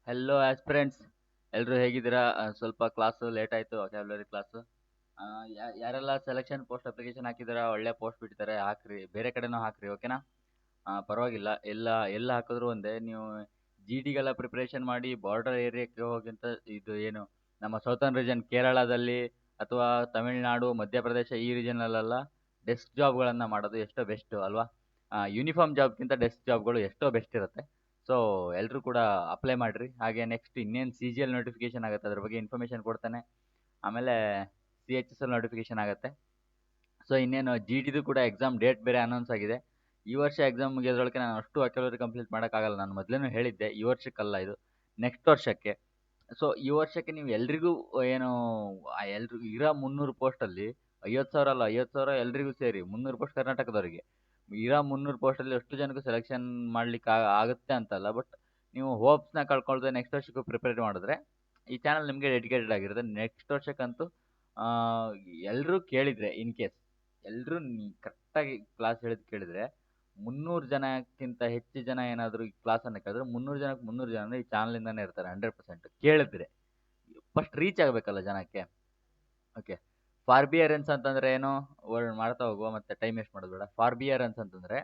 Hello aspirants, ಎಲ್ಲರೂ ಹೇಗಿದ್ದೀರಾ? ಸ್ವಲ್ಪ ಕ್ಲಾಸ್ ಲೇಟ್ ಆಯಿತು, ವೊಕ್ಯಾಬ್ಯುಲರಿ ಕ್ಲಾಸು. ಯಾರೆಲ್ಲ ಸೆಲೆಕ್ಷನ್ ಪೋಸ್ಟ್ ಅಪ್ಲಿಕೇಶನ್ ಹಾಕಿದ್ದೀರಾ? ಒಳ್ಳೆ ಪೋಸ್ಟ್ ಬಿಟ್ಟಿದ್ದಾರೆ, ಹಾಕ್ರಿ. ಬೇರೆ ಕಡೆನೂ ಹಾಕ್ರಿ, ಓಕೆನಾ? ಪರವಾಗಿಲ್ಲ, ಎಲ್ಲ ಹಾಕಿದ್ರು ಒಂದೇ. ನೀವು ಜಿ ಡಿಗೆಲ್ಲ ಪ್ರಿಪ್ರೇಷನ್ ಮಾಡಿ ಬಾರ್ಡರ್ ಏರಿಯಾಕ್ಕೆ ಹೋಗಿಂತ ಇದು ಏನು ನಮ್ಮ ಸೌತರ್ನ್ ರೀಜನ್ ಕೇರಳದಲ್ಲಿ ಅಥವಾ ತಮಿಳುನಾಡು, ಮಧ್ಯಪ್ರದೇಶ ಈ ರೀಜನಲ್ಲೆಲ್ಲ ಡೆಸ್ಕ್ ಜಾಬ್ಗಳನ್ನು ಮಾಡೋದು ಎಷ್ಟೋ ಬೆಸ್ಟು ಅಲ್ವಾ? ಯೂನಿಫಾರ್ಮ್ ಜಾಬ್ಗಿಂತ ಡೆಸ್ಕ್ ಜಾಬ್ಗಳು ಎಷ್ಟೋ ಬೆಸ್ಟ್ ಇರುತ್ತೆ. ಸೊ ಎಲ್ಲರೂ ಕೂಡ ಅಪ್ಲೈ ಮಾಡಿರಿ. ಹಾಗೆ ನೆಕ್ಸ್ಟ್ ಇನ್ನೇನು ಸಿ ಜಿ ಎಲ್ ನೋಟಿಫಿಕೇಶನ್ ಆಗುತ್ತೆ, ಅದ್ರ ಬಗ್ಗೆ ಇನ್ಫಾರ್ಮೇಷನ್ ಕೊಡ್ತಾನೆ. ಆಮೇಲೆ C H S L notification ಆಗುತ್ತೆ. ಸೊ ಇನ್ನೇನು ಜಿ ಟಿದು ಕೂಡ ಎಕ್ಸಾಮ್ ಡೇಟ್ ಬೇರೆ ಅನೌನ್ಸ್ ಆಗಿದೆ. ಈ ವರ್ಷ ಎಕ್ಸಾಮ್ ಮುಗಿಯೋದ್ರೊಳಗೆ ನಾನು ಅಷ್ಟು ವೊಕ್ಯಾಬ್ಯುಲರಿ ಕಂಪ್ಲೀಟ್ ಮಾಡೋಕ್ಕಾಗಲ್ಲ. ನಾನು ಮೊದಲೇನೂ ಹೇಳಿದ್ದೆ, ಈ ವರ್ಷಕ್ಕಲ್ಲ, ಇದು ನೆಕ್ಸ್ಟ್ ವರ್ಷಕ್ಕೆ. ಸೊ ಈ ವರ್ಷಕ್ಕೆ ನೀವು ಎಲ್ರಿಗೂ ಏನು ಎಲ್ರಿಗೂ ಇರೋ 300 ಪೋಸ್ಟಲ್ಲಿ 50,000 ಅಲ್ಲ, 50,000 ಎಲ್ರಿಗೂ ಸೇರಿ 300 ಪೋಸ್ಟ್ ಕರ್ನಾಟಕದವರಿಗೆ. ಇರೋ 300 ಪೋಸ್ಟಲ್ಲಿ ಎಷ್ಟು ಜನಕ್ಕೂ ಸೆಲೆಕ್ಷನ್ ಮಾಡ್ಲಿಕ್ಕೆ ಆಗುತ್ತೆ ಅಂತಲ್ಲ, ಬಟ್ ನೀವು ಹೋಪ್ಸ್ನ ಕಳ್ಕೊಳ್ದೆ ನೆಕ್ಸ್ಟ್ ವರ್ಷಕ್ಕೂ ಪ್ರಿಪೇರ್ ಮಾಡಿದ್ರೆ ಈ ಚಾನಲ್ ನಿಮಗೆ ಡೆಡಿಕೇಟೆಡ್ ಆಗಿರುತ್ತೆ. ನೆಕ್ಸ್ಟ್ ವರ್ಷಕ್ಕಂತೂ ಎಲ್ಲರೂ ಕೇಳಿದರೆ, ಇನ್ ಕೇಸ್ ಎಲ್ಲರೂ ಕರೆಕ್ಟಾಗಿ ಕ್ಲಾಸ್ ಹೇಳಿದ್ ಕೇಳಿದರೆ 300 ಜನಕ್ಕಿಂತ ಹೆಚ್ಚು ಜನ ಏನಾದರೂ ಈ ಕ್ಲಾಸನ್ನು ಕೇಳಿದ್ರೆ 300 ಜನಕ್ಕೆ 300 ಜನ ಈ ಚಾನಲಿಂದಾನೇ ಇರ್ತಾರೆ 100% ಕೇಳಿದ್ರೆ. ಫಸ್ಟ್ ರೀಚ್ ಆಗಬೇಕಲ್ಲ ಜನಕ್ಕೆ. ಓಕೆ, ಫಾರ್ಬಿಯರೆನ್ಸ್ ಅಂತಂದ್ರೆ ಏನು? ವರ್ಡ್ ಮಾಡ್ತಾ ಹೋಗುವ, ಮತ್ತೆ ಟೈಮ್ ವೇಸ್ಟ್ ಮಾಡೋದು ಬೇಡ. ಫಾರ್ಬಿಯರೆನ್ಸ್ ಅಂತಂದ್ರೆ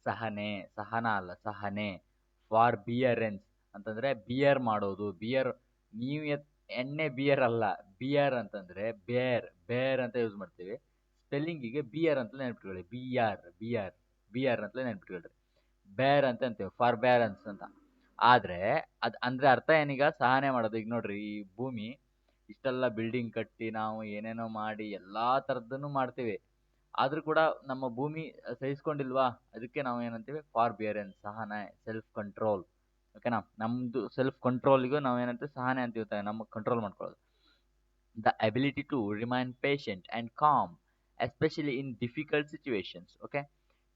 ಸಹನೆ, ಸಹನ ಅಲ್ಲ, ಸಹನೆ. ಫಾರ್ಬಿಯರೆನ್ಸ್ ಅಂತಂದ್ರೆ ಬಿಯರ್ ಮಾಡೋದು. ಬಿಯರ್, ನೀವು ಎಣ್ಣೆ ಬಿಯರ್ ಅಲ್ಲ, ಬಿಯರ್ ಅಂತಂದ್ರೆ ಬೇರ್, ಬೇರ್ ಅಂತ ಯೂಸ್ ಮಾಡ್ತೀವಿ. ಸ್ಪೆಲ್ಲಿಂಗಿಗೆ ಬಿಯರ್ ಅಂತಲೇ ನೆನ್ಪಿಟ್ಕೊಳ್ಳಿ. ಬಿಯರ್ ಬಿಯರ್ ಅಂತಲೇ ನೆನ್ಪಿಟ್ಕೊಳ್ರಿ. ಬೇರ್ ಅಂತ ಅಂತೀವಿ, ಫಾರ್ಬ್ಯಾರೆನ್ಸ್ ಅಂತ. ಆದ್ರೆ ಅಂದ್ರೆ ಅರ್ಥ ಏನೀಗ? ಸಹನೆ ಮಾಡೋದು. ಈಗ ನೋಡ್ರಿ, ಈ ಭೂಮಿ ಇಷ್ಟೆಲ್ಲ ಬಿಲ್ಡಿಂಗ್ ಕಟ್ಟಿ ನಾವು ಏನೇನೋ ಮಾಡಿ ಎಲ್ಲಾ ಥರದ್ದನ್ನು ಮಾಡ್ತೀವಿ. ಆದ್ರೂ ಕೂಡ ನಮ್ಮ ಭೂಮಿ ಸಹಿಸ್ಕೊಂಡಿಲ್ವಾ? ಅದಕ್ಕೆ ನಾವು ಏನಂತೀವಿ? ಫಾರ್ಬಿಯರೆನ್ಸ್, ಸಹನೆ, ಸೆಲ್ಫ್ ಕಂಟ್ರೋಲ್. ಓಕೆನಾ? ನಮ್ದು ಸೆಲ್ಫ್ ಕಂಟ್ರೋಲ್ಗೂ ನಾವು ಏನಂತೀವಿ? ಸಹನೆ ಅಂತೀವಿ. ನಮಗೆ ಕಂಟ್ರೋಲ್ ಮಾಡ್ಕೊಳ್ಳೋದು. The ability to remain patient and calm, especially in difficult situations. Okay,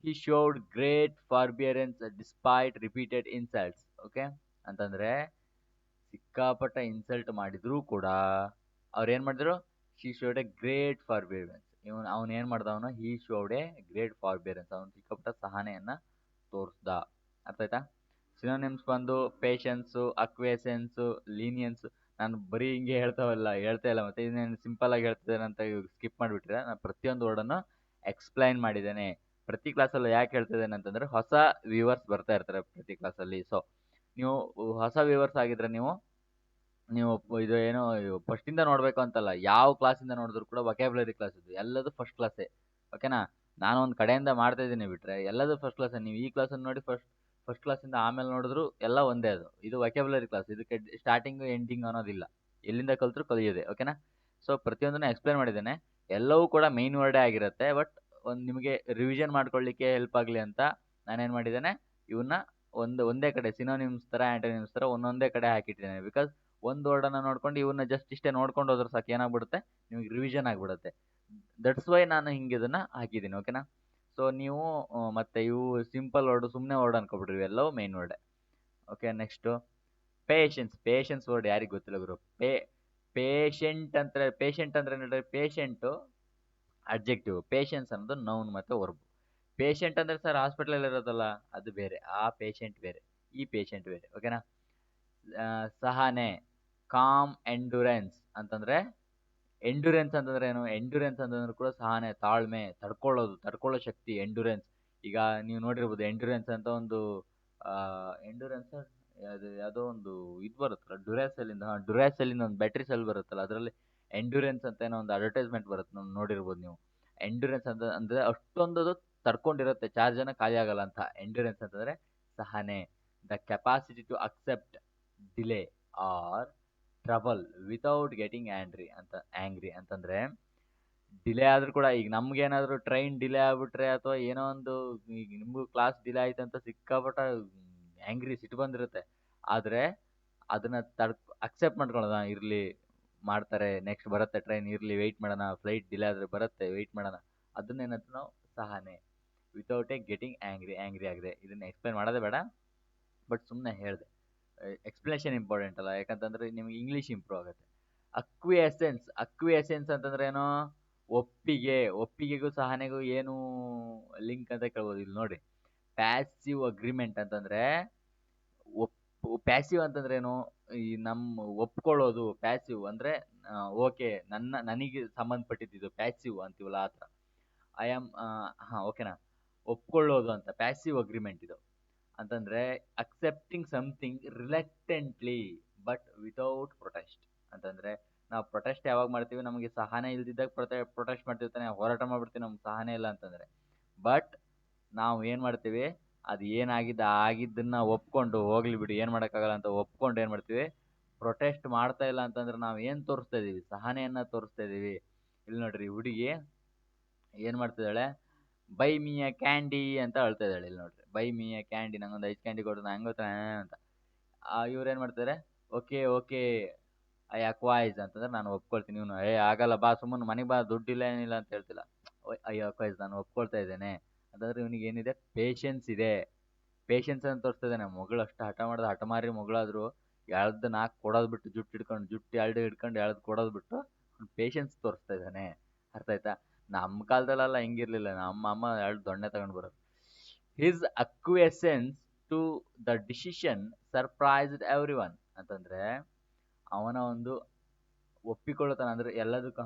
he showed great forbearance despite repeated insults. Okay, ಅಂತಂದ್ರೆ ಸಿಕ್ಕಾಪಟ್ಟ ಇನ್ಸಲ್ಟ್ ಮಾಡಿದ್ರು ಕೂಡ ಅವ್ರು ಏನು ಮಾಡಿದ್ರು? She showed a great forbearance. ಅವನು ಏನು ಮಾಡ್ದವನು? He showed a great forbearance. ಅವನು ಸಿಕ್ಕಾಪಟ್ಟ ಸಹನೆಯನ್ನು ತೋರಿಸ್ದ. ಅರ್ಥ ಆಯ್ತಾ? ಸಿನೋನಿಮ್ಸ್ ಬಂದು ಪೇಷನ್ಸು, ಅಕ್ವೇಸೆನ್ಸು, ಲೀನಿಯನ್ಸು. ನಾನು ಬರೀ ಹಿಂಗೆ ಹೇಳ್ತಾ ಇಲ್ಲ, ಮತ್ತೆ ಇನ್ನೇನು ಸಿಂಪಲ್ ಆಗಿ ಹೇಳ್ತಿದ್ದೇನೆ ಅಂತ ಸ್ಕಿಪ್ ಮಾಡಿಬಿಟ್ರೆ, ನಾನು ಪ್ರತಿಯೊಂದು ವರ್ಡನ್ನು ಎಕ್ಸ್ಪ್ಲೈನ್ ಮಾಡಿದ್ದೇನೆ. ಪ್ರತಿ ಕ್ಲಾಸಲ್ಲೂ ಯಾಕೆ ಹೇಳ್ತಿದ್ದೇನೆ ಅಂತಂದರೆ, ಹೊಸ ವ್ಯೂವರ್ಸ್ ಬರ್ತಾ ಇರ್ತಾರೆ ಪ್ರತಿ ಕ್ಲಾಸಲ್ಲಿ. ಸೊ ನೀವು ಹೊಸ ವ್ಯೂವರ್ಸ್ ಆಗಿದ್ರೆ ನೀವು ನೀವು ಇದು ಏನೋ ಫಸ್ಟಿಂದ ನೋಡಬೇಕು ಅಂತಲ್ಲ, ಯಾವ ಕ್ಲಾಸಿಂದ ನೋಡಿದ್ರು ಕೂಡ ವೊಕ್ಯಾಬ್ಯುಲರಿ ಕ್ಲಾಸ್ ಇದು ಎಲ್ಲದು ಫಸ್ಟ್ ಕ್ಲಾಸೇ. ಓಕೆನಾ? ನಾನು ಒಂದು ಕಡೆಯಿಂದ ಮಾಡ್ತಾ ಇದ್ದೀನಿ ಬಿಟ್ರೆ ಎಲ್ಲದು ಫಸ್ಟ್ ಕ್ಲಾಸೇ. ನೀವು ಈ ಕ್ಲಾಸನ್ನು ನೋಡಿ ಫಸ್ಟ್ ಕ್ಲಾಸಿಂದ ಆಮೇಲೆ ನೋಡಿದ್ರು ಎಲ್ಲ ಒಂದೇ. ಇದು ವೊಕ್ಯಾಬ್ಯುಲರಿ ಕ್ಲಾಸ್. ಇದಕ್ಕೆ ಸ್ಟಾರ್ಟಿಂಗು ಎಂಡಿಂಗ್ ಅನ್ನೋದಿಲ್ಲ, ಎಲ್ಲಿಂದ ಕಲ್ತ್ರು ಕಲಿಯೋದೆ. ಓಕೆನಾ? ಸೊ ಪ್ರತಿಯೊಂದನ್ನು ಎಕ್ಸ್ಪ್ಲೈನ್ ಮಾಡಿದ್ದೇನೆ. ಎಲ್ಲವೂ ಕೂಡ ಮೈನ್ ವರ್ಡೇ ಆಗಿರುತ್ತೆ, ಬಟ್ ಒಂದು ನಿಮಗೆ ರಿವಿಷನ್ ಮಾಡ್ಕೊಳ್ಳಿಕ್ಕೆ ಹೆಲ್ಪ್ ಆಗಲಿ ಅಂತ ನಾನೇನು ಮಾಡಿದ್ದೇನೆ, ಇವನ್ನ ಒಂದೇ ಕಡೆ ಸಿನೋನಿಮ್ಸ್ ಥರ, ಆ್ಯಂಟೋನಿಮ್ಸ್ ಥರ ಒಂದೊಂದೇ ಕಡೆ ಹಾಕಿಟ್ಟಿದ್ದೇನೆ. ಬಿಕಾಸ್ ಒಂದು ವರ್ಡನ್ನು ನೋಡ್ಕೊಂಡು ಇವನ್ನ ಜಸ್ಟ್ ಇಷ್ಟೇ ನೋಡ್ಕೊಂಡು ಹೋದ್ರೆ ಸಾಕು, ಏನಾಗ್ಬಿಡುತ್ತೆ? ನಿಮಗೆ ರಿವಿಷನ್ ಆಗಿಬಿಡುತ್ತೆ. ದಟ್ಸ್ ವೈ ನಾನು ಹಿಂಗೆ ಇದನ್ನು ಹಾಕಿದ್ದೀನಿ. ಓಕೆನಾ? ಸೊ ನೀವು ಮತ್ತೆ ಇವು ಸಿಂಪಲ್ ವರ್ಡು, ಸುಮ್ಮನೆ ವರ್ಡ್ ಅನ್ಕೊಬಿಡ್ರಿ, ಇವೆಲ್ಲವೂ ಮೈನ್ ವರ್ಡೇ. Okay, next patience. Patience word ಯಾರಿಗೆ ಗೊತ್ತಿಲ್ಲ ಗುರು? ಪೇಷೆಂಟ್ ಅಂದ್ರೆ ನೋಡ್ರಿ, ಪೇಷೆಂಟು ಅಡ್ಜೆಕ್ಟಿವ್, ಪೇಷನ್ಸ್ ಅನ್ನೋದು ನೌನ್ ಮತ್ತು ವರ್ಬ್. ಪೇಷೆಂಟ್ ಅಂದ್ರೆ ಸರ್ ಹಾಸ್ಪಿಟ್ಲಲ್ಲಿ ಇರೋದಲ್ಲ, ಅದು ಬೇರೆ. ಆ ಪೇಷೆಂಟ್ ಬೇರೆ, ಈ ಪೇಷೆಂಟ್ ಬೇರೆ. ಓಕೆನಾ? ಸಹನೆ, ಕಾಮ್ ಎಂಡ್ಯೂರೆನ್ಸ್ ಅಂತಂದ್ರೆ, ಎಂಡ್ಯೂರೆನ್ಸ್ ಅಂತಂದ್ರೆ ಏನು? ಎಂಡ್ಯೂರೆನ್ಸ್ ಅಂತಂದ್ರೆ ಕೂಡ ಸಹನೆ, ತಾಳ್ಮೆ, ತಡ್ಕೊಳ್ಳೋ ಶಕ್ತಿ, ಎಂಡ್ಯೂರೆನ್ಸ್. ಈಗ ನೀವು ನೋಡಿರ್ಬೋದು, ಎಂಡ್ಯೂರೆನ್ಸ್ ಅಂತ ಒಂದು ಎಂಡ್ಯೂರೆನ್ಸ್ ಅದು ಯಾವುದೋ ಒಂದು ಇದು ಬರುತ್ತಲ್ಲ, ಡುರಾಸೆಲ್ಲಿಂದ ಒಂದು ಬ್ಯಾಟ್ರಿ ಸೆಲ್ ಬರುತ್ತಲ್ಲ, ಅದರಲ್ಲಿ ಎಂಡ್ಯೂರೆನ್ಸ್ ಅಂತ ಏನೋ ಒಂದು ಅಡ್ವರ್ಟೈಸ್ಮೆಂಟ್ ಬರುತ್ತೆ, ನೋಡಿರ್ಬೋದು ನೀವು. ಎಂಡ್ಯೂರೆನ್ಸ್ ಅಂತ ಅಂದರೆ ಅಷ್ಟೊಂದು ತಡ್ಕೊಂಡಿರುತ್ತೆ, ಚಾರ್ಜನ್ನು ಖಾಲಿ ಆಗಲ್ಲ ಅಂತ. ಎಂಡ್ಯೂರೆನ್ಸ್ ಅಂತಂದರೆ ಸಹನೆ. The capacity to accept delay or trouble without getting angry ಅಂತಂದರೆ, ಡಿಲೇ ಆದರೂ ಕೂಡ, ಈಗ ನಮ್ಗೇನಾದರೂ ಟ್ರೈನ್ ಡಿಲೇ ಆಗಿಬಿಟ್ರೆ ಅಥವಾ ಏನೋ ಒಂದು, ಈಗ ನಿಮಗೂ ಕ್ಲಾಸ್ ಡಿಲೇ ಆಯ್ತು ಅಂತ ಸಿಕ್ಕಾಪಟ್ಟ ಆ್ಯಂಗ್ರಿ, ಸಿಟ್ಟು ಬಂದಿರುತ್ತೆ. ಆದರೆ ಅದನ್ನು ಅಕ್ಸೆಪ್ಟ್ ಮಾಡ್ಕೊಳ್ಳೋಣ, ಇರಲಿ ಮಾಡ್ತಾರೆ, ನೆಕ್ಸ್ಟ್ ಬರುತ್ತೆ ಟ್ರೈನ್, ಇರಲಿ ವೆಯ್ಟ್ ಮಾಡೋಣ, ಫ್ಲೈಟ್ ಡಿಲೇ ಆದರೆ ಬರುತ್ತೆ, ವೆಯ್ಟ್ ಮಾಡೋಣ. ಅದನ್ನೇನಂತ ನಾವು ಸಹನೆ. ವಿತೌಟ್ ಗೆಟಿಂಗ್ ಆ್ಯಂಗ್ರಿ ಆಗಿದೆ. ಇದನ್ನು ಎಕ್ಸ್ಪ್ಲೈನ್ ಮಾಡೋದೇ ಬೇಡ, ಬಟ್ ಸುಮ್ಮನೆ ಹೇಳಿದೆ. ಎಕ್ಸ್ಪ್ಲನೇಷನ್ ಇಂಪಾರ್ಟೆಂಟ್ ಅಲ್ಲ, ಯಾಕಂತಂದರೆ ನಿಮಗೆ ಇಂಗ್ಲೀಷ್ ಇಂಪ್ರೂವ್ ಆಗುತ್ತೆ. ಅಕ್ವಿಯೆಸೆನ್ಸ್ ಅಂತಂದ್ರೆ ಏನೋ? ಒಪ್ಪಿಗೆಗೂ ಸಹನೆಗೂ ಏನು ಲಿಂಕ್ ಅಂತ ಕೇಳ್ಬೋದು. ಇಲ್ಲಿ ನೋಡಿ, ಪ್ಯಾಸಿವ್ ಅಗ್ರಿಮೆಂಟ್ ಅಂತಂದ್ರೆ ಪ್ಯಾಸಿವ್ ಅಂತಂದ್ರೇನು? ಈ ಒಪ್ಕೊಳ್ಳೋದು ಪ್ಯಾಸಿವ್ ಅಂದ್ರೆ ಓಕೆ ನನಗೆ ಸಂಬಂಧಪಟ್ಟಿದ್ದು ಪ್ಯಾಸಿವ್ ಅಂತೀವಲ್ಲ ಆ ಥರ. ಐ ಆಮ್ ಓಕೆನಾ? ಒಪ್ಕೊಳ್ಳೋದು ಅಂತ ಪ್ಯಾಸಿವ್ ಅಗ್ರಿಮೆಂಟ್ ಇದು. ಅಂತಂದ್ರೆ accepting something reluctantly but without protest. ಅಂತಂದ್ರೆ ನಾವು ಪ್ರೊಟೆಸ್ಟ್ ಯಾವಾಗ ಮಾಡ್ತೀವಿ? ನಮಗೆ ಸಹನೆ ಇಲ್ದಿದ್ದಾಗ ಪ್ರೊಟೆಸ್ಟ್ ಮಾಡ್ತೀವಿ ತಾನೆ, ಹೋರಾಟ ಮಾಡ್ಬಿಡ್ತೀವಿ ನಮ್ಗೆ ಸಹನೆ ಇಲ್ಲ ಅಂತಂದ್ರೆ. ಬಟ್ ನಾವು ಏನ್ ಮಾಡ್ತೀವಿ? ಅದು ಆಗಿದ್ದನ್ನ ಒಪ್ಕೊಂಡು ಹೋಗ್ಲಿ ಬಿಡಿ ಏನ್ ಮಾಡೋಕ್ಕಾಗಲ್ಲ ಅಂತ ಒಪ್ಕೊಂಡು ಏನ್ ಮಾಡ್ತೀವಿ? ಪ್ರೊಟೆಸ್ಟ್ ಮಾಡ್ತಾ ಇಲ್ಲ ಅಂತಂದ್ರೆ ನಾವು ಏನ್ ತೋರಿಸ್ತಾ ಇದೀವಿ? ಸಹನೆಯನ್ನ ತೋರಿಸ್ತಾ ಇದೀವಿ. ಇಲ್ಲಿ ನೋಡ್ರಿ, ಹುಡುಗಿ ಏನ್ ಮಾಡ್ತಿದ್ದಾಳೆ? ಬೈ ಮೀ ಎ ಕ್ಯಾಂಡಿ ಅಂತ ಹೇಳ್ತಾ ಇದ್ದಾಳೆ. ಇಲ್ಲಿ ನೋಡ್ರಿ, ಬೈ ಮೀ ಎ ಕ್ಯಾಂಡಿ, ನಂಗೊಂದು 5 ಕ್ಯಾಂಡಿ ಕೊಡು, ನಂಗೆ ಗೊತ್ತಾ ಅಂತ. ಇವ್ರು ಏನ್ ಮಾಡ್ತಾರೆ? ಓಕೆ ಓಕೆ ಐ ಅಕ್ವೈಸ್ ಅಂತಂದ್ರೆ ನಾನು ಒಪ್ಕೊಳ್ತೀನಿ. ಇವನು ಆಗಲ್ಲ ಬಾ, ಸುಮ್ಮನೆ ಮನೆಗೆ ಬಾ, ದುಡ್ಡಿಲ್ಲ ಏನಿಲ್ಲ ಅಂತ ಹೇಳ್ತಿಲ್ಲ. ಐ ಅಕ್ವೈಸ್, ನಾನು ಒಪ್ಕೊಳ್ತಾ ಇದ್ದೇನೆ ಅಂತಂದ್ರೆ ಇವನಿಗೆ ಏನಿದೆ? ಪೇಷನ್ಸ್ ಇದೆ. ಪೇಷನ್ಸ್ ಅಂತ ತೋರಿಸ್ತಾ ಇದ್ದಾನೆ. ಮಗಳು ಅಷ್ಟು ಹಠ ಮಾಡಿದ ಹಠಮಾರಿ ಮಗಳಾದ್ರು ಎಳ್ದು ನಾಲ್ಕು ಕೊಡೋದು ಬಿಟ್ಟು, ಜುಟ್ಟು ಹಿಡ್ಕೊಂಡು ಎಳ್ದು ಕೊಡೋದು ಬಿಟ್ಟು ಪೇಷನ್ಸ್ ತೋರಿಸ್ತಾ ಇದ್ದಾನೆ. ಅರ್ಥ ಆಯ್ತಾ? ನಮ್ಮ ಕಾಲದಲ್ಲೆಲ್ಲ ಹಿಂಗಿರ್ಲಿಲ್ಲ. ನಮ್ಮ ಅಮ್ಮ ಎಳ್ದು ದೊಣ್ಣೆ ತಗೊಂಡು ಬರೋದು. His acquiescence to the decision surprised everyone ಅಂತಂದ್ರೆ ಅವನ ಒಂದು ಒಪ್ಪಿಕೊಳ್ಳತಾನ ಅಂದ್ರೆ ಎಲ್ಲದಕ್ಕೂ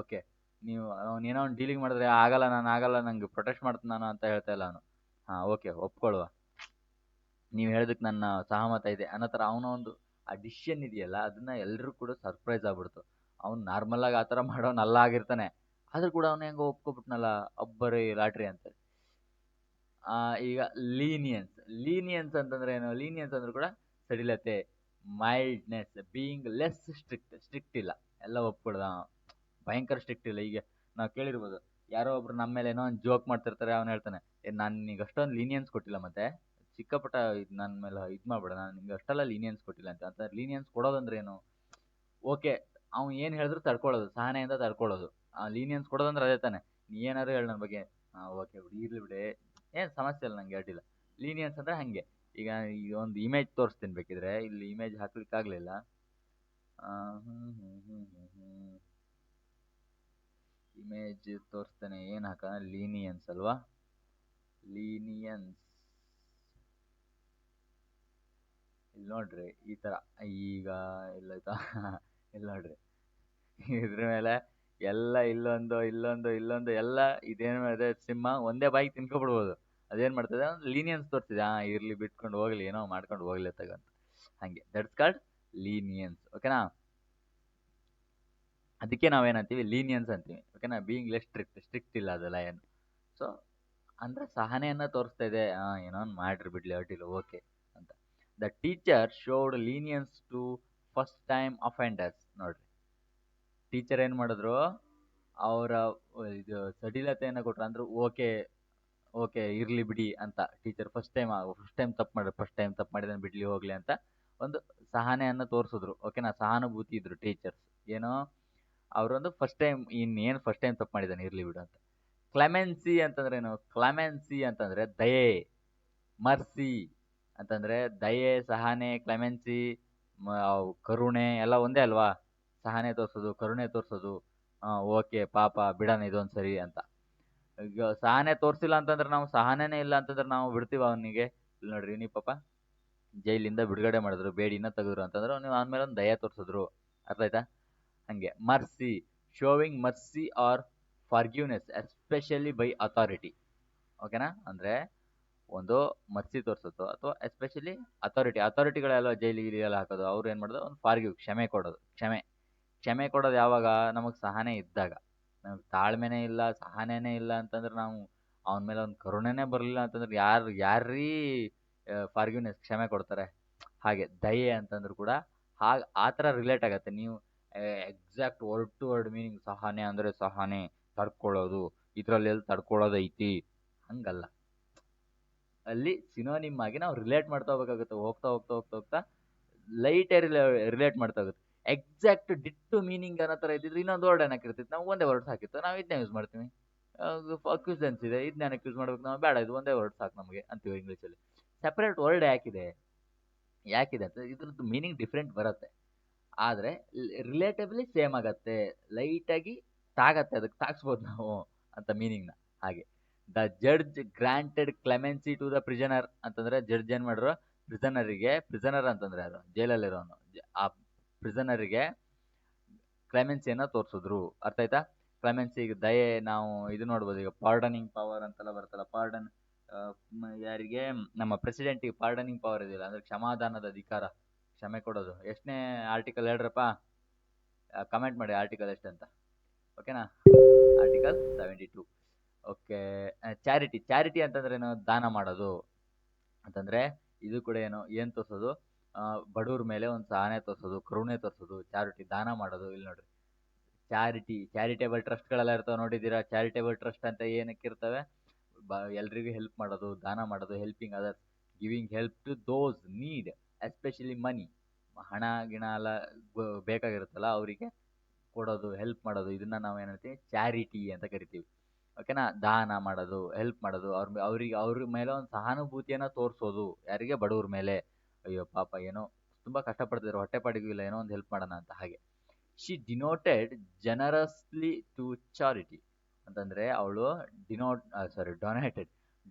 ಓಕೆ. ನೀವು ಏನೋ ಒಂದು ಡೀಲಿಂಗ್ ಮಾಡಿದ್ರೆ ಆಗಲ್ಲ, ನಾನು ಆಗಲ್ಲ, ನಂಗೆ ಪ್ರೊಟೆಸ್ಟ್ ಮಾಡ್ತೀನಿ ನಾನು ಅಂತ ಹೇಳ್ತಾ ಇಲ್ಲ ಅವನು. ಓಕೆ ಒಪ್ಕೊಳ್ಳುವ, ನೀವು ಹೇಳೋದಕ್ಕೆ ನನ್ನ ಸಹಮತ ಇದೆ ಅನ್ನೋ ಥರ ಅವನ ಒಂದು ಆ ಡಿಸಿಷನ್ ಇದೆಯಲ್ಲ, ಅದನ್ನ ಎಲ್ಲರೂ ಕೂಡ ಸರ್ಪ್ರೈಸ್ ಆಗ್ಬಿಡ್ತು. ಅವ್ನು ನಾರ್ಮಲ್ ಆಗಿ ಆ ಥರ ಮಾಡೋನಲ್ಲ ಆಗಿರ್ತಾನೆ, ಆದ್ರೂ ಕೂಡ ಅವನು ಹೆಂಗೋ ಒಪ್ಕೊಬಿಟ್ನಲ್ಲ, ಅಬ್ಬರೇ ಲಾಟ್ರಿ ಅಂತ. ಈಗ ಲೀನಿಯನ್ಸ್ ಅಂತಂದ್ರೆ ಏನು? ಲೀನಿಯನ್ಸ್ ಅಂದ್ರೆ ಕೂಡ ಸಡಿಲತೆ, ಮೈಲ್ಡ್ನೆಸ್, ಬೀಯಿಂಗ್ ಲೆಸ್ ಸ್ಟ್ರಿಕ್ಟ್ ಇಲ್ಲ, ಎಲ್ಲ ಒಪ್ಕೊಳ್ದ. ಭಯಂಕರ ಸ್ಟ್ರಿಕ್ಟ್ ಇಲ್ಲ. ಈಗ ನಾವು ಕೇಳಿರ್ಬೋದು, ಯಾರೋ ಒಬ್ರು ನಮ್ಮ ಮೇಲೆ ಏನೋ ಒಂದು ಜೋಕ್ ಮಾಡ್ತಿರ್ತಾರೆ, ಅವ್ನು ಹೇಳ್ತಾನೆ, ನಾನು ನಿನಗೆ ಅಷ್ಟೊಂದು ಲೀನಿಯನ್ಸ್ ಕೊಟ್ಟಿಲ್ಲ, ಮತ್ತೆ ಚಿಕ್ಕಪುಟ್ಟ ಇದು ನನ್ನ ಮೇಲೆ ಇದು ಮಾಡ್ಬೇಡ, ನಾನು ನಿಮ್ಗೆ ಅಷ್ಟೆಲ್ಲ ಲೀನಿಯನ್ಸ್ ಕೊಟ್ಟಿಲ್ಲ ಅಂತ. ಲೀನಿಯನ್ಸ್ ಕೊಡೋದಂದ್ರೆ ಏನು? ಓಕೆ, ಅವ್ನು ಏನು ಹೇಳಿದ್ರು ತಡ್ಕೊಳ್ಳೋದು, ಸಹನೆಯಿಂದ ತಡ್ಕೊಳ್ಳೋದು. ಲೀನಿಯನ್ಸ್ ಕೊಡೋದಂದ್ರೆ ಅದೇ ತಾನೆ. ನೀ ಏನಾದ್ರು ಹೇಳಿ ನನ್ನ ಬಗ್ಗೆ, ಓಕೆ ಬಿಡಿ, ಇರ್ಲಿ ಬಿಡಿ, ಏನು ಸಮಸ್ಯೆ ಇಲ್ಲ, ನಂಗೆ ಅಡ್ಡಿಲ್ಲ. ಲೀನಿಯನ್ಸ್ ಅಂದ್ರೆ ಹಾಗೆ. ಈಗ ಒಂದು ಇಮೇಜ್ ತೋರಿಸ್ತೀನಿ ಬೇಕಿದ್ರೆ, ಇಲ್ಲಿ ಇಮೇಜ್ ಹಾಕ್ಲಿಕ್ಕಾಗಲಿಲ್ಲ. ಇಮೇಜ್ ತೋರಿಸ್ತಾನೆ, ಏನು ಹಾಕೋಣ? ಲೀನಿಯನ್ಸ್ ಅಲ್ವಾ? ಲೀನಿಯನ್ಸ್ ಇಲ್ಲಿ ನೋಡ್ರಿ, ಈ ಥರ. ಈಗ ಇಲ್ಲಾಯ್ತಾ? ಇಲ್ಲಿ ನೋಡ್ರಿ, ಇದ್ರ ಮೇಲೆ ಎಲ್ಲ ಇಲ್ಲೊಂದು ಎಲ್ಲ ಇದೇನು ಮಾಡಿದೆ? ಸಿಂಹ ಒಂದೇ ಬಾಯಿಗೆ ತಿನ್ಕೊಬಿಡ್ಬೋದು. ಅದೇನು ಮಾಡ್ತದೆ? ಲೀನಿಯನ್ಸ್ ತೋರಿಸಿದೆ. ಇರ್ಲಿ, ಬಿಟ್ಕೊಂಡು ಹೋಗ್ಲಿ, ಏನೋ ಮಾಡ್ಕೊಂಡು ಹೋಗ್ಲಿ ತಗಂತ. ಹಾಗೆ ದಟ್ಸ್ ಕಾಲ್ಡ್ ಲೀನಿಯನ್ಸ್. ಓಕೆನಾ? ಅದಕ್ಕೆ ನಾವೇನಂತೀವಿ? ಲೀನಿಯನ್ಸ್ ಅಂತೀವಿ. ಓಕೆನಾ? ಬೀಯಿಂಗ್ ಲೆಸ್ ಸ್ಟ್ರಿಕ್ಟ್ ಇಲ್ಲ ಅದು ಲಯನ್. ಸೊ ಅಂದ್ರೆ ಸಹನೆಯನ್ನ ತೋರಿಸ್ತಾ ಇದೆ, ಏನೋ ಒಂದು ಮಾಡ್ರಿ ಬಿಡ್ಲಿ, ಅಡ್ಡಿಲ್ಲ, ಓಕೆ ಅಂತ. The teacher showed leniency to first time offenders. ನೋಡ್ರಿ, ಟೀಚರ್ ಏನು ಮಾಡಿದ್ರು? ಅವರ ಇದು ಸಡಿಲತೆಯನ್ನು ಕೊಟ್ರು. ಅಂದ್ರೆ ಓಕೆ ಇರ್ಲಿ ಬಿಡಿ ಅಂತ. ಟೀಚರ್ ಫಸ್ಟ್ ಟೈಮ್ ತಪ್ಪು ಮಾಡಿದ್ರೆ ಬಿಡ್ಲಿ ಹೋಗ್ಲಿ ಅಂತ ಒಂದು ಸಹನೆಯನ್ನು ತೋರಿಸಿದ್ರು. ಓಕೆನಾ? ಸಹಾನುಭೂತಿ ಇದ್ರು ಟೀಚರ್ಸ್. ಏನೋ ಅವರೊಂದು ಫಸ್ಟ್ ಟೈಮ್ ತಪ್ಪು ಮಾಡಿದ್ದಾನೆ, ಇರ್ಲಿ ಬಿಡು ಅಂತ. ಕ್ಲೆಮೆನ್ಸಿ ಅಂತಂದ್ರೆ ಏನು? ಕ್ಲೆಮೆನ್ಸಿ ಅಂತಂದ್ರೆ ದಯೆ, ಮರ್ಸಿ ಅಂತಂದ್ರೆ ದಯೆ, ಸಹನೆ. ಕ್ಲೆಮೆನ್ಸಿ ಕರುಣೆ ಎಲ್ಲ ಒಂದೇ ಅಲ್ವಾ? ಸಹನೆ ತೋರಿಸೋದು, ಕರುಣೆ ತೋರಿಸೋದು, ಓಕೆ ಪಾಪ ಬಿಡೋಣ ಇದೊಂದು ಸರಿ ಅಂತ. ಈಗ ಸಹನೆ ತೋರಿಸಿಲ್ಲ ಅಂತಂದ್ರೆ, ನಾವು ಸಹನೆನೇ ಇಲ್ಲ ಅಂತಂದ್ರೆ ನಾವು ಬಿಡ್ತೀವ ಅವನಿಗೆ? ಇಲ್ಲಿ ನೋಡ್ರಿ, ನೀವು ಪಾಪ ಜೈಲಿಂದ ಬಿಡುಗಡೆ ಮಾಡಿದ್ರು, ಬೇಡಿನ ತೆಗೆದ್ರು ಅಂತಂದ್ರೆ ನೀವು ಅವನ ಮೇಲೆ ಒಂದು ದಯೆ ತೋರಿಸಿದ್ರು. ಅರ್ಥ ಆಯ್ತಾ? ಹಂಗೆ mercy, showing mercy or forgiveness especially by authority. ಓಕೆನಾ? ಅಂದ್ರೆ ಒಂದು ಮರ್ಸಿ ತೋರಿಸೋದು, ಅಥವಾ ಎಸ್ಪೆಷಲಿ ಅಥಾರಿಟಿಗಳೆಲ್ಲ ಜೈಲಿಗೆ ಎಲ್ಲ ಹಾಕೋದು. ಅವ್ರು ಏನು ಮಾಡೋದು? ಒಂದು ಫಾರ್ಗಿವ್, ಕ್ಷಮೆ ಕೊಡೋದು. ಕ್ಷಮೆ ಕೊಡೋದು ಯಾವಾಗ? ನಮಗೆ ಸಹನೆ ಇದ್ದಾಗ. ನಮಗೆ ತಾಳ್ಮೆನೇ ಇಲ್ಲ, ಸಹನೆನೇ ಇಲ್ಲ ಅಂತಂದ್ರೆ, ನಾವು ಅವನ ಮೇಲೆ ಒಂದು ಕರುಣೆನೇ ಬರಲಿಲ್ಲ ಅಂತಂದ್ರೆ ಯಾರೀ ಫಾರ್ಗಿವ್ನೆಸ್, ಕ್ಷಮೆ ಕೊಡ್ತಾರೆ? ಹಾಗೆ ದಯೆ ಅಂತಂದ್ರು ಕೂಡ ಆ ಥರ ರಿಲೇಟ್ ಆಗತ್ತೆ. ನೀವು exact word to word meaning ಸಹನೆ ಅಂದರೆ ಸಹನೆ, ತಡ್ಕೊಳ್ಳೋದು, ಇದರಲ್ಲಿ ಎಲ್ಲಿ ತಡ್ಕೊಳ್ಳೋದೈತಿ, ಹಂಗಲ್ಲ. ಅಲ್ಲಿ ಸಿನೋನಿಮ್ ಆಗಿ ನಾವು ರಿಲೇಟ್ ಮಾಡ್ತಾ ಹೋಗ್ಬೇಕಾಗುತ್ತೆ. ಹೋಗ್ತಾ ಲೈಟಾಗಿ ರಿಲೇಟ್ ಮಾಡ್ತಾ ಹೋಗುತ್ತೆ. ಎಕ್ಸಾಕ್ಟ್ ಡಿಟ್ಟು ಮೀನಿಂಗ್ ಅನ್ನೋ ಥರ ಇದ್ದಿದ್ರೆ ಇನ್ನೊಂದು ವರ್ಡ್ ಏನಕ್ಕೆ ಇರ್ತಿತ್ತು? ನಾವು ಒಂದೇ ವರ್ಡ್ ಹಾಕಿತ್ತು, ನಾವು ಇದನ್ನೇ ಯೂಸ್ ಮಾಡ್ತೀವಿ. ಅಕ್ವಿಸೆನ್ಸ್ ಇದೆ, ಇದನ್ನ ಏನಕ್ಕೆ ಯೂಸ್ ಮಾಡ್ಬೇಕು ನಾವು? ಬೇಡ, ಇದು ಒಂದೇ ವರ್ಡ್ ಸಾಕು ನಮಗೆ ಅಂತೀವಿ ಇಂಗ್ಲೀಷಲ್ಲಿ. ಸೆಪರೇಟ್ ವರ್ಡ್ ಯಾಕಿದೆ ಅಂತ ಇದ್ರದ್ದು ಮೀನಿಂಗ್ ಡಿಫ್ರೆಂಟ್ ಬರುತ್ತೆ, ಆದರೆ ರಿಲೇಟಬಲಿ ಸೇಮ್ ಆಗತ್ತೆ. ಲೈಟಾಗಿ ತಾಗತ್ತೆ, ಅದಕ್ಕೆ ತಾಗಿಸ್ಬೋದು ನಾವು ಅಂತ ಮೀನಿಂಗ್ನ. ಹಾಗೆ the judge granted clemency to the prisoner ಅಂತಂದ್ರೆ ಜಡ್ಜ್ ಏನು ಮಾಡ್ರು? ಪ್ರಿಸನರ್ ಅಂತಂದ್ರೆ ಯಾರು, ಜೈಲಲ್ಲಿರೋನು, ಆ ಪ್ರಿಸನರಿಗೆ ಕ್ಲೆಮೆನ್ಸಿಯನ್ನ ತೋರಿಸಿದ್ರು. ಅರ್ಥ ಆಯ್ತಾ? ಕ್ಲೆಮೆನ್ಸಿ, ಈಗ ದಯೆ, ನಾವು ಇದು ನೋಡ್ಬೋದು, ಈಗ ಪಾರ್ಡನಿಂಗ್ ಪವರ್ ಅಂತೆಲ್ಲ ಬರುತ್ತಲ್ಲ, ಪಾರ್ಡನ್ ಯಾರಿಗೆ, ನಮ್ಮ ಪ್ರೆಸಿಡೆಂಟಿಗೆ ಪಾರ್ಡನಿಂಗ್ ಪವರ್ ಇದೆಯಲ್ಲ, ಅಂದ್ರೆ ಕ್ಷಮಾದಾನದ ಅಧಿಕಾರ, ಕ್ಷಮೆ ಕೊಡೋದು. ಎಷ್ಟನೇ ಆರ್ಟಿಕಲ್ ಹೇಳ್ರಪ್ಪ, ಕಮೆಂಟ್ ಮಾಡಿ ಆರ್ಟಿಕಲ್ ಎಷ್ಟಂತ, ಓಕೆನಾ? ಆರ್ಟಿಕಲ್ 72. ಓಕೆ. ಚಾರಿಟಿ ಅಂತಂದ್ರೆ ಏನು? ದಾನ ಮಾಡೋದು ಅಂತಂದ್ರೆ ಇದು ಕೂಡ ಏನು ತೋರಿಸೋದು, ಬಡವ್ರ ಮೇಲೆ ಒಂದು ಸಹನೆ ತೋರಿಸೋದು, ಕರುಣೆ ತೋರಿಸೋದು, ಚಾರಿಟಿ, ದಾನ ಮಾಡೋದು. ಇಲ್ಲಿ ನೋಡ್ರಿ, ಚಾರಿಟೇಬಲ್ ಟ್ರಸ್ಟ್ಗಳೆಲ್ಲ ಇರ್ತಾವೆ ನೋಡಿದ್ದೀರಾ? ಚಾರಿಟೇಬಲ್ ಟ್ರಸ್ಟ್ ಅಂತ ಏನಕ್ಕೆ ಇರ್ತವೆ? ಎಲ್ರಿಗೂ ಹೆಲ್ಪ್ ಮಾಡೋದು, ದಾನ ಮಾಡೋದು, helping others, giving help to those need, especially money, ಹಣ ಗಿಣ ಎಲ್ಲ ಬೇಕಾಗಿರುತ್ತಲ್ಲ ಅವರಿಗೆ ಕೊಡೋದು, ಹೆಲ್ಪ್ ಮಾಡೋದು. ಇದನ್ನ ನಾವು ಏನು ಹೇಳ್ತೀವಿ? ಚಾರಿಟಿ ಅಂತ ಕರಿತೀವಿ, ಓಕೆನಾ? ದಾನ ಮಾಡೋದು, ಹೆಲ್ಪ್ ಮಾಡೋದು, ಅವ್ರ ಮೇಲೆ ಒಂದು ಸಹಾನುಭೂತಿಯನ್ನು ತೋರಿಸೋದು. ಯಾರಿಗೆ? ಬಡವ್ರ ಮೇಲೆ. ಅಯ್ಯೋ ಪಾಪ, ಏನೋ ತುಂಬ ಕಷ್ಟಪಡ್ತಿದ್ರು, ಹೊಟ್ಟೆಪಾಡಿಗೂ ಇಲ್ಲ, ಏನೋ ಒಂದು ಹೆಲ್ಪ್ ಮಾಡೋಣ ಅಂತ. ಹಾಗೆ ಶಿ ಡಿನೋಟೆಡ್ ಜನರಸ್ಲಿ ಟು ಚಾರಿಟಿ ಅಂತಂದರೆ ಅವಳು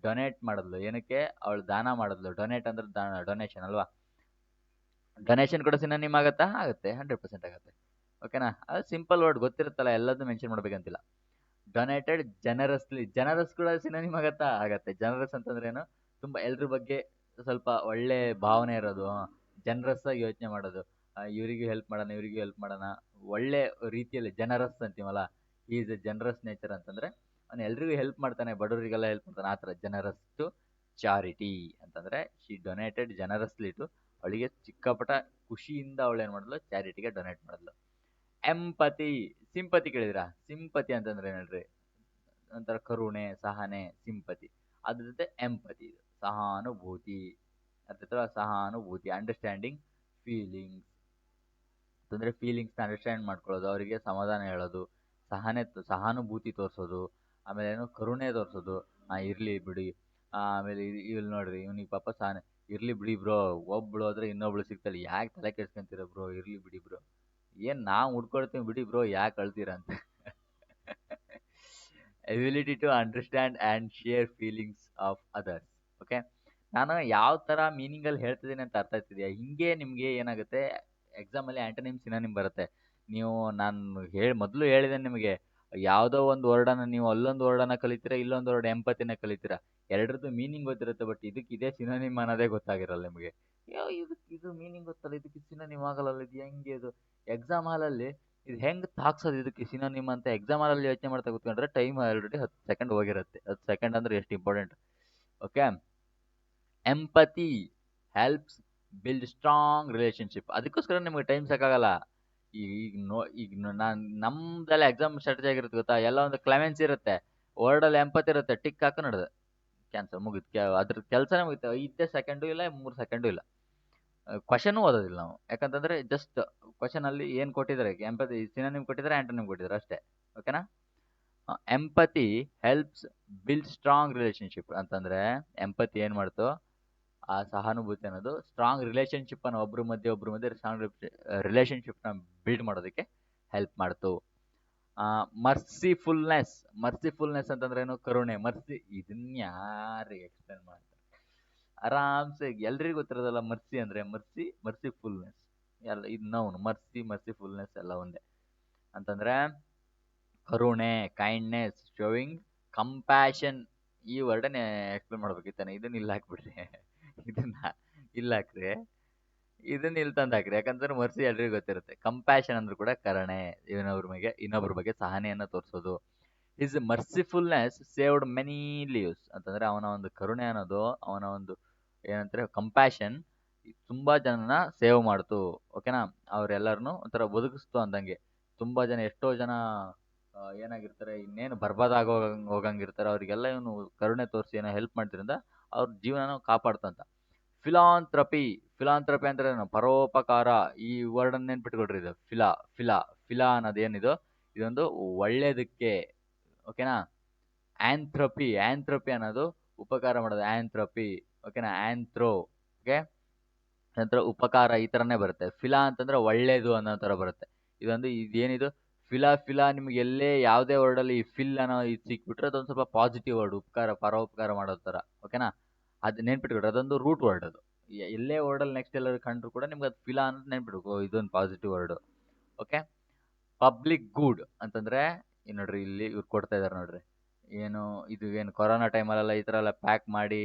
ಡೊನೇಟ್ ಮಾಡಿದ್ಲು. ಏನಕ್ಕೆ? ಅವಳು ದಾನ ಮಾಡಿದ್ಲು. ಡೊನೇಟ್ ಅಂದ್ರೆ ಡೊನೇಷನ್ ಅಲ್ವಾ? ಡೊನೇಷನ್ ಕೂಡ ಸಿನೋನಿಮ್ ಆಗುತ್ತಾ? ಆಗುತ್ತೆ, 100% ಆಗುತ್ತೆ, ಓಕೆನಾ? ಅದು ಸಿಂಪಲ್ ವರ್ಡ್, ಗೊತ್ತಿರುತ್ತಲ್ಲ, ಎಲ್ಲದನ್ನೂ ಮೆನ್ಷನ್ ಮಾಡ್ಬೇಕಂತಿಲ್ಲ. ಡೊನೇಟೆಡ್ ಜನರಸ್ಲಿ, ಜನರಸ್ ಕೂಡ ಸಿನೋನಿಮ್ ಆಗತ್ತಾ? ಆಗತ್ತೆ. ಜನರಸ್ ಅಂತಂದ್ರೆ ಏನು? ತುಂಬ ಎಲ್ರ ಬಗ್ಗೆ ಸ್ವಲ್ಪ ಒಳ್ಳೆ ಭಾವನೆ ಇರೋದು, ಜನರಸ್ ಆಗಿ ಯೋಚನೆ ಮಾಡೋದು, ಇವರಿಗೂ ಹೆಲ್ಪ್ ಮಾಡೋಣ, ಇವರಿಗೂ ಹೆಲ್ಪ್ ಮಾಡೋಣ, ಒಳ್ಳೆ ರೀತಿಯಲ್ಲಿ ಜನರಸ್ ಅಂತೀವಲ್ಲ, ಈಸ್ ಎ ಜನರಸ್ ನೇಚರ್ ಅಂತಂದ್ರೆ ಅವನು ಎಲ್ರಿಗೂ ಹೆಲ್ಪ್ ಮಾಡ್ತಾನೆ, ಬಡವರಿಗೆಲ್ಲ ಹೆಲ್ಪ್ ಮಾಡ್ತಾನೆ, ಆ ಥರ ಜನರಸ್ ಟು ಚಾರಿಟಿ ಅಂತಂದ್ರೆ ಶಿ ಡೊನೇಟೆಡ್ ಜನರಸ್ಲಿ ಟು, ಅವಳಿಗೆ ಚಿಕ್ಕಪಟ ಖುಷಿಯಿಂದ ಅವಳು ಏನು ಮಾಡಿದ್ಲು? ಚಾರಿಟಿಗೆ ಡೊನೇಟ್ ಮಾಡಿದ್ಲು. ಎಂಪತಿ, ಸಿಂಪತಿ ಕೇಳಿದ್ರಾ? ಸಿಂಪತಿ ಅಂತಂದ್ರೆ ಏನು ಹೇಳ್ರಿ? ಒಂಥರ ಕರುಣೆ, ಸಹನೆ, ಸಿಂಪತಿ. ಅದ್ರ ಜೊತೆ ಎಂಪತಿ, ಸಹಾನುಭೂತಿ. ಅದ್ರ ಸಹಾನುಭೂತಿ, ಅಂಡರ್ಸ್ಟ್ಯಾಂಡಿಂಗ್ ಫೀಲಿಂಗ್ಸ್ ಅಂತಂದ್ರೆ ಫೀಲಿಂಗ್ಸ್ನ ಅಂಡರ್ಸ್ಟ್ಯಾಂಡ್ ಮಾಡ್ಕೊಳ್ಳೋದು, ಅವರಿಗೆ ಸಮಾಧಾನ ಹೇಳೋದು, ಸಹಾನುಭೂತಿ ತೋರಿಸೋದು, ಆಮೇಲೆ ಏನು? ಕರುಣೆ ತೋರಿಸೋದು. ಇರ್ಲಿ ಬಿಡಿ, ಆಮೇಲೆ ಇಲ್ಲಿ ನೋಡ್ರಿ, ಇವನಿಗೆ ಪಾಪ ಇರ್ಲಿ ಬಿಡಿ ಬ್ರೋ, ಒಬ್ಳು ಹೋದ್ರೆ ಇನ್ನೊಬ್ಳು ಸಿಗ್ತಾಳೆ, ಯಾಕೆ ತಲೆ ಕೆಡ್ಸ್ಕೊಂತೀರ ಬ್ರೋ, ಇರ್ಲಿ ಬಿಡಿ ಬ್ರೋ, ಏನ್ ನಾವು ಹುಡ್ಕೊಳ್ತೀವಿ ಬಿಡಿ ಬ್ರೋ, ಯಾಕೆ ಅಳ್ತೀರಾ ಅಂತ. Ability to understand and share feelings of others. Okay, ನಾನು ಯಾವ ಥರ ಮೀನಿಂಗಲ್ಲಿ ಹೇಳ್ತಿದ್ದೀನಿ ಅಂತ ಅರ್ಥ ಆಗ್ತಿದೆಯಾ? ಹಿಂಗೆ ನಿಮಗೆ ಏನಾಗುತ್ತೆ, ಎಕ್ಸಾಮಲ್ಲಿ ಆ್ಯಂಟನಿಮ್ ಸಿನೋನಿಮ್ ಬರುತ್ತೆ. ನೀವು, ನಾನು ಮೊದಲು ಹೇಳಿದೆ ನಿಮಗೆ, ಯಾವುದೋ ಒಂದು ವರ್ಡನ್ನು ನೀವು ಅಲ್ಲೊಂದು ವರ್ಡನ್ನು ಕಲಿತೀರಾ, ಇಲ್ಲೊಂದು ವರ್ಡ್ ಎಂಪತಿನ ಕಲಿತೀರಾ, ಎರಡರದ್ದು ಮೀನಿಂಗ್ ಗೊತ್ತಿರುತ್ತೆ, ಬಟ್ ಇದಕ್ಕೆ ಇದೇ ಸಿನೋನಿಮ್ ಅನ್ನೋದೇ ಗೊತ್ತಾಗಿರಲ್ಲ ನಿಮಗೆ. ಇದು ಮೀನಿಂಗ್ ಗೊತ್ತಲ್ಲ, ಇದಕ್ಕೆ ಸಿನೋನಿಮ್ ಆಗಲ್ಲ, ಇದು ಹೆಂಗೆ? ಇದು ಎಕ್ಸಾಮ್ ಹಾಲಲ್ಲಿ ಇದು ಹೆಂಗೆ ತಾಕ್ಸೋದು ಇದಕ್ಕೆ ಸಿನೋನಿಮ್ ಅಂತ ಎಕ್ಸಾಮ್ ಹಾಲಲ್ಲಿ ಯೋಚನೆ ಮಾಡ್ತಾ ಕೂತ್ಕೊಂಡ್ರೆ ಟೈಮ್ ಆಲ್ರೆಡಿ 10 ಸೆಕೆಂಡ್ ಹೋಗಿರುತ್ತೆ. 10 ಸೆಕೆಂಡ್ ಅಂದ್ರೆ ಎಷ್ಟು important, okay? Empathy helps build strong relationship. ಅದಕ್ಕೋಸ್ಕರ ನಿಮಗೆ ಟೈಮ್ ಸಾಕಾಗಲ್ಲ. ಈಗ ನಮ್ದೆಲ್ಲ ಎಕ್ಸಾಮ್ ಸ್ಟ್ರಾಟಜಿ ಆಗಿರುತ್ತೆ ಗೊತ್ತಾ? ಎಲ್ಲ ಒಂದು ಕ್ಲೆಮೆನ್ಸಿ ಇರುತ್ತೆ, ವರ್ಡಲ್ಲಿ ಎಂಪತಿ ಇರುತ್ತೆ, ಟಿಕ್ ಹಾಕಿ ನಡೆದು ಕ್ಯಾನ್ಸಲ್, ಮುಗಿತು, ಅದ್ರ ಕೆಲಸನೇ ಮುಗಿತು. 5 ಸೆಕೆಂಡು ಇಲ್ಲ, 3 ಸೆಕೆಂಡು ಇಲ್ಲ. ಕ್ವಶನ್ ಓದೋದಿಲ್ಲ ನಾವು, ಯಾಕಂತಂದ್ರೆ ಜಸ್ಟ್ ಕ್ವಶನ್ ಅಲ್ಲಿ ಏನು ಕೊಟ್ಟಿದ್ದಾರೆ, ಎಂಪತಿ ಸಿನೋನಿಮ್ ಕೊಟ್ಟಿದ್ದಾರೆ, ಆಂಟೋನಿಮ್ ಕೊಟ್ಟಿದ್ದಾರೆ ಅಷ್ಟೇ, ಓಕೆನಾ? Empathy helps build strong relationship ಅಂತಂದ್ರೆ ಎಂಪತಿ ಏನು ಮಾಡ್ತು? ಆ ಸಹಾನುಭೂತಿ ಅನ್ನೋದು ಸ್ಟ್ರಾಂಗ್ ರಿಲೇಶನ್ಶಿಪ್ ಅನ್ನು ಒಬ್ರ ಮಧ್ಯೆ ಸ್ಟ್ರಾಂಗ್ ರಿಲೇಶನ್ಶಿಪ್ನ ಬಿಲ್ಡ್ ಮಾಡೋದಕ್ಕೆ ಹೆಲ್ಪ್ ಮಾಡ್ತು. ಮರ್ಸಿಫುಲ್ನೆಸ್ ಅಂತಂದ್ರೆ ಏನು? ಕರುಣೆ. ಇದನ್ನ ಯಾರಿಗೆ ಎಕ್ಸ್ಪ್ಲೇನ್ ಮಾಡ್ತಾರೆ? ಆರಾಮ್ಸೆ ಎಲ್ರಿಗೂ ಗೊತ್ತಿರೋದಲ್ಲ, ಮರ್ಸಿ ಅಂದ್ರೆ ಮರ್ಸಿಫುಲ್ನೆಸ್ ಎಲ್ಲ ಇದು ನೌನ್, ಮರ್ಸಿಫುಲ್ನೆಸ್ ಎಲ್ಲ ಒಂದೇ. ಅಂತಂದ್ರೆ ಕರುಣೆ, ಕೈಂಡ್ನೆಸ್, ಶೋವಿಂಗ್ ಕಂಪ್ಯಾಷನ್. ಈ ವರ್ಡನ್ನೇ ಎಕ್ಸ್ಪ್ಲೇನ್ ಮಾಡ್ಬೇಕಿತ್ತಾನೆ, ಇದನ್ನ ಇಲ್ಲಿ ಹಾಕ್ಬಿಡ್ರಿ, ಇದನ್ನ ಇಲ್ಲಿ ಹಾಕ್ರಿ, ಇದನ್ನ ಇಲ್ಲಿ ತಂದು ಹಾಕ್ರಿ, ಯಾಕಂದ್ರೆ ಮರ್ಸಿ ಎಲ್ರಿಗೂ ಗೊತ್ತಿರುತ್ತೆ. ಕಂಪ್ಯಾಷನ್ ಅಂದ್ರೂ ಕೂಡ ಕರುಣೆ, ಇನ್ನೊಬ್ರ ಬಗ್ಗೆ ಸಹನೆಯನ್ನು ತೋರಿಸೋದು. ಹಿಸ್ ಮರ್ಸಿಫುಲ್ನೆಸ್ ಸೇವ್ಡ್ ಮೆನಿ ಲೀವ್ಸ್ ಅಂತಂದ್ರೆ ಅವನ ಒಂದು ಕರುಣೆ ಅನ್ನೋದು, ಅವನ ಒಂದು ಏನಂತಾರೆ ಕಂಪ್ಯಾಷನ್, ತುಂಬಾ ಜನನ ಸೇವ್ ಮಾಡ್ತು, ಓಕೆನಾ? ಅವ್ರೆಲ್ಲರನ್ನು ಒಂಥರ ಬದುಕಿಸ್ತು ಅಂದಂಗೆ. ತುಂಬಾ ಜನ, ಎಷ್ಟೋ ಜನ ಏನಾಗಿರ್ತಾರೆ, ಇನ್ನೇನು ಬರ್ಬಾದ್ ಹೋಗಂಗಿರ್ತಾರೆ, ಅವ್ರಿಗೆಲ್ಲ ಇವನು ಕರುಣೆ ತೋರಿಸಿ ಏನೋ ಹೆಲ್ಪ್ ಮಾಡ್ತಿರಿಂದ ಅವ್ರ ಜೀವನ ಕಾಪಾಡ್ತಂತ. ಫಿಲಾಂಥ್ರಪಿ ಅಂದ್ರೆ ಏನು? ಪರೋಪಕಾರ. ಈ ವರ್ಡ್ ಅನ್ನು ನೆನ್ಪಿಟ್ಕೊಳ್ರಿ, ಇದು ಫಿಲಾ ಅನ್ನೋದೇನಿದು, ಇದೊಂದು ಒಳ್ಳೇದಕ್ಕೆ, ಓಕೆನಾ? ಆಂಥ್ರಪಿ ಅನ್ನೋದು ಉಪಕಾರ ಮಾಡೋದು, ಆಂಥ್ರಪಿ, ಓಕೆನಾ? ಓಕೆ, ನಂತರ ಉಪಕಾರ ಈ ಥರನೇ ಬರುತ್ತೆ. ಫಿಲಾ ಅಂತಂದ್ರೆ ಒಳ್ಳೇದು ಅನ್ನೋ ಥರ ಬರುತ್ತೆ. ಇದೇನಿದು ಫಿಲಾ ನಿಮ್ಗೆ ಎಲ್ಲೇ ಯಾವುದೇ ವರ್ಡಲ್ಲಿ ಫಿಲ್ ಅನ್ನೋ ಇದು ಸಿಕ್ಬಿಟ್ರೆ ಅದೊಂದು ಸ್ವಲ್ಪ ಪಾಸಿಟಿವ್ ವರ್ಡ್, ಉಪಕಾರ, ಪರೋಪಕಾರ ಮಾಡೋ ಥರ, ಓಕೆನಾ? ಅದು ನೆನ್ಪಿಟ್ಕೊಡ್ರಿ, ಅದೊಂದು ರೂಟ್ ವರ್ಡ್ ಅದು. ಎಲ್ಲೇ ವರ್ಡಲ್ಲಿ ನೆಕ್ಸ್ಟ್ ಎಲ್ಲರೂ ಕಂಡ್ರು ಕೂಡ ನಿಮ್ಗೆ ಅದು ಫಿಲಾ ಅನ್ನೋದು ನೆನ್ಪಿಡ್ಬೇಕು, ಇದೊಂದು positive word. Okay. Public good ಅಂತಂದ್ರೆ ನೋಡ್ರಿ, ಇಲ್ಲಿ ಇವ್ರು ಕೊಡ್ತಾ ಇದಾರೆ ನೋಡ್ರಿ, ಏನು ಇದು ಏನು ಕೊರೋನಾ ಟೈಮಲ್ಲೆಲ್ಲ ಈ ಥರ ಎಲ್ಲ ಪ್ಯಾಕ್ ಮಾಡಿ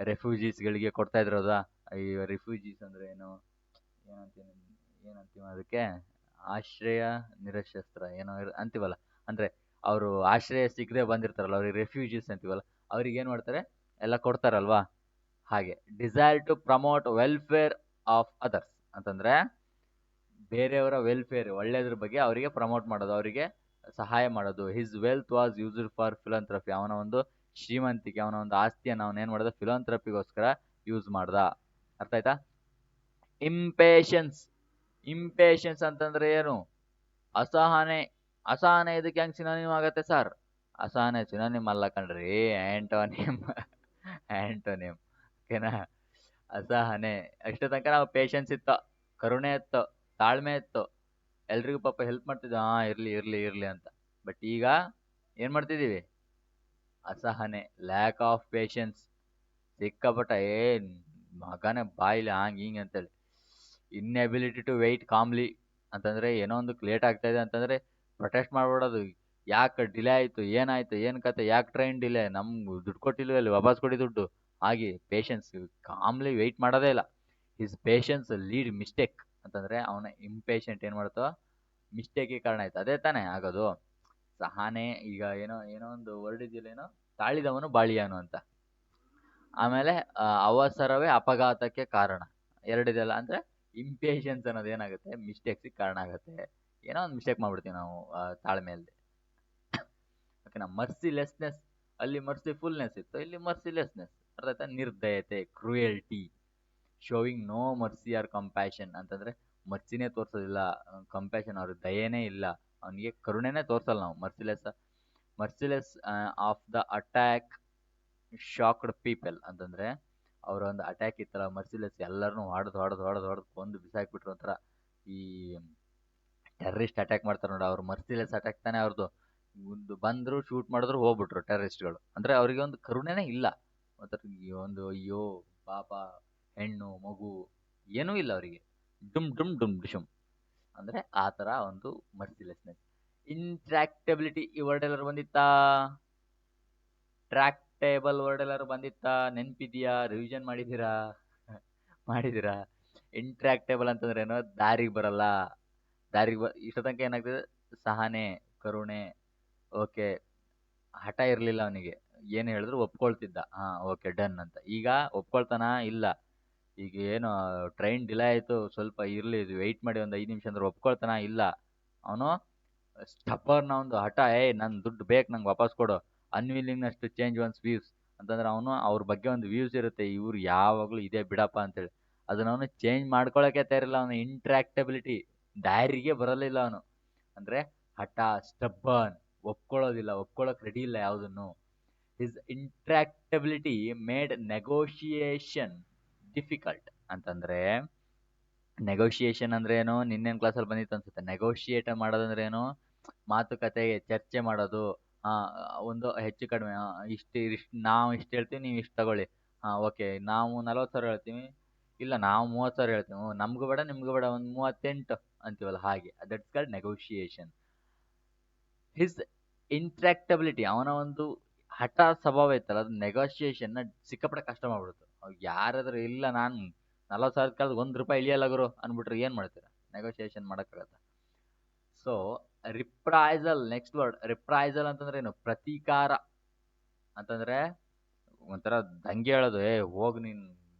ರೆಫ್ಯೂಜೀಸ್ಗಳಿಗೆ ಕೊಡ್ತಾ ಇದ್ರಲ್ಲ. ಈ ರಿಫ್ಯೂಜೀಸ್ ಅಂದ್ರೆ ಏನು, ಏನಂತೀವಿ ಏನಂತೀವಿ ಅದಕ್ಕೆ, ಆಶ್ರಯ ನಿರಶಸ್ತ್ರ ಏನೋ ಅಂತೀವಲ್ಲ, ಅಂದ್ರೆ ಅವರು ಆಶ್ರಯ ಸಿಗದೆ ಬಂದಿರ್ತಾರಲ್ಲ, ಅವ್ರಿಗೆ ರೆಫ್ಯೂಜೀಸ್ ಅಂತೀವಲ್ಲ, ಅವ್ರಿಗೆ ಏನು ಮಾಡ್ತಾರೆ ಎಲ್ಲ ಕೊಡ್ತಾರಲ್ವಾ. ಹಾಗೆ desire to promote welfare of others ಅಂತಂದ್ರೆ ಬೇರೆಯವರ ವೆಲ್ಫೇರ್ ಒಳ್ಳೇದ್ರ ಬಗ್ಗೆ ಅವರಿಗೆ ಪ್ರಮೋಟ್ ಮಾಡೋದು, ಅವರಿಗೆ ಸಹಾಯ ಮಾಡೋದು. His wealth was used for philanthropy, ಅವನ ಒಂದು ಶ್ರೀಮಂತಿಕೆ, ಅವನ ಒಂದು ಆಸ್ತಿಯನ್ನು ಅವನ ಏನ್ ಮಾಡ್ದ, ಫಿಲಂಥ್ರಪಿಗೋಸ್ಕರ ಯೂಸ್ ಮಾಡ್ದ. ಅರ್ಥ ಆಯ್ತಾ? ಇಂಪೇಷನ್ಸ್. ಇಂಪೇಷನ್ಸ್ ಅಂತಂದ್ರೆ ಏನು? ಅಸಹನೆ. ಅಸಹನೆ ಇದಕ್ಕೆ ಹೆಂಗ್ ಸಿನೋನಿಮ್ ಆಗತ್ತೆ ಸರ್? ಅಸಹನೆ ಸಿನೋನಿಮ್ ಅಲ್ಲ ಕಣ್ರಿ, ಆಂಟೋನಿಮ್. ಆಂಟೋನಿಮ್. ಓಕೆನಾ? ಅಸಹನೆ. ಅಷ್ಟೇ ತನಕ ನಾವು ಪೇಷನ್ಸ್ ಇತ್ತು, ಕರುಣೆ ಇತ್ತು, ತಾಳ್ಮೆ ಇತ್ತು, ಎಲ್ರಿಗೂ ಪಾಪ ಹೆಲ್ಪ್ ಮಾಡ್ತಿದ್ವಿ, ಹಾ ಇರ್ಲಿ ಇರ್ಲಿ ಇರ್ಲಿ ಅಂತ. ಬಟ್ ಈಗ ಏನ್ ಮಾಡ್ತಿದೀವಿ? ಅಸಹನೆ, ಲ್ಯಾಕ್ ಆಫ್ ಪೇಷನ್ಸ್. ಸಿಕ್ಕಾಪಟ್ಟ ಏನ್ ಮಗನೇ ಬಾಯಿಲಿ ಹಾಂಗ್ ಹಿಂಗ್ ಅಂತೇಳಿ. ಇನ್ಎಬಿಲಿಟಿ ಟು ವೆಯ್ಟ್ ಕಾಮ್ಲಿ ಅಂತಂದ್ರೆ ಏನೋ ಒಂದು ಲೇಟ್ ಆಗ್ತಾ ಇದೆ ಅಂತಂದ್ರೆ ಪ್ರೊಟೆಸ್ಟ್ ಮಾಡ್ಬಿಡೋದು. ಯಾಕೆ ಡಿಲೇ ಆಯ್ತು, ಏನಾಯ್ತು, ಏನ್ ಕತೆ, ಯಾಕೆ ಟ್ರೈನ್ ಡಿಲೇ, ನಮ್ಗೆ ದುಡ್ಡು ಕೊಟ್ಟಿಲ್ವೇ ಅಲ್ಲಿ, ವಾಪಸ್ ಕೊಡಿ ದುಡ್ಡು. ಹಾಗೆ ಪೇಷನ್ಸ್, ಕಾಮ್ಲಿ ವೆಯ್ಟ್ ಮಾಡೋದೇ ಇಲ್ಲ. ಹಿಸ್ ಪೇಷನ್ಸ್ ಲೀಡ್ ಮಿಸ್ಟೇಕ್ ಅಂತಂದ್ರೆ ಅವನ ಇಂಪೇಷಂಟ್ ಏನ್ ಮಾಡ್ತೋ, ಮಿಸ್ಟೇಕಿಗೆ ಕಾರಣ ಆಯ್ತು. ಅದೇ ತಾನೇ ಆಗೋದು. ಸಹನೆ, ಈಗ ಏನೋ ಏನೋ ಒಂದು ವರ್ಡ್ ಇದೆಯಲ್ಲ, ಏನೋ ತಾಳಿದವನು ಬಾಳಿಯಾನು ಅಂತ. ಆಮೇಲೆ ಅವಸರವೇ ಅಪಘಾತಕ್ಕೆ ಕಾರಣ. ಎರಡಿದೆಲ್ಲ ಅಂದ್ರೆ ಇಂಪೇಷನ್ಸ್ ಅನ್ನೋದು ಏನಾಗುತ್ತೆ, ಮಿಸ್ಟೇಕ್ಸಿಗೆ ಕಾರಣ ಆಗುತ್ತೆ. ಏನೋ ಒಂದು ಮಿಸ್ಟೇಕ್ ಮಾಡ್ಬಿಡ್ತೀವಿ ನಾವು ತಾಳ್ಮೆಯಲ್ಲಿ. ಓಕೆನಾ? ಮರ್ಸಿಲೆಸ್ನೆಸ್, ಅಲ್ಲಿ ಮರ್ಸಿಫುಲ್ನೆಸ್ ಇತ್ತು, ಇಲ್ಲಿ ಮರ್ಸಿಲೆಸ್ನೆಸ್. ಅರ್ಥ ಆಯ್ತಾ? ನಿರ್ದಯತೆ, cruelty, showing no mercy or compassion ಅಂತಂದ್ರೆ ಮರ್ಸಿನೇ ತೋರ್ಸೋದಿಲ್ಲ, ಕಂಪ್ಯಾಷನ್ ಅವ್ರಿಗೆ ದಯೆನೇ ಇಲ್ಲ, ಅವನಿಗೆ ಕರುಣೆನೇ ತೋರ್ಸಲ್ಲ ನಾವು. Merciless of the attack shocked people ಅಂತಂದ್ರೆ ಅವ್ರ ಒಂದು ಅಟ್ಯಾಕ್ ಇತ್ತಲ್ಲ, ಮರ್ಸಿಲೆಸ್, ಎಲ್ಲರನ್ನೂ ಹೊಡೆದು ಕೊಂದು ಬಿಸಾಕ್ಬಿಟ್ರು. ಒಂಥರ ಈ ಟೆರರಿಸ್ಟ್ ಅಟ್ಯಾಕ್ ಮಾಡ್ತಾರೆ ನೋಡಿ, ಅವ್ರು ಮರ್ಸಿಲೆಸ್ ಅಟ್ಯಾಕ್ ತಾನೇ ಅವ್ರದ್ದು. ಒಂದು ಬಂದ್ರು, ಶೂಟ್ ಮಾಡಿದ್ರು, ಹೋಗ್ಬಿಟ್ರು ಟೆರರಿಸ್ಟ್ಗಳು. ಅಂದ್ರೆ ಅವರಿಗೆ ಒಂದು ಕರುಣೆನೇ ಇಲ್ಲ. ಒಂಥರ ಒಂದು ಅಯ್ಯೋ ಪಾಪ, ಹೆಣ್ಣು ಮಗು ಏನೂ ಇಲ್ಲ ಅವರಿಗೆ, ಡುಮ್ ಡುಮ್ ಡುಮ್ ಡುಶುಮ್. ಅಂದ್ರೆ ಆ ತರ ಒಂದು ಮರ್ಸಿಲೆಸ್ನೆಸ್. ಇಂಟ್ರಾಕ್ಟಬಿಲಿಟಿ, ಈ ವರ್ಡ್ ಎಲ್ಲರೂ ಬಂದಿತ್ತಾ? ಟ್ರ್ಯಾಕ್ಟೇಬಲ್ ವರ್ಡ್ ಎಲ್ಲರೂ ಬಂದಿತ್ತಾ? ನೆನ್ಪಿದ್ಯಾ? ರಿವಿಷನ್ ಮಾಡಿದ್ದೀರಾ? ಮಾಡಿದ್ದೀರಾ? ಇಂಟ್ರಾಕ್ಟೇಬಲ್ ಅಂತಂದ್ರೆ ಏನೋ, ದಾರಿಗೆ ಬರಲ್ಲ. ಇಷ್ಟ ತನಕ ಏನಾಗ್ತದೆ, ಸಹನೆ, ಕರುಣೆ, ಓಕೆ, ಹಠ ಇರಲಿಲ್ಲ ಅವನಿಗೆ, ಏನು ಹೇಳಿದ್ರು ಒಪ್ಕೊಳ್ತಿದ್ದ, ಹಾ ಓಕೆ ಡನ್ ಅಂತ. ಈಗ ಒಪ್ಕೊಳ್ತಾನ? ಇಲ್ಲ. ಈಗ ಏನು ಟ್ರೈನ್ ಡಿಲೇ ಆಯಿತು, ಸ್ವಲ್ಪ ಇರಲಿ ವೆಯ್ಟ್ ಮಾಡಿ ಒಂದು 5 ನಿಮಿಷ ಅಂದ್ರೆ ಒಪ್ಕೊಳ್ತಾನ? ಇಲ್ಲ. ಅವನು ಸ್ಟಬ್ಬರ್ನ್, ಒಂದು ಹಠ, ನನ್ನ ದುಡ್ಡು ಬೇಕು, ನಂಗೆ ವಾಪಸ್ ಕೊಡು. ಅನ್ವಿಲ್ಲಿಂಗ್ನೆಸ್ ಟು ಚೇಂಜ್ ಒನ್ಸ್ ವ್ಯೂಸ್ ಅಂತಂದ್ರೆ ಅವನು ಅವ್ರ ಬಗ್ಗೆ ಒಂದು ವ್ಯೂಸ್ ಇರುತ್ತೆ, ಇವ್ರು ಯಾವಾಗಲೂ ಇದೇ ಬಿಡಪ್ಪ ಅಂತೇಳಿ, ಅದನ್ನ ಅವನು ಚೇಂಜ್ ಮಾಡ್ಕೊಳಕ್ಕೆ ತಯಾರಿಲ್ಲ. ಅವನು ಇಂಟ್ರಾಕ್ಟಬಿಲಿಟಿ, ದಾರಿಗೆ ಬರಲಿಲ್ಲ ಅವನು. ಅಂದ್ರೆ ಹಠ, ಸ್ಟಬ್ಬರ್ನ್, ಒಪ್ಕೊಳ್ಳೋದಿಲ್ಲ, ಒಪ್ಕೊಳ್ಳೋಕೆ ರೆಡಿ ಇಲ್ಲ ಯಾವುದನ್ನು. ಹಿಸ್ ಇಂಟ್ರಾಕ್ಟಬಿಲಿಟಿ ಮೇಡ್ ನೆಗೋಷಿಯೇಷನ್ ಡಿಫಿಕಲ್ಟ್ ಅಂತಂದ್ರೆ, ನೆಗೋಷಿಯೇಷನ್ ಅಂದ್ರೆ ಏನು, ನಿನ್ನೇನು ಕ್ಲಾಸಲ್ಲಿ ಬಂದಿತ್ತು ಅನ್ಸುತ್ತೆ. ನೆಗೋಷಿಯೇಟ್ ಮಾಡೋದಂದ್ರೆ ಏನು, ಮಾತುಕತೆಗೆ ಚರ್ಚೆ ಮಾಡೋದು. ಆ, ಒಂದು ಹೆಚ್ಚು ಕಡಿಮೆ, ಇಷ್ಟು ನಾವು ಇಷ್ಟು ಹೇಳ್ತೀವಿ, ನೀವು ಇಷ್ಟು ತಗೊಳ್ಳಿ. ಹಾ ಓಕೆ, ನಾವು 40,000 ಹೇಳ್ತೀವಿ, ಇಲ್ಲ ನಾವು 30,000 ಹೇಳ್ತೀವಿ, ನಮ್ಗೂ ಬೇಡ ನಿಮ್ಗೂ ಬೇಡ, ಒಂದು 38 ಅಂತೀವಲ್ಲ, ಹಾಗೆ ದಟ್ಸ್ ಕಾಲ್ಡ್ ನೆಗೋಷಿಯೇಷನ್. ಹಿಸ್ ಇಂಟ್ರಾಕ್ಟಬಿಲಿಟಿ, ಅವನ ಒಂದು ಹಠ ಸ್ವಭಾವ ಇತ್ತಲ್ಲ, ಅದು ನೆಗೋಷಿಯೇಷನ್ನ ಸಿಕ್ಕಾಪಟ್ಟೆ ಕಷ್ಟ ಮಾಡ್ಬಿಡುತ್ತೆ. ಯಾರಾದ್ರೂ ಇಲ್ಲ, ನಾನು 40,000 ಕಾಲದ ₹1 ಇಳಿಯಲ್ಲ ಗುರು ಅಂದ್ಬಿಟ್ರೆ ಏನು ಮಾಡ್ತೀರಾ? ನೆಗೋಷಿಯೇಷನ್ ಮಾಡೋಕ್ಕಾಗತ್ತ? ಸೊ ರಿಪ್ರೈಸಲ್, ನೆಕ್ಸ್ಟ್ ವರ್ಡ್ ರಿಪ್ರೈಸಲ್ ಅಂತಂದ್ರೆ ಏನು, ಪ್ರತೀಕಾರ ಅಂತಂದ್ರೆ ಒಂಥರ ದಂಗೆ ಹೇಳೋದು, ಹೋಗ್ ನೀನ್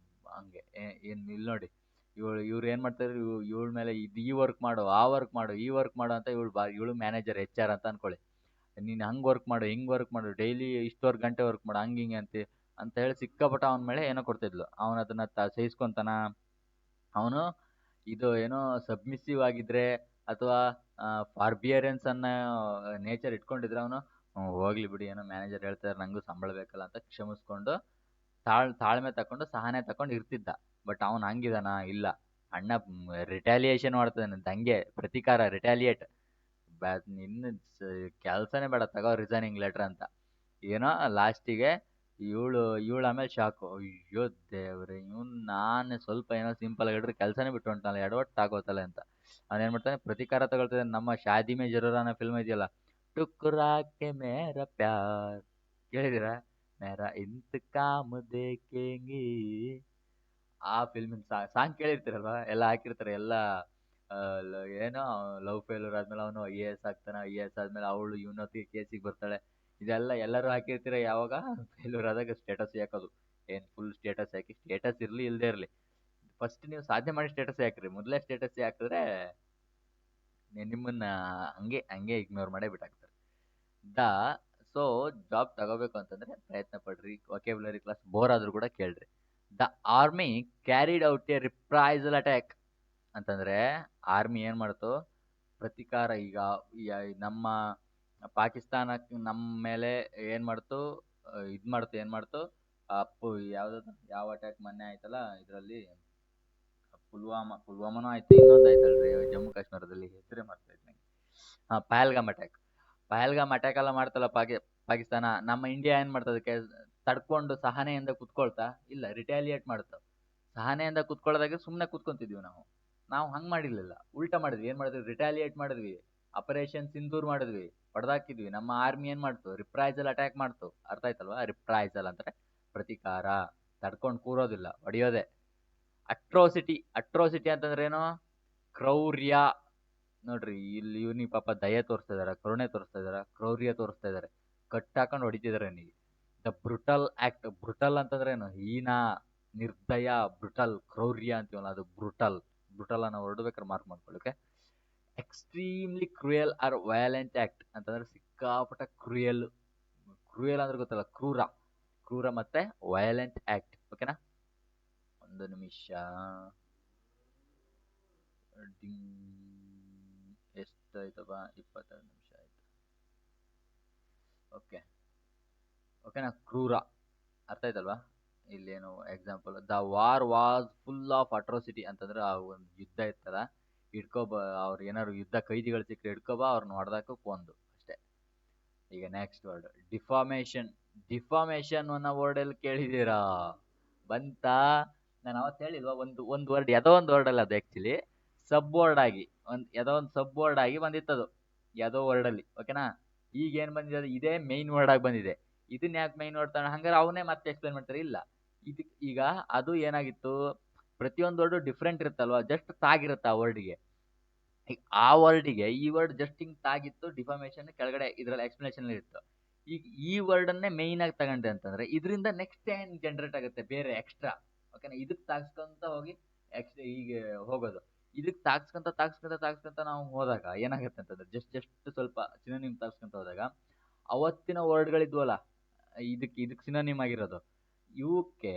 ಹಂಗೆ. ಏನ್ ಇಲ್ಲಿ ನೋಡಿ, ಇವ್ರು ಏನ್ ಮಾಡ್ತಾರೆ, ಇವಳ ಮೇಲೆ ಈ ವರ್ಕ್ ಮಾಡು, ಆ ವರ್ಕ್ ಮಾಡು, ಈ ವರ್ಕ್ ಮಾಡು ಅಂತ, ಇವಳು ಮ್ಯಾನೇಜರ್ HR ಅಂತ ಅನ್ಕೊಳ್ಳಿ. ನೀನ್ ಹಂಗ್ ವರ್ಕ್ ಮಾಡು, ಹಿಂಗ್ ವರ್ಕ್ ಮಾಡು, ಡೈಲಿ ಇಷ್ಟುವರೆ ಗಂಟೆ ವರ್ಕ್ ಮಾಡು, ಹಂಗೆ ಹಿಂಗೆ ಅಂತ ಹೇಳಿ ಸಿಕ್ಕಾಪಟ್ಟ ಅವನ ಮೇಲೆ ಏನೋ ಕೊಡ್ತಿದ್ಲು. ಅವನ ಅದನ್ನ ಸಹಿಸ್ಕೊಂತಾನ. ಅವನು ಇದು ಏನೋ ಸಬ್ಮಿಸಿವ್ ಆಗಿದ್ರೆ ಅಥವಾ ಫಾರ್ಬಿಯರೆನ್ಸ್ ಅನ್ನ ನೇಚರ್ ಇಟ್ಕೊಂಡಿದ್ರೆ ಅವನು ಹೋಗ್ಲಿ ಬಿಡಿ, ಏನೋ ಮ್ಯಾನೇಜರ್ ಹೇಳ್ತಾರೆ, ನಂಗೂ ಸಂಬಳ ಬೇಕಲ್ಲ ಅಂತ ಕ್ಷಮಿಸ್ಕೊಂಡು ತಾಳ್ಮೆ ತಕೊಂಡು ಸಹನೆ ತಕೊಂಡು ಇರ್ತಿದ್ದ. ಬಟ್ ಅವನು ಹಂಗಿದಾನ? ಇಲ್ಲ. ಅಣ್ಣ ರಿಟ್ಯಾಲಿಯೇಷನ್ ಮಾಡ್ತಾನೆ, ದಂಗೆ, ಪ್ರತೀಕಾರ, ರಿಟ್ಯಾಲಿಯೇಟ್. ನಿನ್ನ ಕೆಲಸನೇ ಬೇಡ, ತಗೋ ರಿಸೈನಿಂಗ್ ಲೆಟರ್ ಅಂತ. ಏನೋ ಲಾಸ್ಟಿಗೆ ಇವಳು ಇವಳು ಆಮೇಲೆ ಶಾಕು. ಅಯ್ಯೋ ದೇವ್ರೆ! ಇವ್ನು ನಾನು ಸ್ವಲ್ಪ ಏನೋ ಸಿಂಪಲ್ ಆಗಿ ಹೇಳಿದ್ರೆ ಕೆಲಸನೇ ಬಿಟ್ಟು ಹೊಂಟನಲ್ಲ, ಎಡವಟ್ಟು ಆಗೋತಲೆ ಅಂತ. ಅವನೇನ್ ಮಾಡ್ತಾನೆ, ಪ್ರತೀಕಾರ ತಗೊಳ್ತಾನೆ. ನಮ್ಮ ಶಾದಿ ಮೇ ಜರೂರ್ ಅನ್ನೋ ಫಿಲ್ಮ್ ಇದೆಯಲ್ಲ, ಟುಕುರಾ ಕೆ ಮೇರಾ ಪ್ಯಾರ್, ಕೇಳಿದೀರಾ? ಮೇರಾ ಇಂತಕಾಮ್ ದೇಖೇಂಗಿ, ಆ ಫಿಲ್ಮಿನ ಸಾಂಗ್ ಕೇಳಿರ್ತೀರಲ್ವಾ? ಎಲ್ಲ ಹಾಕಿರ್ತಾರೆ ಎಲ್ಲ. ಏನೋ ಲವ್ ಫೇಲ್ಯೂರ್ ಆದ್ಮೇಲೆ ಅವನು IAS ಆಗ್ತಾನೆ, IAS ಆದ್ಮೇಲೆ ಅವಳು ಇವನೊತ್ತಿಗೆ ಕೇಸಿಗೆ ಬರ್ತಾಳೆ. ಇದೆಲ್ಲ ಎಲ್ಲರೂ ಹಾಕಿರ್ತೀರ ಯಾವಾಗ ಫೇಲ್ಯೂರ್ ಆದಾಗ ಸ್ಟೇಟಸ್ ಹಾಕೋದು. ಏನ್ ಫುಲ್ ಸ್ಟೇಟಸ್ ಹಾಕಿ, ಸ್ಟೇಟಸ್ ಇರ್ಲಿ ಇಲ್ದೇ ಇರ್ಲಿ, ಫಸ್ಟ್ ನೀವು ಸಾಧನೆ ಮಾಡಿ ಸ್ಟೇಟಸ್ ಹಾಕ್ರಿ. ಮೊದಲೇ ಸ್ಟೇಟಸ್ ಹಾಕಿದ್ರೆ ನಿಮ್ಮನ್ನ ಹಂಗೆ ಹಂಗೆ ಇಗ್ನೋರ್ ಮಾಡೇ ಬಿಟ್ಟಾಕ್ತಾರೆ. ದ ಸೊ ಜಾಬ್ ತಗೋಬೇಕು ಅಂತಂದ್ರೆ ಪ್ರಯತ್ನ ಪಡ್ರಿ. ವೊಕ್ಯಾಬ್ಯುಲರಿ ಕ್ಲಾಸ್ ಬೋರ್ ಆದ್ರೂ ಕೂಡ ಕೇಳ್ರಿ. The army carried out a reprisal attack ಅಂತಂದ್ರೆ, ಆರ್ಮಿ ಏನ್ ಮಾಡ್ತು, ಪ್ರತೀಕಾರ. ಈಗ ನಮ್ಮ ಪಾಕಿಸ್ತಾನಕ್ಕೆ ನಮ್ಮ ಮೇಲೆ ಏನ್ ಮಾಡ್ತು, ಇದ್ ಮಾಡ್ತು, ಏನ್ ಮಾಡ್ತು, ಯಾವ್ದದು, ಯಾವ ಅಟ್ಯಾಕ್ ಮೊನ್ನೆ ಆಯ್ತಲ್ಲ ಇದರಲ್ಲಿ, ಪುಲ್ವಾಮಾನೂ ಆಯ್ತು, ಇನ್ನೊಂದು ಆಯ್ತಲ್ರಿ ಜಮ್ಮು ಕಾಶ್ಮೀರದಲ್ಲಿ, ಹೆಸರೇ ಮಾಡ್ತಾ ಇದ್ದೆ. ಪಹಲ್ಗಾಮ್ ಅಟ್ಯಾಕ್. ಪಹಲ್ಗಾಮ್ ಅಟ್ಯಾಕ್ ಎಲ್ಲ ಮಾಡ್ತಲ್ಲ ಪಾಕಿಸ್ತಾನ. ನಮ್ಮ ಇಂಡಿಯಾ ಏನ್ ಮಾಡ್ತದಕ್ಕೆ, ತಡ್ಕೊಂಡು ಸಹನೆಯಿಂದ ಕುತ್ಕೊಳ್ತಾ ಇಲ್ಲ, ರಿಟ್ಯಾಲಿಯೇಟ್ ಮಾಡ್ತು. ಸಹನೆಯಿಂದ ಕುತ್ಕೊಳ್ಳೋದಾಗೆ ಸುಮ್ಮನೆ ಕುತ್ಕೊಂತಿದ್ವಿ ನಾವು. ನಾವು ಹಂಗ್ ಮಾಡಿರ್ಲಿಲ್ಲ, ಉಲ್ಟಾ ಮಾಡಿದ್ವಿ. ಏನ್ ಮಾಡಿದ್ವಿ, ರಿಟ್ಯಾಲಿಯೇಟ್ ಮಾಡಿದ್ವಿ. ಆಪರೇಷನ್ ಸಿಂಧೂರ್ ಮಾಡಿದ್ವಿ, ಹೊಡೆದಾಕಿದ್ವಿ. ನಮ್ಮ ಆರ್ಮಿ ಏನ್ ಮಾಡ್ತು, ರಿಪ್ರೈಸಲ್ ಅಟ್ಯಾಕ್ ಮಾಡ್ತು. ಅರ್ಥ ಆಯ್ತಲ್ವಾ? ರಿಪ್ರೈಸಲ್ ಅಂದ್ರೆ ಪ್ರತೀಕಾರ. ತಡ್ಕೊಂಡು ಕೂರೋದಿಲ್ಲ, ಹೊಡಿಯೋದೆ. ಅಟ್ರೋಸಿಟಿ. ಅಟ್ರೋಸಿಟಿ ಅಂತಂದ್ರೆ ಏನು, ಕ್ರೌರ್ಯ. ನೋಡ್ರಿ, ಇಲ್ಲಿ ಇವ್ನಿಗೆ ಪಾಪ ದಯೆ ತೋರಿಸ್ತಾ ಇದಾರ, ಕರುಣೆ ತೋರಿಸ್ತಾ ಇದಾರ, ಕ್ರೌರ್ಯ ತೋರಿಸ್ತಾ ಇದಾರೆ. ಕಟ್ ಹಾಕೊಂಡು ಹೊಡಿತಿದಾರೆ ನೀಗೆ. The ಬ್ರುಟಲ್ act. ಬ್ರುಟಲ್ ಅಂತಂದ್ರೆ ಏನು, ಹೀನ, ನಿರ್ದಯ. ಬ್ರುಟಲ್, ಕ್ರೌರ್ಯ ಅಂತೀವಲ್ಲ ಅದು ಬ್ರುಟಲ್. ಬ್ರುಟಲ್ ಅನ್ನೋ ವರ್ಡ್ ಬೇಕಾದ್ರೆ ಮಾರ್ಕ್ ಮಾಡ್ಕೊಳ್ಳಿಕ್ಕೆ. Extremely cruel or violent act ಅಂತಂದ್ರೆ ಸಿಕ್ಕಾಪಟ್ಟ ಕ್ರೂಯಲ್. ಕ್ರೂಯಲ್ ಅಂದ್ರೆ ಗೊತ್ತಲ್ಲ, ಕ್ರೂರ. ಕ್ರೂರ ಮತ್ತೆ ವಯಲೆಂಟ್ ಆಕ್ಟ್. ಓಕೆನಾ? ಒಂದು ನಿಮಿಷ. ಎಷ್ಟಾಯ್ತಪ್ಪ? 22 ನಿಮಿಷ ಆಯ್ತು. ಓಕೆ, ಓಕೆನಾ? ಕ್ರೂರ ಅರ್ಥ ಆಯ್ತಲ್ವಾ? ಇಲ್ಲೇನು example, the war was full of atrocity ಅಂತಂದ್ರೆ, ಆ ಒಂದು ಯುದ್ಧ ಇರ್ತದ, ಹಿಡ್ಕೊಬ, ಅವ್ರು ಏನಾದ್ರು ಯುದ್ಧ ಕೈದಿಗಳು ಸಿಕ್ಕರೆ ಹಿಡ್ಕೊಬ, ಅವ್ರನ್ನ ಹೊಡೆದಾಕ ಕೊಂದು ಅಷ್ಟೇ. ಈಗ ನೆಕ್ಸ್ಟ್ ವರ್ಡ್ ಡಿಫಾಮೇಶನ್. ಡಿಫಾಮೇಶನ್ ಅನ್ನೋ ವರ್ಡ್ ಎಲ್ಲಿ ಕೇಳಿದೀರಾ? ಬಂತಾ? ನಾನು ಅವತ್ತು ಹೇಳಿಲ್ವಾ, ಒಂದು ವರ್ಡ್, ಯಾವುದೋ ಒಂದು ವರ್ಡ್ ಅಲ್ಲ ಅದು, ಆಕ್ಚುಲಿ ಸಬ್ ವರ್ಡ್ ಆಗಿ, ಯಾವುದೋ ಒಂದು ಸಬ್ ವರ್ಡ್ ಆಗಿ ಬಂದಿತ್ತದು, ಯಾವುದೋ ವರ್ಡ್ ಅಲ್ಲಿ. ಓಕೆನಾ? ಈಗ ಏನ್ ಬಂದಿದೆ, ಇದೇ ಮೈನ್ ವರ್ಡ್ ಆಗಿ ಬಂದಿದೆ. ಇದನ್ನ ಯಾಕೆ ಮೈನ್ ವರ್ಡ್ ತಾಣ, ಹಂಗಾರೆ ಅವನೇ ಮತ್ತೆ ಎಕ್ಸ್ಪ್ಲೇನ್ ಮಾಡ್ತಾರೆ. ಇಲ್ಲ, ಇದಕ್ಕೆ ಈಗ ಅದು ಏನಾಗಿತ್ತು, ಪ್ರತಿಯೊಂದು ವರ್ಡ್ ಡಿಫ್ರೆಂಟ್ ಇರುತ್ತಲ್ವಾ, ಜಸ್ಟ್ ತಾಗಿರುತ್ತೆ ಆ ವರ್ಡಿಗೆ. ಆ ವರ್ಡಿಗೆ ಈ ವರ್ಡ್ ಜಸ್ಟ್ ಹಿಂಗ್ ತಾಗಿತ್ತು, ಡಿಫಾಮೇಶನ್ ಕೆಳಗಡೆ ಇದ್ರಲ್ಲಿ ಎಕ್ಸ್ಪ್ಲನೇಷನ್ ಇತ್ತು. ಈಗ ಈ ವರ್ಡ್ ಅನ್ನೇ ಮೈನ್ ಆಗಿ ತಗೊಂಡೆ ಅಂತಂದ್ರೆ, ಇದರಿಂದ ನೆಕ್ಸ್ಟ್ ಏನ್ ಜನರೇಟ್ ಆಗುತ್ತೆ ಬೇರೆ ಎಕ್ಸ್ಟ್ರಾ. ಓಕೆನಾ? ಇದಕ್ಕೆ ತಾಗಿಸ್ಕೊಂತ ಹೋಗಿ ಎಕ್ಸ್ಟ್ರಾ ಹೀಗೆ ಹೋಗೋದು. ಇದಕ್ಕೆ ತಾಗಿಸ್ಕೊಂತ ನಾವು ಹೋದಾಗ ಏನಾಗುತ್ತೆ ಅಂತಂದ್ರೆ, ಜಸ್ಟ್ ಸ್ವಲ್ಪ ಸಿನೋನಿಮ್ ತಾಗಿಸ್ಕೊಂತ ಹೋದಾಗ ಅವತ್ತಿನ ವರ್ಡ್ಗಳಿದ್ವಲ್ಲ, ಇದಕ್ಕೆ ಸಿನೋನಿಮ್ ಆಗಿರೋದು, ಇವಕ್ಕೆ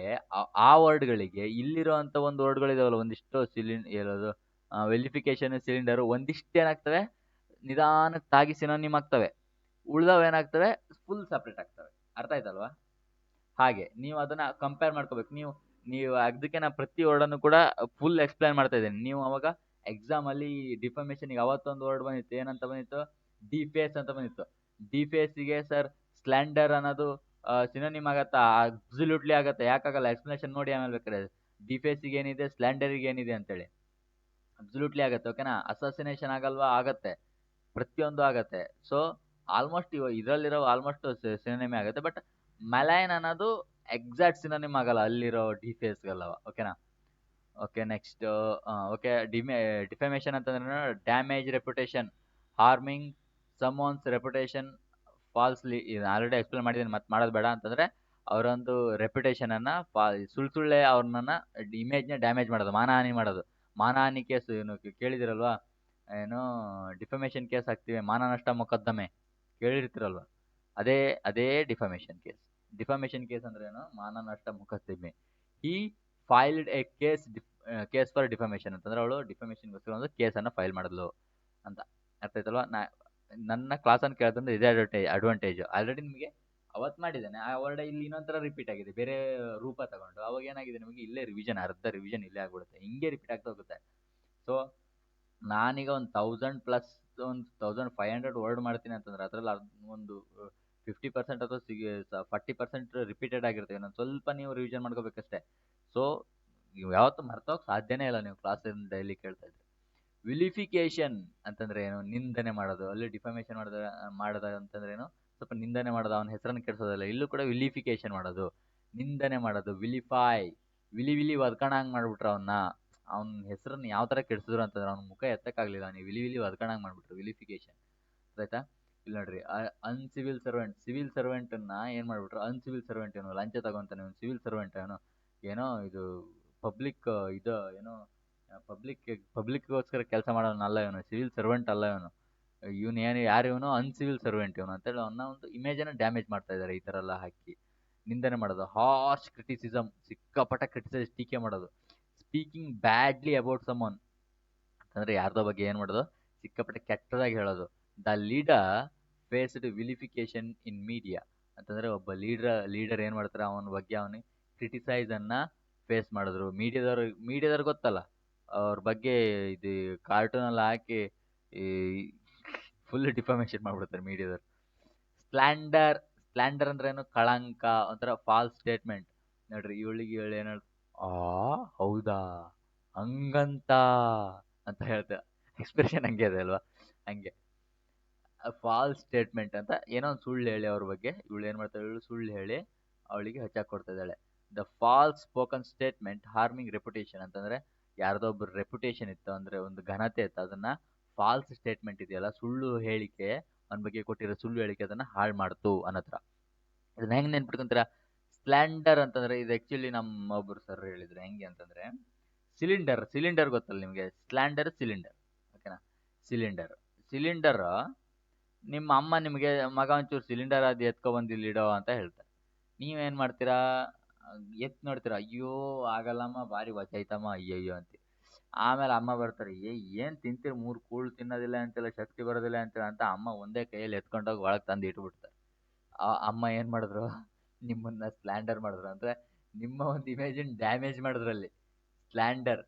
ಆ ವರ್ಡ್ಗಳಿಗೆ ಇಲ್ಲಿರೋ ಅಂತ ಒಂದು ವರ್ಡ್ಗಳಿದಾವಲ್ಲ, ಒಂದಿಷ್ಟು ಹೇಳೋದು, ವೆಲಿಫಿಕೇಶನ್, ಸಿಲಿಂಡರ್, ಒಂದಿಷ್ಟು ಏನಾಗ್ತವೆ, ನಿಧಾನಕ್ಕೆ ತಾಗಿ ಸಿನೋನಿಮ್ ಆಗ್ತವೆ. ಉಳ್ದವ್ ಏನಾಗ್ತವೆ, ಫುಲ್ ಸಪ್ರೇಟ್ ಆಗ್ತವೆ. ಅರ್ಥ ಆಯ್ತಲ್ವಾ? ಹಾಗೆ ನೀವು ಅದನ್ನ ಕಂಪೇರ್ ಮಾಡ್ಕೋಬೇಕು. ನೀವು ಅದಕ್ಕೆ ನಾ ಪ್ರತಿ ವರ್ಡನ್ನು ಕೂಡ ಫುಲ್ ಎಕ್ಸ್ಪ್ಲೈನ್ ಮಾಡ್ತಾ ಇದ್ದೇನೆ. ನೀವು ಅವಾಗ ಎಕ್ಸಾಮ್ ಅಲ್ಲಿ ಡಿಫಾಮೇಶನ್ಗೆ ಅವತ್ತೊಂದು ವರ್ಡ್ ಬಂದಿತ್ತು, ಏನಂತ ಬಂದಿತ್ತು, ಡಿಫೇಸ್ ಅಂತ ಬಂದಿತ್ತು. ಡಿಫೇಸಿಗೆ ಸರ್ ಸ್ಲ್ಯಾಂಡರ್ ಅನ್ನೋದು ಸಿನೋನಿಮ್ ಆಗತ್ತಾ? ಅಬ್ಸಲ್ಯೂಟ್ಲಿ ಆಗತ್ತೆ. ಯಾಕಾಗಲ್ಲ? ಎಕ್ಸ್ಪ್ಲನೇಷನ್ ನೋಡಿ ಆಮೇಲೆ ಬೇಕಾದ್ರೆ. ಡಿಫೇಸಿಗೆ ಏನಿದೆ, ಸ್ಲ್ಯಾಂಡರಿಗೆ ಏನಿದೆ ಅಂತೇಳಿ. ಅಬ್ಸಲ್ಯೂಟ್ಲಿ ಆಗತ್ತೆ. ಓಕೆನಾ? ಅಸಾಸಿನೇಷನ್ ಆಗಲ್ವಾ? ಆಗತ್ತೆ. ಪ್ರತಿಯೊಂದು ಆಗತ್ತೆ. ಸೊ ಆಲ್ಮೋಸ್ಟ್ ಇದರಲ್ಲಿರೋ ಆಲ್ಮೋಸ್ಟ್ ಸಿನೋನಿಮೇ ಆಗುತ್ತೆ. ಬಟ್ ಮಲೈನ್ ಅನ್ನೋದು ಎಕ್ಸಾಕ್ಟ್ ಸಿನೋನಿಮ್ ಆಗಲ್ಲ ಅಲ್ಲಿರೋ ಡಿಫೇಸ್ಗೆಲ್ಲವ. ಓಕೆನಾ? Okay, next. ಓಕೆ, ಡಿಫಮೇಷನ್ ಅಂತಂದ್ರೆ damage reputation, harming someone's reputation falsely. ಇದು ಆಲ್ರೆಡಿ ಎಕ್ಸ್ಪ್ಲೇನ್ ಮಾಡಿದ್ದೀನಿ, ಮತ್ತೆ ಮಾಡೋದು ಬೇಡ. ಅಂತಂದ್ರೆ ಅವರೊಂದು ರೆಪ್ಯುಟೇಷನ್ ಅನ್ನ ಸುಳ್ಳೆ ಅವ್ರನ್ನ ಇಮೇಜ್ನ ಡ್ಯಾಮೇಜ್ ಮಾಡೋದು, ಮಾನಹಾನಿ ಮಾಡೋದು. ಮಾನಹಾನಿ ಕೇಸ್ ಏನು ಕೇಳಿದಿರಲ್ವಾ? ಏನು ಡಿಫಮೇಷನ್ ಕೇಸ್ ಹಾಕ್ತಿವಿ, ಮಾನನಷ್ಟ ಮೊಕದ್ದಮೆ ಕೇಳಿರ್ತಿರಲ್ವಾ? ಅದೇ ಅದೇ ಡಿಫಮೇಷನ್ ಕೇಸ್. ಡಿಫಮೇಷನ್ ಕೇಸ್ ಅಂದ್ರೆ ಏನು, ಮಾನನಷ್ಟ ಮೊಕದ್ದಮೆ. ಈ filed A case for defamation ಅಂತಂದ್ರೆ, ಅವಳು ಡಿಫಮೇಷನ್ಗೋಸ್ಕರ ಒಂದು ಕೇಸನ್ನು ಫೈಲ್ ಮಾಡಿದ್ಲು ಅಂತ. ಅರ್ಥ ಆಯ್ತಲ್ವಾ? ನನ್ನ ಕ್ಲಾಸನ್ನು ಕೇಳ್ತಂದ್ರೆ ಇದೇ ಅಡ್ವಾಂಟೇಜ್. ಆಲ್ರೆಡಿ ನಿಮಗೆ ಅವತ್ತು ಮಾಡಿದ್ದೇನೆ. ಆ ವರ್ಡ್ ಇಲ್ಲಿ ಇನ್ನೊಂಥರ ರಿಪೀಟ್ ಆಗಿದೆ, ಬೇರೆ ರೂಪ ತಗೊಂಡು. ಅವಾಗ ಏನಾಗಿದೆ, ನಿಮಗೆ ಇಲ್ಲೇ ರಿವಿಷನ್, ಅರ್ಧ ರಿವಿಷನ್ ಇಲ್ಲೇ ಆಗ್ಬಿಡುತ್ತೆ. ಹಿಂಗೆ ರಿಪೀಟ್ ಆಗ್ತಾ ಹೋಗುತ್ತೆ. ಸೊ ನಾನೀಗ ಒಂದು 1000+, ಒಂದು 1500 ವರ್ಡ್ ಮಾಡ್ತೀನಿ ಅಂತಂದ್ರೆ, ಅದರಲ್ಲಿ ಒಂದು 50% ಅಥವಾ 40% ರಿಪೀಟೆಡ್ ಆಗಿರ್ತವೆ. ಇನ್ನೊಂದು ಸ್ವಲ್ಪ ನೀವು ರಿವಿಷನ್ ಮಾಡ್ಕೋಬೇಕಷ್ಟೇ. ಸೊ ನೀವು ಯಾವತ್ತೂ ಮರ್ತೋಗಕ್ಕೆ ಸಾಧ್ಯನೇ ಇಲ್ಲ ನೀವು ಕ್ಲಾಸಲ್ಲಿ ಡೈಲಿ ಕೇಳ್ತಾ ಇದ್ರೆ. ವಿಲಿಫಿಕೇಶನ್ ಅಂತಂದ್ರೆ ಏನು? ನಿಂದನೆ ಮಾಡೋದು. ಅಲ್ಲಿ ಡಿಫಾಮೇಶನ್ ಮಾಡೋದ ಅಂತಂದ್ರೆ ಏನು? ಸ್ವಲ್ಪ ನಿಂದನೆ ಮಾಡೋದು, ಅವನ ಹೆಸರನ್ನು ಕೆಡಿಸೋದಲ್ಲ. ಇಲ್ಲೂ ಕೂಡ ವಿಲಿಫಿಕೇಶನ್ ಮಾಡೋದು, ನಿಂದನೆ ಮಾಡೋದು. ವಿಲಿಫೈ, ವಿಲಿ ಒದ್ಕಣಂಗ್ ಮಾಡ್ಬಿಟ್ರು ಅವನ ಹೆಸರನ್ನ ಯಾವ ತರ ಕೆಡಿಸಿದ್ರು ಅಂತಂದ್ರೆ ಅವ್ನ ಮುಖ ಎತ್ತಕ್ಕಾಗ್ಲಿಲ್ಲ, ನೀವು ವಿಲಿ ಒದ್ಕಣಂಗ್ ಮಾಡ್ಬಿಟ್ರು. ವಿಲಿಫಿಕೇಶನ್ ಆಯ್ತಾ? ಇಲ್ಲಿ ನೋಡ್ರಿ, ಅನ್ಸಿವಿಲ್ ಸರ್ವೆಂಟ್, ಸಿವಿಲ್ ಸರ್ವೆಂಟ್ ಅನ್ನ ಏನ್ ಮಾಡ್ಬಿಟ್ರು? ಅನ್ಸಿವಿಲ್ ಸರ್ವೆಂಟ್ ಏನು ಲಂಚ ತಗೊಂತಾನೆ ಸಿವಿಲ್ ಸರ್ವೆಂಟ್ ಏನೋ ಏನೋ ಇದು ಪಬ್ಲಿಕ್ ಇದು ಏನೋ ಪಬ್ಲಿಕ್ಗೋಸ್ಕರ ಕೆಲಸ ಮಾಡೋನಲ್ಲ ಇವನು, ಸಿವಿಲ್ ಸರ್ವೆಂಟ್ ಅಲ್ಲ ಇವನು. ಇವನು ಏನು ಯಾರು ಇವನು? ಅನ್ಸಿವಿಲ್ ಸರ್ವೆಂಟ್ ಇವನು ಅಂತೇಳಿ ಅವನ್ನ ಒಂದು ಇಮೇಜನ್ನು ಡ್ಯಾಮೇಜ್ ಮಾಡ್ತಾ ಇದ್ದಾರೆ ಈ ಥರ ಎಲ್ಲ ಹಾಕಿ. ನಿಂದನೆ ಮಾಡೋದು, ಹಾರ್ಶ್ ಕ್ರಿಟಿಸಿಸಮ್, ಸಿಕ್ಕಾಪಟ್ಟ ಕ್ರಿಟಿಸೈಸ್, ಟೀಕೆ ಮಾಡೋದು. ಸ್ಪೀಕಿಂಗ್ ಬ್ಯಾಡ್ಲಿ ಅಬೌಟ್ ಸಮನ್ ಅಂತಂದ್ರೆ ಯಾರ್ದೋ ಬಗ್ಗೆ ಏನು ಮಾಡೋದು? ಸಿಕ್ಕಾಪಟ್ಟೆ ಕೆಟ್ಟದಾಗಿ ಹೇಳೋದು. The leader faced vilification in media ಅಂತಂದ್ರೆ ಒಬ್ಬ ಲೀಡರ್ ಏನು ಮಾಡ್ತಾರೆ? ಅವನ ಬಗ್ಗೆ ಅವನಿಗೆ ಕ್ರಿಟಿಸೈಸ್ ಅನ್ನ ಫೇಸ್ ಮಾಡಿದ್ರು. ಮೀಡಿಯಾದವ್ರು ಗೊತ್ತಲ್ಲ, ಅವ್ರ ಬಗ್ಗೆ ಇದು ಕಾರ್ಟೂನ್ ಎಲ್ಲ ಹಾಕಿ ಈ ಫುಲ್ ಡಿಫಾಮೇಶನ್ ಮಾಡ್ಬಿಡ್ತಾರೆ ಮೀಡಿಯಾದವ್ರು. ಸ್ಲ್ಯಾಂಡರ್ ಅಂದ್ರೆ ಏನು? ಕಳಂಕ, ಒಂಥರ ಫಾಲ್ಸ್ ಸ್ಟೇಟ್ಮೆಂಟ್. ನೋಡ್ರಿ, ಇವಳಿಗೆ ಇವಳು ಏನು ಆ ಹೌದಾ ಹಂಗಂತ ಅಂತ ಹೇಳ್ತಾರೆ. ಎಕ್ಸ್ಪ್ರೆಷನ್ ಹಂಗೆ ಇದೆ ಅಲ್ವಾ? ಹಂಗೆ ಫಾಲ್ಸ್ ಸ್ಟೇಟ್ಮೆಂಟ್ ಅಂತ ಏನೋ ಒಂದು ಸುಳ್ಳು ಹೇಳಿ ಅವ್ರ ಬಗ್ಗೆ ಇವಳು ಏನು ಮಾಡ್ತಾಳೆ? ಇವಳು ಸುಳ್ಳು ಹೇಳಿ ಅವಳಿಗೆ ಹಚ್ಚಾಕ್ ಕೊಡ್ತಾ ಇದ್ದಾಳೆ. The false spoken statement harming reputation ಅಂತಂದ್ರೆ ಯಾರ್ದೋ ಒಬ್ಬರು ರೆಪ್ಯುಟೇಷನ್ ಇತ್ತು, ಅಂದ್ರೆ ಒಂದು ಘನತೆ ಇತ್ತು, ಅದನ್ನ ಫಾಲ್ಸ್ ಸ್ಟೇಟ್ಮೆಂಟ್ ಇದೆಯಲ್ಲ, ಸುಳ್ಳು ಹೇಳಿಕೆ, ಅವನ ಬಗ್ಗೆ ಕೊಟ್ಟಿರೋ ಸುಳ್ಳು ಹೇಳಿಕೆ ಅದನ್ನ ಹಾಳು ಮಾಡ್ತು ಅನ್ನತ್ರ. ಇದನ್ನ ಹೆಂಗ್ ನೆನ್ಪಿಟ್ಕೊಂತೀರ? ಸ್ಲ್ಯಾಂಡರ್ ಅಂತಂದ್ರೆ ಇದು ಆಕ್ಚುಲಿ ನಮ್ಮ ಒಬ್ರು ಸರ್ ಹೇಳಿದ್ರು. ಹೆಂಗೆ ಅಂತಂದ್ರೆ ಸಿಲಿಂಡರ್ ಗೊತ್ತಲ್ಲ ನಿಮಗೆ? ಸಿಲಿಂಡರ್ ಓಕೆನಾ? ಸಿಲಿಂಡರ್ ನಿಮ್ಮ ಅಮ್ಮ ನಿಮಗೆ ಮಗ ಒಂಚೂರು ಸಿಲಿಂಡರ್ ಅದು ಎತ್ಕೊ ಬಂದಿಲ್ಲಿಡೋ ಅಂತ ಹೇಳ್ತಾರೆ. ನೀವೇನ್ ಮಾಡ್ತೀರಾ? ನೋಡ್ತೀರಾ, ಅಯ್ಯೋ ಆಗಲ್ಲಮ್ಮ, ಭಾರಿ ವಜಾಯ್ತಮ್ಮ, ಅಯ್ಯಯ್ಯೋ ಅಂತ. ಆಮೇಲೆ ಅಮ್ಮ ಬರ್ತಾರೆ, ಏನ್ ತಿಂತೀರಿ, 3 ಕೂಳು ತಿನ್ನೋದಿಲ್ಲ ಅಂತೆಲ್ಲ, ಶಕ್ತಿ ಬರೋದಿಲ್ಲ ಅಂತ ಅಮ್ಮ ಒಂದೇ ಕೈಯಲ್ಲಿ ಎತ್ಕೊಂಡೋಗಿ ಒಳಗೆ ತಂದು ಇಟ್ಬಿಡ್ತಾರೆ. ಅಮ್ಮ ಏನ್ ಮಾಡಿದ್ರು? ನಿಮ್ಮನ್ನ ಸ್ಲ್ಯಾಂಡರ್ ಮಾಡಿದ್ರು, ಅಂದ್ರೆ ನಿಮ್ಮ ಒಂದು ಇಮೇಜಿನ್ ಡ್ಯಾಮೇಜ್ ಮಾಡಿದ್ರಲ್ಲಿ. ಸ್ಲ್ಯಾಂಡರ್,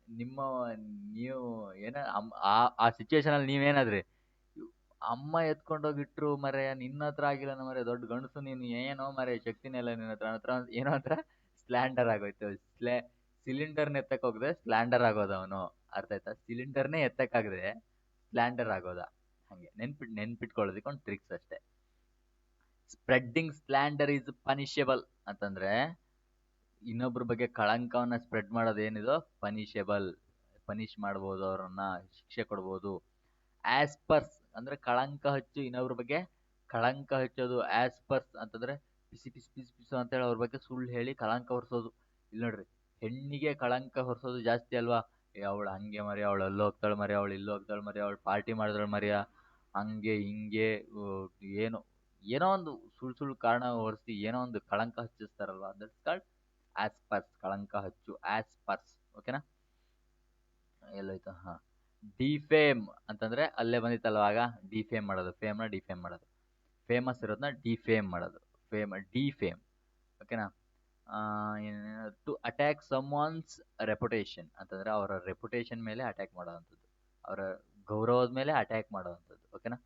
ನಿಮ್ಮ ನೀವು ಏನ ಆ ಸಿಚುವೇಶನ್ ಅಲ್ಲಿ ನೀವೇನಾದ್ರಿ? ಅಮ್ಮ ಎತ್ಕೊಂಡೋಗಿಟ್ರು ಮರೆ, ನಿನ್ನ ಹತ್ರ ಆಗಿಲ್ಲ ಮರೆ, ದೊಡ್ಡ ಗಂಡಸು ನೀನು, ಏನೋ ಮರೆ ಶಕ್ತಿನೇ ಇಲ್ಲ ನಿನ್ನ ಹತ್ರ ಏನೋ ಹತ್ರ ಸ್ಲ್ಯಾಂಡರ್ ಆಗೋಯ್ತು. ಸಿಲಿಂಡರ್ನ ಎತ್ತಕ್ ಹೋಗದೆ ಸ್ಲ್ಯಾಂಡರ್ ಆಗೋದ ಅವನು. ಅರ್ಥ ಆಯ್ತಾ? ಸಿಲಿಂಡರ್ನೇ ಎತ್ತಕ್ಕಾಗದೆ ಸ್ಲ್ಯಾಂಡರ್ ಆಗೋದ. ಹಂಗೆ ನೆನ್ಪಿಟ್ಕೊಳ್ಳೋದಕ್ಕೆ ಒಂದು ಟ್ರಿಕ್ಸ್ ಅಷ್ಟೇ. ಸ್ಪ್ರೆಡ್ಡಿಂಗ್ ಸ್ಲ್ಯಾಂಡರ್ ಇಸ್ ಪನಿಷಬಲ್ ಅಂತಂದ್ರೆ ಇನ್ನೊಬ್ರ ಬಗ್ಗೆ ಕಳಂಕವನ್ನ ಸ್ಪ್ರೆಡ್ ಮಾಡೋದು ಏನಿದೋ ಪನಿಷಬಲ್, ಪನಿಷ್ ಮಾಡ್ಬೋದು, ಅವರನ್ನ ಶಿಕ್ಷೆ ಕೊಡ್ಬೋದು. ಆಸ್ಪರ್ಸ್ ಅಂದ್ರೆ ಕಳಂಕ ಹಚ್ಚು, ಇನ್ನೊಬ್ರ ಬಗ್ಗೆ ಕಳಂಕ ಹಚ್ಚೋದು. ಆಸ್ಪರ್ಸ್ ಅಂತಂದ್ರೆ ಪಿಸು ಅಂತೇಳಿ ಅವ್ರ ಬಗ್ಗೆ ಸುಳ್ಳು ಹೇಳಿ ಕಳಂಕ ಹೊರಿಸೋದು. ಇಲ್ಲಿ ನೋಡ್ರಿ, ಹೆಣ್ಣಿಗೆ ಕಳಂಕ ಹೊರಿಸೋದು ಜಾಸ್ತಿ ಅಲ್ವಾ? ಅವಳು ಹಂಗೆ ಮರಿ, ಅವಳು ಅಲ್ಲಿ ಹೋಗ್ತಾಳೆ ಮರಿ, ಅವಳು ಇಲ್ಲಿ ಹೋಗ್ತಾಳೆ ಮರಿ, ಅವಳು ಪಾರ್ಟಿ ಮಾಡಿದಳು ಮರಿಯ, ಹಂಗೆ ಹಿಂಗೆ ಏನೋ ಏನೋ ಒಂದು ಸುಳ್ಳು ಕಾರಣ ಹೊರಿಸಿ ಏನೋ ಒಂದು ಕಳಂಕ ಹಚ್ಚಿಸ್ತಾರಲ್ವಾ, ದಟ್ಸ್ ಕಾಲ್ಡ್ ಆಸ್ಪರ್ಸ್. ಕಳಂಕ ಹಚ್ಚು, ಆಸ್ಪರ್ಸ್. ಓಕೆನಾ? ಎಲ್ಲೋಯ್ತು? ಹಾ, ಡಿಫೇಮ್ ಅಂತಂದ್ರೆ ಅಲ್ಲೇ ಬಂದಿತ್ತಲ್ವ ಆಗ, ಡಿಫೇಮ್ ಮಾಡೋದು. ಫೇಮ್ನ ಡಿಫೇಮ್ ಮಾಡೋದು, ಫೇಮಸ್ ಇರೋದನ್ನ ಡಿಫೇಮ್ ಮಾಡೋದು. ಡಿಫೇಮ್. ಓಕೆನಾ? To attack someone's reputation ಅಂತಂದ್ರೆ ಅವರ ರೆಪ್ಯುಟೇಷನ್ ಮೇಲೆ ಅಟ್ಯಾಕ್ ಮಾಡೋವಂಥದ್ದು, ಅವರ ಗೌರವದ ಮೇಲೆ ಅಟ್ಯಾಕ್ ಮಾಡೋವಂಥದ್ದು. ಓಕೆನಾ?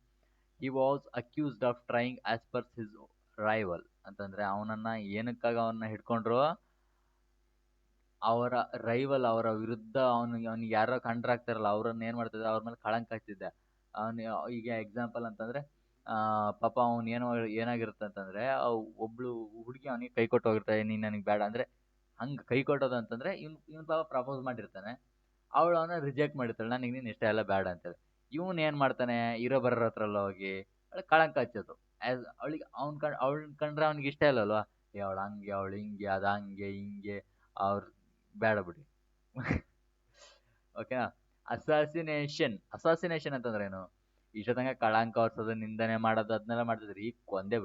He was accused of trying asperse his rival ಅಂತಂದ್ರೆ ಅವನನ್ನ ಏನಕ್ಕಾಗ ಅವನ್ನ ಹಿಡ್ಕೊಂಡ್ರು? ಅವರ ರೈವಲ್, ಅವರ ವಿರುದ್ಧ ಅವನಿಗೆ ಯಾರೋ ಕಂಡ್ರಾಗ್ತಾರಲ್ಲ, ಅವ್ರನ್ನ ಏನ್ ಮಾಡ್ತಿದ್ದ? ಅವ್ರ ಮೇಲೆ ಕಳಂಕ ಹಚ್ತಿದ್ದ. ಅವನು ಈಗ ಎಕ್ಸಾಂಪಲ್ ಅಂತಂದ್ರೆ ಪಾಪ ಅವ್ನು ಏನಾಗಿರುತ್ತೆ ಅಂತಂದ್ರೆ, ಒಬ್ಳು ಹುಡುಗಿ ಅವನಿಗೆ ಕೈ ಕೊಟ್ಟು ಹೋಗಿರ್ತಾಳೆ, ನೀನ್ ನನಗೆ ಬೇಡ ಅಂದ್ರೆ. ಹಂಗೆ ಕೈ ಕೊಟ್ಟೋದು ಅಂತಂದ್ರೆ ಇವ್ನು ಪಾಪ ಪ್ರಪೋಸ್ ಮಾಡಿರ್ತಾನೆ, ಅವಳು ಅವನ ರಿಜೆಕ್ಟ್ ಮಾಡಿರ್ತಾಳೆ, ನನಗೆ ನೀನು ಇಷ್ಟ ಎಲ್ಲ ಬೇಡ ಅಂತೇಳಿ. ಇವನ್ ಏನ್ ಮಾಡ್ತಾನೆ? ಇರೋ ಬರೋರ ಹತ್ರ ಎಲ್ಲ ಹೋಗಿ ಕಳಂಕ ಹಚ್ಚೋದು. ಅವಳಿಗೆ ಅವಳನ್ನ ಕಂಡ್ರೆ ಅವ್ನಿಗೆ ಇಷ್ಟ ಇಲ್ಲಲ್ವಾ? ಅವಳು ಹಂಗೆ, ಅವಳು ಹಿಂಗೆ, ಅದು ಹಂಗೆ ಹಿಂಗೆ, ಅವ್ರ ಬೇಡ ಬಿಡಿ. ಓಕೆನಾ? ಅಸಾಸಿನೇಷನ್ ಅಂತಂದ್ರೆ ಏನು? ಇಷ್ಟೊತ್ತಂಗ ಕಳಂಕ ಹೊರ್ಸೋದು, ನಿಂದನೆ ಮಾಡೋದು, ಅದನ್ನೆಲ್ಲ ಮಾಡ್ತಿದ್ರಿ. ಈಗ ಕೊಂದೇ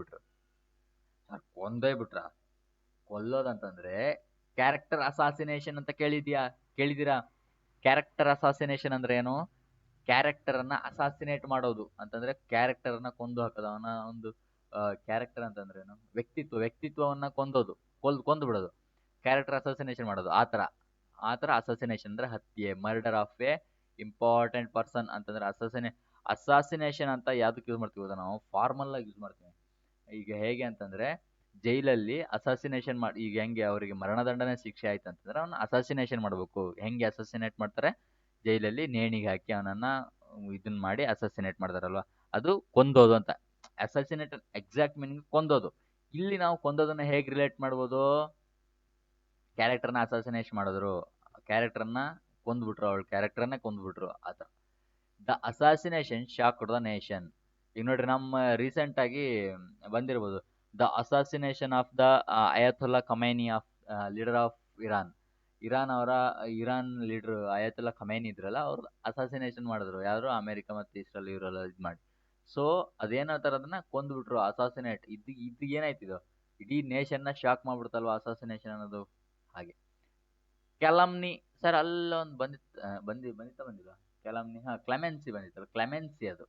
ಬಿಟ್ರ. ಕೊಲ್ಲೋದಂತಂದ್ರೆ ಕ್ಯಾರೆಕ್ಟರ್ ಅಸಾಸಿನೇಷನ್ ಅಂತ ಕೇಳಿದೀರಾ? ಕ್ಯಾರೆಕ್ಟರ್ ಅಸಾಸಿನೇಷನ್ ಅಂದ್ರೆ ಏನು? ಕ್ಯಾರೆಕ್ಟರ್ ಅನ್ನ ಅಸಾಸಿನೇಟ್ ಮಾಡೋದು ಅಂತಂದ್ರೆ ಕ್ಯಾರೆಕ್ಟರ್ ಅನ್ನ ಕೊಂದು ಹಾಕೋದು. ಅವನ ಒಂದು ಕ್ಯಾರೆಕ್ಟರ್ ಅಂತಂದ್ರೆ ಏನು? ವ್ಯಕ್ತಿತ್ವವನ್ನ ಕೊಂದು ಬಿಡೋದು. ಕ್ಯಾರೆಕ್ಟರ್ ಅಸಾಸಿನೇಷನ್ ಮಾಡೋದು, ಆತರ ಅಸಾಸಿನೇಷನ್ ಅಂದ್ರೆ ಹತ್ಯೆ, murder of A important person ಅಂತಂದ್ರೆ ಅಸಾಸಿನೇಷನ್ ಅಂತ ಯಾವ್ದಕ್ಕೆ ಯೂಸ್ ಮಾಡ್ತೀವಿ? ನಾವು ಫಾರ್ಮಲ್ ಆಗಿ ಯೂಸ್ ಮಾಡ್ತೀವಿ. ಈಗ ಹೇಗೆ ಅಂತಂದ್ರೆ ಜೈಲಲ್ಲಿ ಅಸಾಸಿನೇಷನ್ ಮಾಡಿ, ಈಗ ಹೆಂಗೆ ಅವರಿಗೆ ಮರಣದಂಡನೆ ಶಿಕ್ಷೆ ಆಯ್ತು ಅಂತಂದ್ರೆ ಅವನ್ನ ಅಸಾಸಿನೇಷನ್ ಮಾಡ್ಬೇಕು. ಹೆಂಗೆ ಅಸಾಸಿನೇಟ್ ಮಾಡ್ತಾರೆ? ಜೈಲಲ್ಲಿ ನೇಣಿಗೆ ಹಾಕಿ ಅವನನ್ನ ಇದನ್ನ ಮಾಡಿ ಅಸಾಸಿನೇಟ್ ಮಾಡ್ತಾರಲ್ವಾ, ಅದು ಕೊಂದೋದು ಅಂತ. ಅಸಾಸಿನೇಟ್ ಎಕ್ಸಾಕ್ಟ್ ಮೀನಿಂಗ್ ಕೊಂದೋದು. ಇಲ್ಲಿ ನಾವು ಕೊಂದೋದನ್ನ ಹೇಗೆ ರಿಲೇಟ್ ಮಾಡ್ಬೋದು? ಕ್ಯಾರೆಕ್ಟರ್ನ ಅಸಾಸಿನೇಷನ್ ಮಾಡಿದ್ರು, ಕ್ಯಾರೆಕ್ಟರ್ನ ಕೊಂದ್ಬಿಟ್ರು, ಅವಳ ಕ್ಯಾರೆಕ್ಟರ್ನೇ ಕೊಂದ್ಬಿಟ್ರು ಆ ಥರ. The assassination shocked the nation. ಈಗ ನೋಡ್ರಿ, ನಮ್ಮ ರೀಸೆಂಟ್ ಆಗಿ ಬಂದಿರ್ಬೋದು, the assassination of the Ayatollah Khamenei of leader of Iran. Iran leader Ayatollah Khamenei ಇದ್ರಲ್ಲ, ಅವ್ರು ಅಸಾಸಿನೇಷನ್ ಮಾಡಿದ್ರು. ಯಾರು? ಅಮೆರಿಕ ಮತ್ತು ಇಸ್ರೇಲ್ ಇವರೆಲ್ಲ ಇದು ಮಾಡಿ. ಸೊ ಅದೇನಂತಾರೆ, ಅದನ್ನ ಕೊಂದ್ಬಿಟ್ರು, ಅಸಾಸಿನೇಟ್. ಇದು ಏನಾಯ್ತು, ಇದು ಇಡೀ ನೇಷನ್ನ ಶಾಕ್ ಮಾಡ್ಬಿಡ್ತಲ್ವಾ ಅಸಾಸಿನೇಷನ್ ಅನ್ನೋದು. ಹಾಗೆ ಕ್ಯಾಲಮ್ನಿ ಸರ್, ಅಲ್ಲೊಂದು ಬಂದಿಲ್ಲ ಕ್ಯಾಲಮ್ನಿ. ಕ್ಲೆಮೆನ್ಸಿ ಬಂದಿತ್ತಲ್ಲ, ಕ್ಲೆಮೆನ್ಸಿ ಅದು.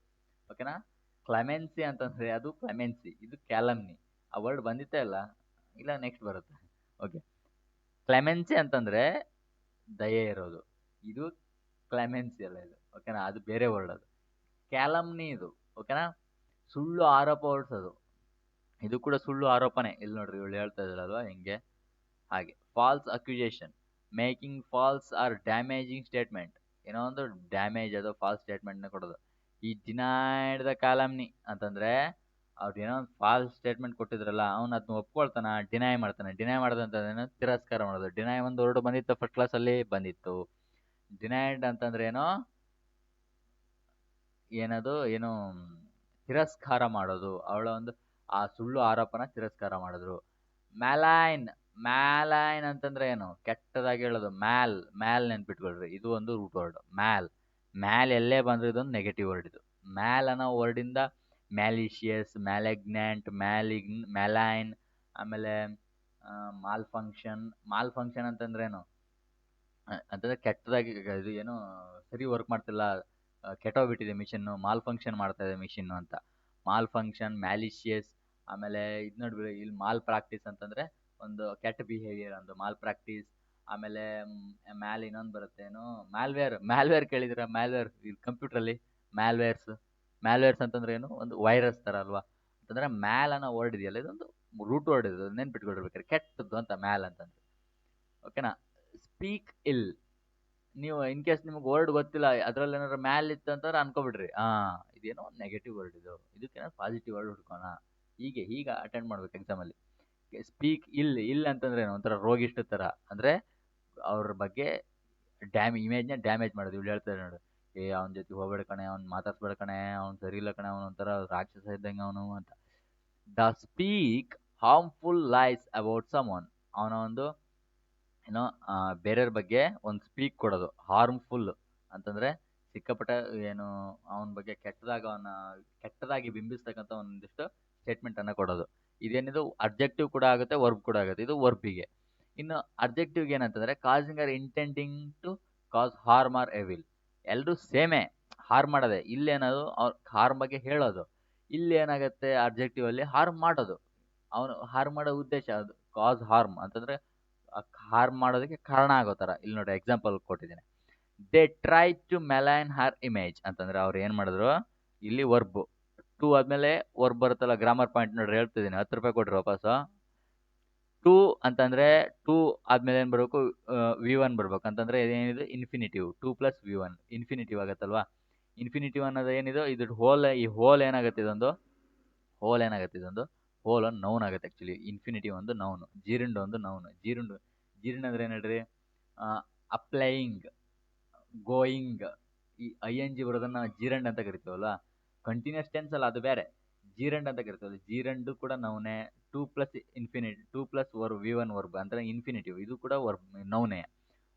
ಓಕೆನಾ? ಕ್ಲೆಮೆನ್ಸಿ ಅಂತಂದ್ರೆ ಅದು ಕ್ಲೆಮೆನ್ಸಿ, ಇದು ಕ್ಯಾಲಮ್ನಿ. ಆ ವರ್ಡ್ ಬಂದಿತ್ತೇ ಇಲ್ಲ, ಇಲ್ಲ ನೆಕ್ಸ್ಟ್ ಬರುತ್ತೆ. ಓಕೆ, ಕ್ಲೆಮೆನ್ಸಿ ಅಂತಂದ್ರೆ ದಯೆ ಇರೋದು, ಇದು ಕ್ಲೆಮೆನ್ಸಿ ಅಲ್ಲ ಇದು. ಓಕೆನಾ? ಅದು ಬೇರೆ ವರ್ಡ್. ಅದು ಕ್ಯಾಲಮ್ನಿ ಇದು. ಓಕೆನಾ? ಸುಳ್ಳು ಆರೋಪ ಹೊರಿಸೋದು, ಇದು ಕೂಡ ಸುಳ್ಳು ಆರೋಪನೆ. ಇಲ್ಲಿ ನೋಡ್ರಿ, ಇವಳು ಹೇಳ್ತಾ ಇದ್ರಲ್ವಾ ಹೆಂಗೆ. ಹಾಗೆ false accusation, making false or damaging statement. ಏನೋ ಒಂದು ಡ್ಯಾಮೇಜ್ ಅದು ಫಾಲ್ಸ್ ಸ್ಟೇಟ್ಮೆಂಟ್ನ ಕೊಡೋದು. ಈ ಡಿನೈಡ್ ದ ಕಾಲಮ್ನಿ ಅಂತಂದ್ರೆ ಅವ್ರು ಏನೋ ಒಂದು ಫಾಲ್ಸ್ ಸ್ಟೇಟ್ಮೆಂಟ್ ಕೊಟ್ಟಿದ್ರಲ್ಲ, ಅವ್ನು ಅದನ್ನ ಒಪ್ಕೊಳ್ತಾನ, ಡಿನೈ ಮಾಡ್ತಾನೆ. ಡಿನೈ ಮಾಡೋದಂತಂದ್ರೆ ತಿರಸ್ಕಾರ ಮಾಡೋದು. ಡಿನೈ ಒಂದು ವರ್ಡ್ ಬಂದಿತ್ತು ಫಸ್ಟ್ ಕ್ಲಾಸಲ್ಲಿ ಬಂದಿತ್ತು. ಡಿನೈಡ್ ಅಂತಂದ್ರೆ ಏನದು ಏನು ತಿರಸ್ಕಾರ ಮಾಡೋದು. ಅವಳ ಒಂದು ಆ ಸುಳ್ಳು ಆರೋಪನ ತಿರಸ್ಕಾರ ಮಾಡಿದ್ರು. ಮ್ಯಾಲೈನ್ ಅಂತಂದ್ರೆ ಏನು? ಕೆಟ್ಟದಾಗಿ ಹೇಳೋದು. ಮ್ಯಾಲ್ ನೆನ್ಪಿಟ್ಕೊಳ್ರಿ, ಇದು ಒಂದು ರೂಟ್ ವರ್ಡ್. ಮ್ಯಾಲ್ ಎಲ್ಲೇ ಬಂದ್ರೆ ಇದೊಂದು ನೆಗೆಟಿವ್ ವರ್ಡ್. ಇದು ಮ್ಯಾಲ್ ಅನ್ನೋ ವರ್ಡಿಂದ ಮ್ಯಾಲಿಷಿಯಸ್, ಮ್ಯಾಲೆಗ್ನೆಂಟ್, ಮ್ಯಾಲೈನ್, ಆಮೇಲೆ ಮಾಲ್ ಫಂಕ್ಷನ್ ಅಂತಂದ್ರೆ ಏನು? ಅಂತಂದ್ರೆ ಕೆಟ್ಟದಾಗಿ, ಇದು ಏನು ಸರಿ ವರ್ಕ್ ಮಾಡ್ತಿಲ್ಲ, ಕೆಟ್ಟೋಗ್ಬಿಟ್ಟಿದೆ ಮಿಷಿನ್ನು, ಮಾಲ್ ಫಂಕ್ಷನ್ ಮಾಡ್ತಾ ಇದೆ ಮಿಷಿನ್ನು ಅಂತ. Malfunction, malicious. ಆಮೇಲೆ ಇದು ನೋಡ್ಬಿಡಿ, ಇಲ್ಲಿ ಮಾಲ್ ಪ್ರಾಕ್ಟೀಸ್ ಅಂತಂದ್ರೆ ಒಂದು ಕೆಟ್ಟ ಬಿಹೇವಿಯರ್, ಒಂದು ಮಾಲ್ ಪ್ರಾಕ್ಟೀಸ್. ಆಮೇಲೆ ಇನ್ನೊಂದು ಬರುತ್ತೆ, ಏನು ಮ್ಯಾಲ್ವೇರ್ ಕೇಳಿದಿರ? ಮ್ಯಾಲ್ವೇರ್ ಕಂಪ್ಯೂಟ್ರಲ್ಲಿ ಮ್ಯಾಲ್ವೇರ್ಸ್ ಅಂತಂದ್ರೆ ಏನು? ಒಂದು ವೈರಸ್ ತರ ಅಲ್ವಾ. ಅಂತಂದ್ರೆ ಮ್ಯಾಲ್ ಅನ್ನೋ ವರ್ಡ್ ಇದೆಯಲ್ಲ, ಇದೊಂದು ರೂಟ್ ವರ್ಡ್. ಇದು ನೆನ್ಪಿಟ್ಕೊಳ್ಬೇಕಾದ್ರೆ ಕೆಟ್ಟದ್ದು ಅಂತ ಮ್ಯಾಲ್ ಅಂತಂದ್ರೆ. ಓಕೆನಾ? ಸ್ಪೀಕ್ ಇಲ್, ನೀವು ಇನ್ ಕೇಸ್ ನಿಮ್ಗೆ ವರ್ಡ್ ಗೊತ್ತಿಲ್ಲ, ಅದ್ರಲ್ಲಿ ಏನಾದ್ರು ಮ್ಯಾಲ್ ಇತ್ತು ಅಂತಂದ್ರೆ ಅನ್ಕೋಬಿಡ್ರಿ, ಇದೇನೋ ಒಂದು ನೆಗೆಟಿವ್ ವರ್ಡ್, ಇದಕ್ಕೇನೋ ಪಾಸಿಟಿವ್ ವರ್ಡ್ ಹುಡ್ಕೋಣ. ಹೀಗೆ ಅಟೆಂಡ್ ಮಾಡ್ಬೇಕು ಎಕ್ಸಾಮಲ್ಲಿ. ಸ್ಪೀಕ್ ಇಲ್ ಅಂತಂದ್ರೆ ಏನು? ಒಂಥರ ರೋಗಿಷ್ಠ ಥರ, ಅಂದರೆ ಅವ್ರ ಬಗ್ಗೆ ಇಮೇಜ್ನ ಡ್ಯಾಮೇಜ್ ಮಾಡೋದು. ಇವ್ಳು ಹೇಳ್ತಾರೆ ನೋಡು, ಅವನ ಜೊತೆ ಹೋಗ್ಬೇಡ ಕಣೆ, ಅವ್ನು ಮಾತಾಡ್ಸ್ಬೇಡ ಕಣೆ, ಅವ್ನು ಸರಿ ಇಲ್ಲ ಕಣೆ, ಅವನು ಒಂಥರ ರಾಕ್ಷಸ ಇದ್ದಂಗೆ ಅವನು ಅಂತ. The speak harmful lies about someone. ಅವನ ಒಂದು ಏನೋ ಬೇರೆಯವ್ರ ಬಗ್ಗೆ ಒಂದು ಸ್ಪೀಕ್ ಕೊಡೋದು. ಹಾರ್ಮ್ಫುಲ್ ಅಂತಂದ್ರೆ ಸಿಕ್ಕಾಪಟ್ಟೆ ಏನು ಅವನ ಬಗ್ಗೆ ಕೆಟ್ಟದಾಗಿ ಬಿಂಬಿಸ್ತಕ್ಕಂಥ ಒಂದಿಷ್ಟು ಸ್ಟೇಟ್ಮೆಂಟ್ ಅನ್ನ ಕೊಡೋದು. ಇದೇನಿದು ಅಬ್ಜೆಕ್ಟಿವ್ ಕೂಡ ಆಗುತ್ತೆ, ವರ್ಬ್ ಕೂಡ ಆಗುತ್ತೆ. ಇದು ವರ್ಬಿಗೆ. ಇನ್ನು ಅಬ್ಜೆಕ್ಟಿವ್ಗೆ ಏನಂತಂದ್ರೆ causing or intending to cause harm or evil. ಎಲ್ಲರೂ ಸೇಮೇ, ಹಾರ್ಮ್ ಮಾಡೋದೆ. ಇಲ್ಲೇನದು ಅವ್ರ ಹಾರ್ಮ್ ಬಗ್ಗೆ ಹೇಳೋದು. ಇಲ್ಲಿ ಏನಾಗುತ್ತೆ ಅಬ್ಜೆಕ್ಟಿವ್ ಅಲ್ಲಿ? ಹಾರ್ಮ್ ಮಾಡೋದು. ಅವನು ಹಾರ್ಮ್ ಮಾಡೋ ಉದ್ದೇಶ ಅದು. ಕಾಸ್ ಹಾರ್ಮ್ ಅಂತಂದ್ರೆ ಹಾರ್ಮ್ ಮಾಡೋದಕ್ಕೆ ಕಾರಣ ಆಗೋ ಥರ. ಇಲ್ಲಿ ನೋಡಿ ಎಕ್ಸಾಂಪಲ್ ಕೊಟ್ಟಿದ್ದೀನಿ. They try to malign her image ಅಂತಂದ್ರೆ ಅವ್ರು ಏನು ಮಾಡಿದ್ರು, ಇಲ್ಲಿ ವರ್ಬ್ ಟು ಆದ್ಮೇಲೆ ವರ್ಬ್ ಬರುತ್ತಲ್ಲ, ಗ್ರಾಮರ್ ಪಾಯಿಂಟ್ ನೋಡ್ರಿ ಹೇಳ್ತಿದ್ದೀನಿ. 10 ರೂಪಾಯಿ ಕೊಡ್ರಿ ವಾಪಸ್ಸು. ಟು ಅಂತಂದ್ರೆ ಟು ಆದ್ಮೇಲೆ ಏನು ಬರಬೇಕು? V1 ಬರ್ಬೇಕು. ಅಂತಂದ್ರೆ ಏನಿದೆ? ಇನ್ಫಿನಿಟಿವ್. 2 + V1 infinitive ಆಗತ್ತಲ್ವಾ. ಇನ್ಫಿನಿಟಿವ್ ಅನ್ನೋದು ಏನಿದೆ? ಇದು ಈ ಹೋಲ್ ಏನಾಗುತ್ತೆ? ಇದೊಂದು ಹೋಲ್ ಒಂದು ನೌನ್ ಆಗುತ್ತೆ. ಆಕ್ಚುಲಿ ಇನ್ಫಿನಿಟಿವ್ ಒಂದು ನೌನ್, ಜೀರುಂಡು ಒಂದು ನೌನ್. ಜೀರುಂಡು ಅಂದ್ರೆ ಏನು ಹೇಳ್ರಿ? Applying, going. ಈ ING ಬರೋದನ್ನ ಜೀರಂಡ್ ಅಂತ ಕರಿತೀವಲ್ಲ, ಕಂಟಿನ್ಯೂಸ್ ಟೆನ್ಸ್ ಅಲ್ಲ, ಅದು ಬೇರೆ. ಜೀರಂಡ್ ಅಂತ ಕರಿತೀವಲ್ಲ, ಜೀರಂಡು ಕೂಡ ನೌನೇ. 2 + V1 ವರ್ಬ್ ಅಂದ್ರೆ ಇನ್ಫಿನಿಟಿವ್, ಇದು ಕೂಡ ವರ್ಬ್ ನೌನೇ.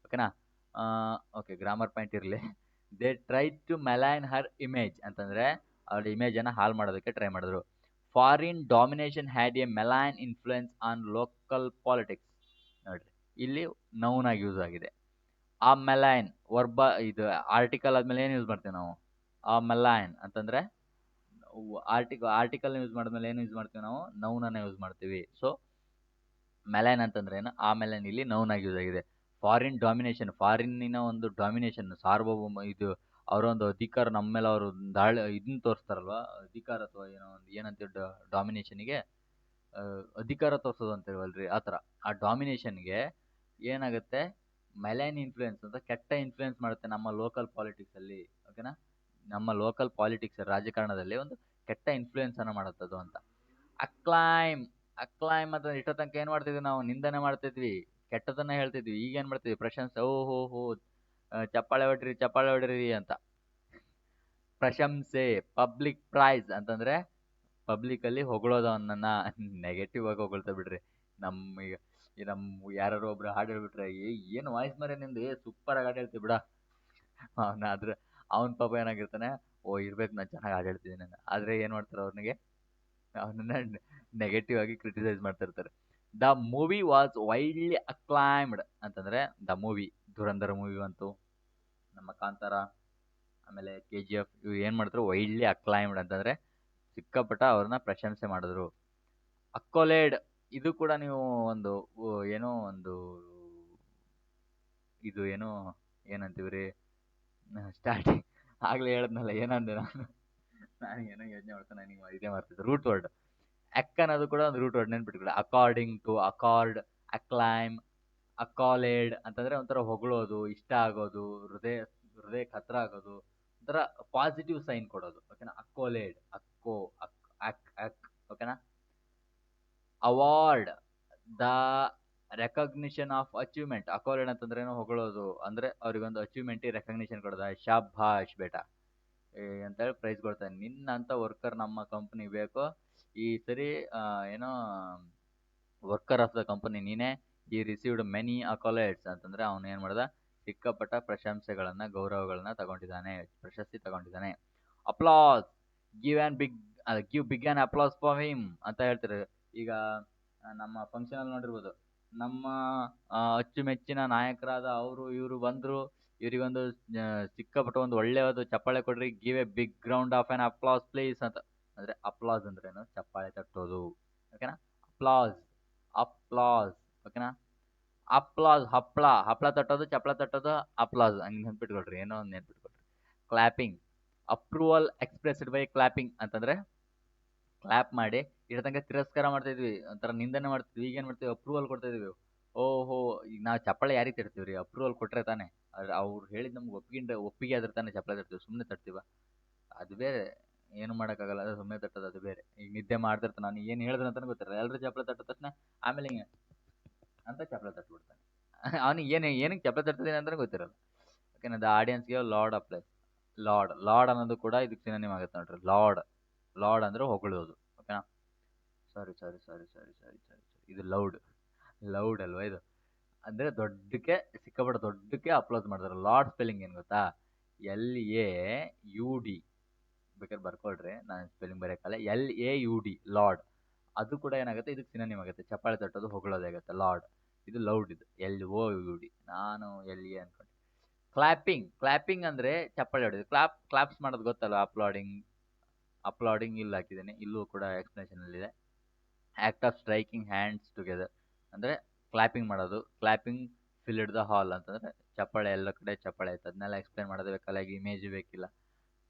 ಓಕೆನಾ? ಓಕೆ, ಗ್ರಾಮರ್ ಪಾಯಿಂಟ್ ಇರಲಿ. They try to malign her image ಅಂತಂದ್ರೆ ಅವಳ ಇಮೇಜನ್ನು ಹಾಳು ಮಾಡೋದಕ್ಕೆ ಟ್ರೈ ಮಾಡಿದ್ರು. Foreign domination had a malign influence on local politics. ನೋಡ್ರಿ, ಇಲ್ಲಿ ನೌನ್ ಆಗಿ ಯೂಸ್ ಆಗಿದೆ. ಆ ಮೆಲೈನ್ ವರ್ಬ, ಇದು ಆರ್ಟಿಕಲ್ ಆದ್ಮೇಲೆ ಏನು ಯೂಸ್ ಮಾಡ್ತೀವಿ ನಾವು? ಆ ಮೆಲೈನ್ ಅಂತಂದ್ರೆ ಆರ್ಟಿಕಲ್ ಯೂಸ್ ಮಾಡಿದ್ಮೇಲೆ ಏನು ಯೂಸ್ ಮಾಡ್ತೀವಿ ನಾವು? ನೌನನ್ನ ಯೂಸ್ ಮಾಡ್ತೀವಿ. ಸೊ ಮೆಲೈನ್ ಅಂತಂದ್ರೆ ಏನು? ಆ ಮೆಲೈನ್ ಇಲ್ಲಿ ನೌನ್ ಆಗಿ ಯೂಸ್ ಆಗಿದೆ. ಫಾರಿನ್ ಡಾಮಿನೇಷನ್, ಫಾರಿನ್ನಿನ ಒಂದು ಡಾಮಿನೇಷನ್, ಸಾರ್ವಭೌಮ, ಇದು ಅವರೊಂದು ಅಧಿಕಾರ ನಮ್ಮ ಮೇಲೆ ಅವರು ದಾಳಿ ಇದನ್ನ ತೋರಿಸ್ತಾರಲ್ವಾ, ಅಧಿಕಾರ ಅಥವಾ ಏನೋ ಒಂದು ಏನಂತೀವಿ ಡಾಮಿನೇಷನ್ಗೆ ಅಧಿಕಾರ ತೋರ್ಸೋದು ಅಂತೀವಲ್ರಿ ಆ ಥರ. ಆ ಡಾಮಿನೇಷನ್ಗೆ ಏನಾಗುತ್ತೆ, ಮೆಲೈನ್ ಇನ್ಫ್ಲೂಯೆನ್ಸ್ ಅಂತ ಕೆಟ್ಟ ಇನ್ಫ್ಲೂಯೆನ್ಸ್ ಮಾಡುತ್ತೆ ನಮ್ಮ ಲೋಕಲ್ ಪಾಲಿಟಿಕ್ಸಲ್ಲಿ. ಓಕೆನಾ, ನಮ್ಮ ಲೋಕಲ್ ಪಾಲಿಟಿಕ್ಸ್ ರಾಜಕಾರಣದಲ್ಲಿ ಒಂದು ಕೆಟ್ಟ ಇನ್ಫ್ಲೂಯೆನ್ಸ್ ಅನ್ನು ಮಾಡುತ್ತದು ಅಂತ. ಅಕ್ಲೈಮ್ ಅಕ್ಲೈಮ್ ಅಂತ ಇಷ್ಟ ತನಕ ಏನು ಮಾಡ್ತಿದ್ವಿ ನಾವು, ನಿಂದನೆ ಮಾಡ್ತಿದ್ವಿ, ಕೆಟ್ಟದನ್ನ ಹೇಳ್ತಿದ್ವಿ. ಈಗ ಏನು ಮಾಡ್ತಿದ್ವಿ, ಪ್ರಶಂಸೆ. ಓಹೋ ಹೋ, ಚಪ್ಪಾಳೆ ಹೊಡ್ರಿ ಚಪ್ಪಾಳೆ ಹೊಡ್ರಿ ಅಂತ. ಪ್ರಶಂಸೆ, ಪಬ್ಲಿಕ್ ಪ್ರೈಸ್ ಅಂತಂದ್ರೆ ಪಬ್ಲಿಕ್ ಅಲ್ಲಿ ಹೊಗಳೋದು, ಅವನನ್ನ ನೆಗೆಟಿವ್ ಆಗಿ ಹೊಗಳ್ತಾ ಬಿಡ್ರಿ. ನಮ್ಮ ಈಗ ಈ ನಮ್ಮ ಯಾರು ಒಬ್ರು ಹಾಡು ಹೇಳ್ಬಿಟ್ರೆ, ಏನು ವಾಯ್ಸ್ ಮರೆ ನಿಂದು, ಸೂಪರ್ ಆಗಿ ಹಾಡು ಹೇಳ್ತೀವಿ ಬಿಡ ಅವನ. ಆದ್ರೆ ಅವನ ಪಾಪ ಏನಾಗಿರ್ತಾನೆ, ಓ ಇರ್ಬೇಕು ನಾನು ಚೆನ್ನಾಗಿ ಹಾಡು ಹೇಳ್ತಿದ್ದೀನಿ ಅಂತ. ಆದ್ರೆ ಏನ್ ಮಾಡ್ತಾರೆ, ಅವನನ್ನ ನೆಗೆಟಿವ್ ಆಗಿ ಕ್ರಿಟಿಸೈಸ್ ಮಾಡ್ತಾ ಇರ್ತಾರೆ. ದ ಮೂವಿ ವಾಸ್ ವೈಡ್ಲಿ ಅಕ್ಲೈಮ್ಡ್ ಅಂತಂದ್ರೆ, ದ ಮೂವಿ ಧುರಂಧರ ಮೂವಿ ಬಂತು, ನಮ್ಮ ಕಾಂತಾರ, ಆಮೇಲೆ KGF, ಇವು ಏನ್ ಮಾಡಿದ್ರು ವೈಡ್ಲಿ ಅಕ್ಲೈಮ್ಡ್ ಅಂತಂದ್ರೆ ಸಿಕ್ಕಾಪಟ್ಟ ಅವ್ರನ್ನ ಪ್ರಶಂಸೆ ಮಾಡಿದ್ರು. ಅಕ್ಕೋಲೇಡ್, ಇದು ಕೂಡ ನೀವು ಒಂದು ಏನೋ ಒಂದು ಇದು ಏನೋ ಏನಂತೀವ್ರಿ, ಸ್ಟಾರ್ಟಿಂಗ್ ಆಗ್ಲೇ ಹೇಳದ್ನಲ್ಲ, ಏನಂದೆ ನಾನು ಏನೋ ಯೋಚನೆ ಮಾಡ್ತಾನೆ, ನೀವು ಇದೇ ಮಾಡ್ತಿದ್ದೆ, ರೂಟ್ ವರ್ಡ್. ಅಕ್ ಅನ್ನೋದು ಕೂಡ ಒಂದು ರೂಟ್ ವರ್ಡ್, ನೆನ್ಪಿಟ್ಕೊಳ್ಳಿ. ಅಕಾರ್ಡಿಂಗ್ ಟು, ಅಕಾರ್ಡ್, ಅಕ್ಲೈಮ್, ಅಕಾಲೇಡ್ ಅಂತಂದ್ರೆ ಒಂಥರ ಹೊಗಳೋದು, ಇಷ್ಟ ಆಗೋದು, ಹೃದಯಕ್ಕೆ ಹತ್ರ ಆಗೋದು, ಒಂಥರ ಪಾಸಿಟಿವ್ ಸೈನ್ ಕೊಡೋದು. ಓಕೆನಾ, ಅಕೋಲೇಡ್, ಅಕ್ಕೋ, ಅಕ್, ಅಕ್, ಅಕ್. ಓಕೆನಾ. Award, the recognition of achievement. Accolade ಅಂತಂದ್ರೆ ಏನೋ ಹೊಗಳೋದು, ಅಂದ್ರೆ ಅವ್ರಿಗೊಂದು ಅಚೀವ್ಮೆಂಟ್ ರೆಕಗ್ನಿಷನ್ ಕೊಡೋದು. ಶಾಬಾಷ್ ಬೇಟ ಅಂತೇಳಿ ಪ್ರೈಸ್ ಕೊಡ್ತಾನೆ. ನಿನ್ನಂತ ವರ್ಕರ್ ನಮ್ಮ ಕಂಪನಿ ಬೇಕು, ಈ ಸರಿ ಏನೋ ವರ್ಕರ್ ಆಫ್ ದ ಕಂಪನಿ ನೀನೇ. ಈ ರಿಸೀವ್ಡ್ ಮೆನಿ ಅಕಾಲೇಡ್ಸ್ ಅಂತಂದ್ರೆ ಅವನು ಏನ್ ಮಾಡ್ದ, ಸಿಕ್ಕಾಪಟ್ಟ ಪ್ರಶಂಸೆಗಳನ್ನ, ಗೌರವಗಳನ್ನ ತಗೊಂಡಿದ್ದಾನೆ, ಪ್ರಶಸ್ತಿ ತಗೊಂಡಿದ್ದಾನೆ. Applause, give big an applause for him ಅಂತ ಹೇಳ್ತಾರೆ. ಈಗ ನಮ್ಮ ಫಂಕ್ಷನ್ ಅಲ್ಲಿ ನೋಡಿರ್ಬೋದು, ನಮ್ಮ ಅಚ್ಚುಮೆಚ್ಚಿನ ನಾಯಕರಾದ ಅವರು ಇವರು ಬಂದ್ರು, ಇವರಿಗೊಂದು ಸಿಕ್ಕಾಪಟ್ಟ ಒಂದು ಒಳ್ಳೆಯದು ಚಪ್ಪಾಳೆ ಕೊಡ್ರಿ, give a big round of an applause please ಅಂತ. ಅಂದ್ರೆ ಅಪ್ಲಾಸ್ ಅಂದ್ರೇನು, ಚಪ್ಪಾಳೆ ತಟ್ಟೋದು. ಓಕೆನಾ, ಅಪ್ಲಾಸ್, ಅಪ್ಲಾಸ್. ಓಕೆನಾ, ಅಪ್ಲಾಸ್, ಹಪ್ಳ, ಹಪ್ಳ ತಟ್ಟೋದು, ಚಪ್ಳ ತಟ್ಟೋದು, ಅಪ್ಲಾಸ್. ಹಂಗೆ ನೆನ್ಪಿಟ್ಕೊಳ್ರಿ, ಏನೋ ಒಂದು ನೆನ್ಪಿಟ್ಕೊಳ್ರಿ. Clapping, approval expressed by clapping ಅಂತಂದ್ರೆ ಕ್ಲಾಪ್ ಮಾಡಿ. ಇಡ ತನಕ ತಿರಸ್ಕಾರ ಮಾಡ್ತಾ ಇದ್ವಿ, ಒಂಥರ ನಿಂದನೆ ಮಾಡ್ತಿದ್ವಿ. ಈಗ ಏನ್ ಮಾಡ್ತೀವಿ, ಅಪ್ರೂವಲ್ ಕೊಡ್ತಾ ಇದೀವಿ. ಓಹೋ, ಈಗ ನಾವು ಚಪ್ಪಾಳೆ ಯಾರಿಗೆ ತಡ್ತೀವಿ ರೀ, ಅಪ್ರೂವಲ್ ಕೊಟ್ರೆ ತಾನೆ. ಅವ್ರು ಹೇಳಿದ್ ನಮ್ಗೆ ಒಪ್ಪಿಗೆ ಆದ್ರೆ ತಾನೆ ಚಪ್ಪಾಳೆ ತಟ್ತೀವಿ, ಸುಮ್ಮನೆ ತಟ್ತೀವ? ಅದು ಬೇರೆ, ಏನು ಮಾಡೋಕ್ಕಾಗಲ್ಲ, ಅದು ಸುಮ್ಮನೆ ತಟ್ಟೋದು ಅದು ಬೇರೆ. ಈಗ ನಿದ್ದೆ ಮಾಡ್ತಿರ್ತಾನೆ, ನಾನು ಏನು ಹೇಳಿದ್ರೆ ಅಂತಾನೆ ಗೊತ್ತಿರಲ್ಲ, ಎಲ್ಲರೂ ಚಪ್ಪಾಳೆ ತಟ್ಟಿದ ತಕ್ಷಣ ಆಮೇಲೆ ಹಿಂಗೆ ಅಂತ ಚಪ್ಪಾಳೆ ತಟ್ಬಿಡ್ತಾನೆ. ಅವನಿಗೆ ಏನಕ್ಕೆ ಚಪ್ಪಾಳೆ ತಟ್ಟಿದ್ದೀನಿ ಅಂತಾನೆ ಗೊತ್ತಿರಲ್ಲ. ಓಕೆನಾ, ದ ಆಡಿಯನ್ಸ್ಗೆ ಲಾರ್ಡ್ ಅಪ್ಲೈಸ್. ಲಾರ್ಡ್ ಅನ್ನೋದು ಕೂಡ ಇದಕ್ಕೆ ಸಿನೋನಿಮ್ ಆಗುತ್ತೆ ನೋಡ್ರಿ. ಲಾರ್ಡ್ ಅಂದ್ರೆ ಹೊಗಳೋದು. ಓಕೆನಾ, ಸಾರಿ, ಇದು ಲೌಡ್ ಅಲ್ವಾ ಇದು, ಅಂದ್ರೆ ದೊಡ್ಡಕ್ಕೆ, ಸಿಕ್ಕಾಪಟ್ಟೆ ದೊಡ್ಡಕ್ಕೆ ಅಪ್ಲೋಸ್ ಮಾಡ್ತಾರೆ. ಲಾರ್ಡ್ ಸ್ಪೆಲ್ಲಿಂಗ್ ಏನು ಗೊತ್ತಾ, LAUD, ಬೇಕಾದ್ರೆ ಬರ್ಕೊಳ್ರಿ, ನಾನು ಸ್ಪೆಲ್ಲಿಂಗ್ ಬರೆಯೋಕ್ಕಲ್ಲ. LAUD, lord. ಅದು ಕೂಡ ಏನಾಗುತ್ತೆ, ಇದಕ್ಕೆ ಸಿನೋನಿಮ್ ಆಗುತ್ತೆ. ಚಪ್ಪಾಳೆ ತಟ್ಟೋದು, ಹೊಗಳೋದಾಗುತ್ತೆ ಲಾರ್ಡ್. ಇದು ಲೌಡ್, ಇದು LOUD. ನಾನು LA ಅನ್ಕೊಂಡೆ. ಕ್ಲಾಪಿಂಗ್ ಅಂದ್ರೆ ಚಪ್ಪಾಳೆ ಹೊಡೆಯೋದು. ಕ್ಲಾಪ್ಸ್ ಮಾಡೋದು ಗೊತ್ತಲ್ಲ, ಅಪ್ಲಾಡಿಂಗ್ ಇಲ್ಲಿ ಹಾಕಿದ್ದೀನಿ, ಇಲ್ಲೂ ಕೂಡ ಎಕ್ಸ್ಪ್ಲನೇಷನ್ ಅಲ್ಲಿದೆ. Act of striking hands together ಅಂದ್ರೆ ಕ್ಲಾಪಿಂಗ್ ಮಾಡೋದು. ಕ್ಲಾಪಿಂಗ್ ಫಿಲ್ಡ್ ದ ಹಾಲ್ ಅಂತಂದ್ರೆ ಚಪ್ಪಾಳೆ, ಎಲ್ಲ ಕಡೆ ಚಪ್ಪಾಳೆ ಆಯ್ತು. ಅದನ್ನೆಲ್ಲ ಎಕ್ಸ್ಪ್ಲೈನ್ ಮಾಡೋದು ಬೇಕಲ್ಲ, ಈಗ ಇಮೇಜ್ ಬೇಕಿಲ್ಲ.